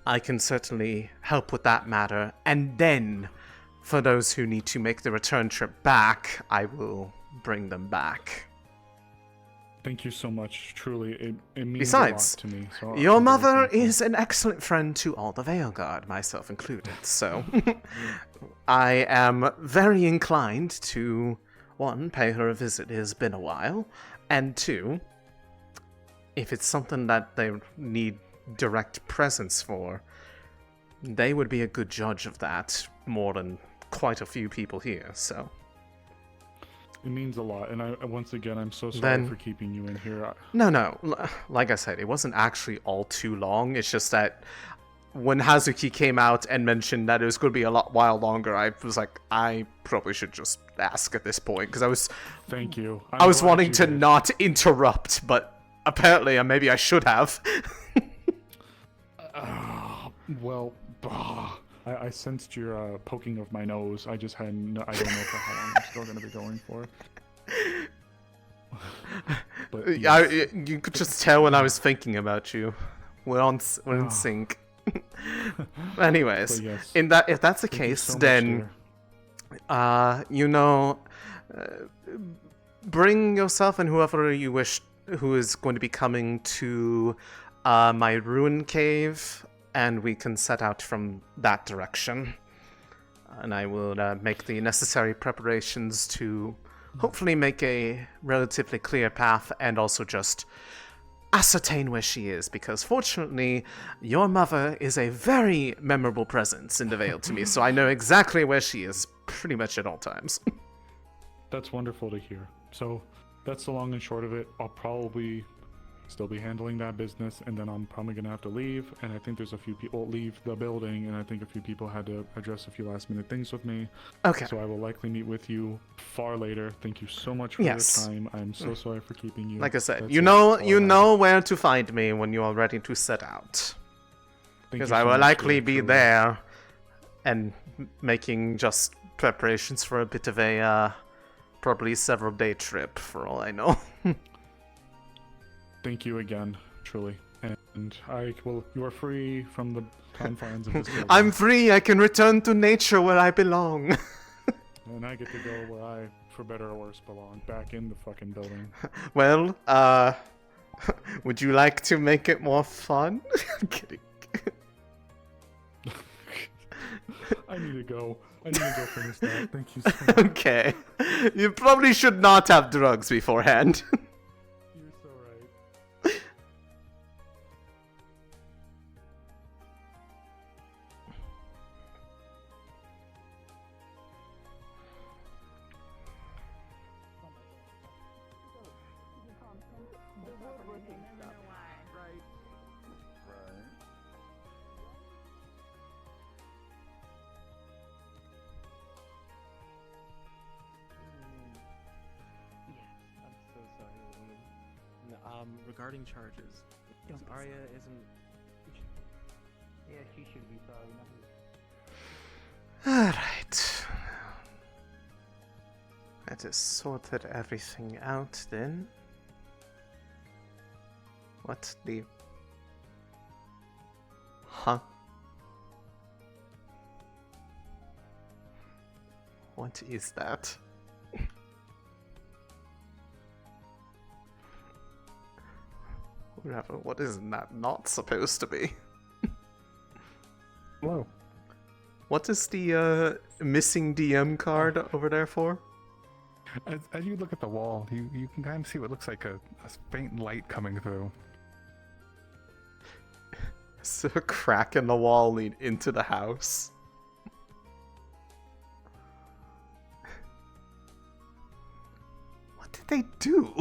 I can certainly help with that matter, and then, for those who need to make the return trip back, I will bring them back. Thank you so much. Truly, it means Besides, a lot to me. So your I'm very mother thankful. is an excellent friend to all the Vale Guard, myself included, so I am very inclined to, 1, pay her a visit. It has been a while, and 2, if it's something that they need direct presence for, they would be a good judge of that, more than quite a few people here, so... It means a lot, and once again, I'm so sorry Then- for keeping you in here. No. Like I said, it wasn't actually all too long. It's just that when Hazuki came out and mentioned that it was going to be a while longer, I was like, I probably should just ask at this point, because I was... Thank you. I was glad wanting you to did. not interrupt, but apparently maybe I should have. Well, I sensed your poking of my nose. I just had no, I don't know for how long I'm still going to be going for. But yes. You could just tell when I was thinking about you. We're in sync. Anyways, But yes, if that's the thank you case, so much, then bring yourself and whoever you wish who is going to be coming to my ruin cave, and we can set out from that direction. And I will make the necessary preparations to hopefully make a relatively clear path and also just ascertain where she is, because fortunately your mother is a very memorable presence in the Vale to me, so I know exactly where she is pretty much at all times. That's wonderful to hear. So that's the long and short of it. I'll probably still be handling that business, and then I'm probably gonna have to leave, and I think there's a few people leave the building, and I think a few people had to address a few last minute things with me. Okay. So I will likely meet with you far later. Thank you so much for Yes. your time. I'm so sorry for keeping you. Like I said, That's you it. know That's all I have. where to find me when you are ready to set out. Thank Because you I so will much, likely dear, be truly. there and making just preparations for a bit of a probably several day trip for all I know. Thank you again, truly. And you are free from the confines of this building. I'm free, I can return to nature where I belong. And I get to go where I, for better or worse, belong. Back in the fucking building. Well, would you like to make it more fun? I'm kidding. I need to go. I need to go finish that. Thank you so much. Okay. You probably should not have drugs beforehand. You're so right. I'm so sorry, woman. No, regarding charges, Arya isn't. Yeah, she should be sorry. Alright. That has sorted everything out then. What the... Huh? What is that? Whatever, what is that not supposed to be? Hello. What is the missing DM card over there for? As you look at the wall, you can kind of see what looks like a faint light coming through. Is there a crack in the wall lead into the house? What did they do?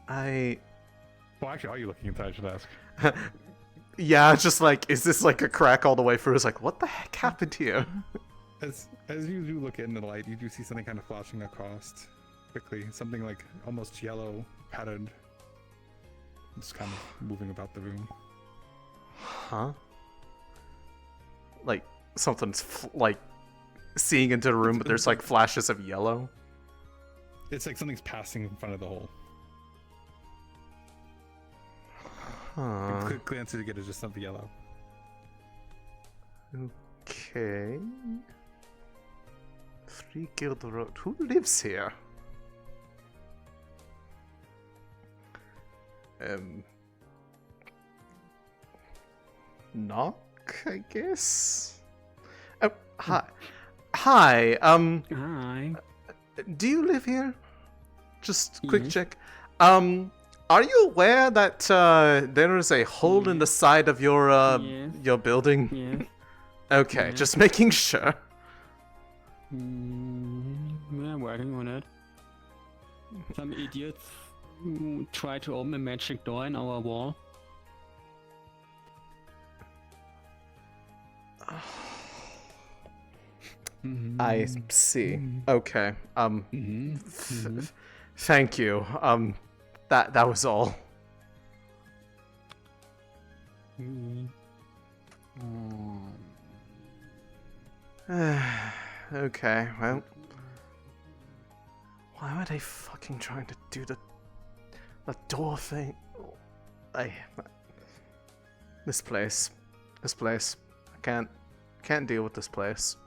Well, actually, are you looking inside, I should ask? Yeah, just like, is this like a crack all the way through? It's like, what the heck happened here? As you do look in the light, you do see something kind of flashing across quickly. Something like almost yellow, patterned. Just kind of moving about the room. Huh? Like, something's like seeing into the room, but there's like flashes of yellow. It's like something's passing in front of the hole. Huh. Quick glance to get is just something yellow. Okay. Free Guild Road. Who lives here? Knock, I guess? Oh, hi. Hi, Hi. do you live here? Just quick Yes. check. Are you aware that there is a hole in the side of your Yes. your building? Yes. Okay, Yes. just making sure. We're working on it. Some idiots try to open a magic door in our wall. I see. Okay. Thank you. That was all. Okay, well. Why were they fucking trying to do the a door thing. This place. I can't deal with this place.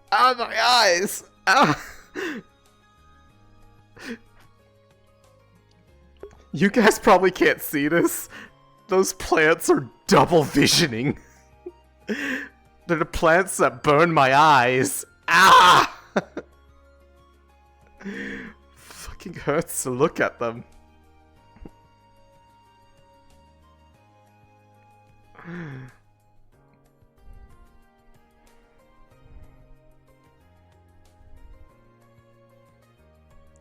Ah, my eyes! Ah. You guys probably can't see this. Those plants are double visioning. They're the plants that burn my eyes. Ah! Fucking hurts to look at them.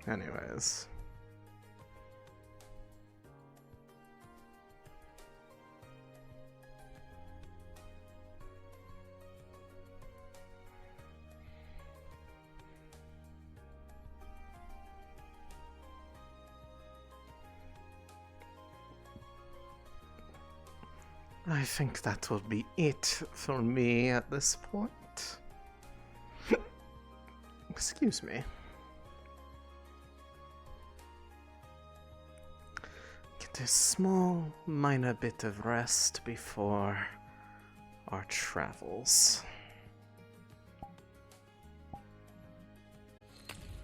Anyways. I think that will be it for me at this point. Excuse me. Get a small, minor bit of rest before our travels.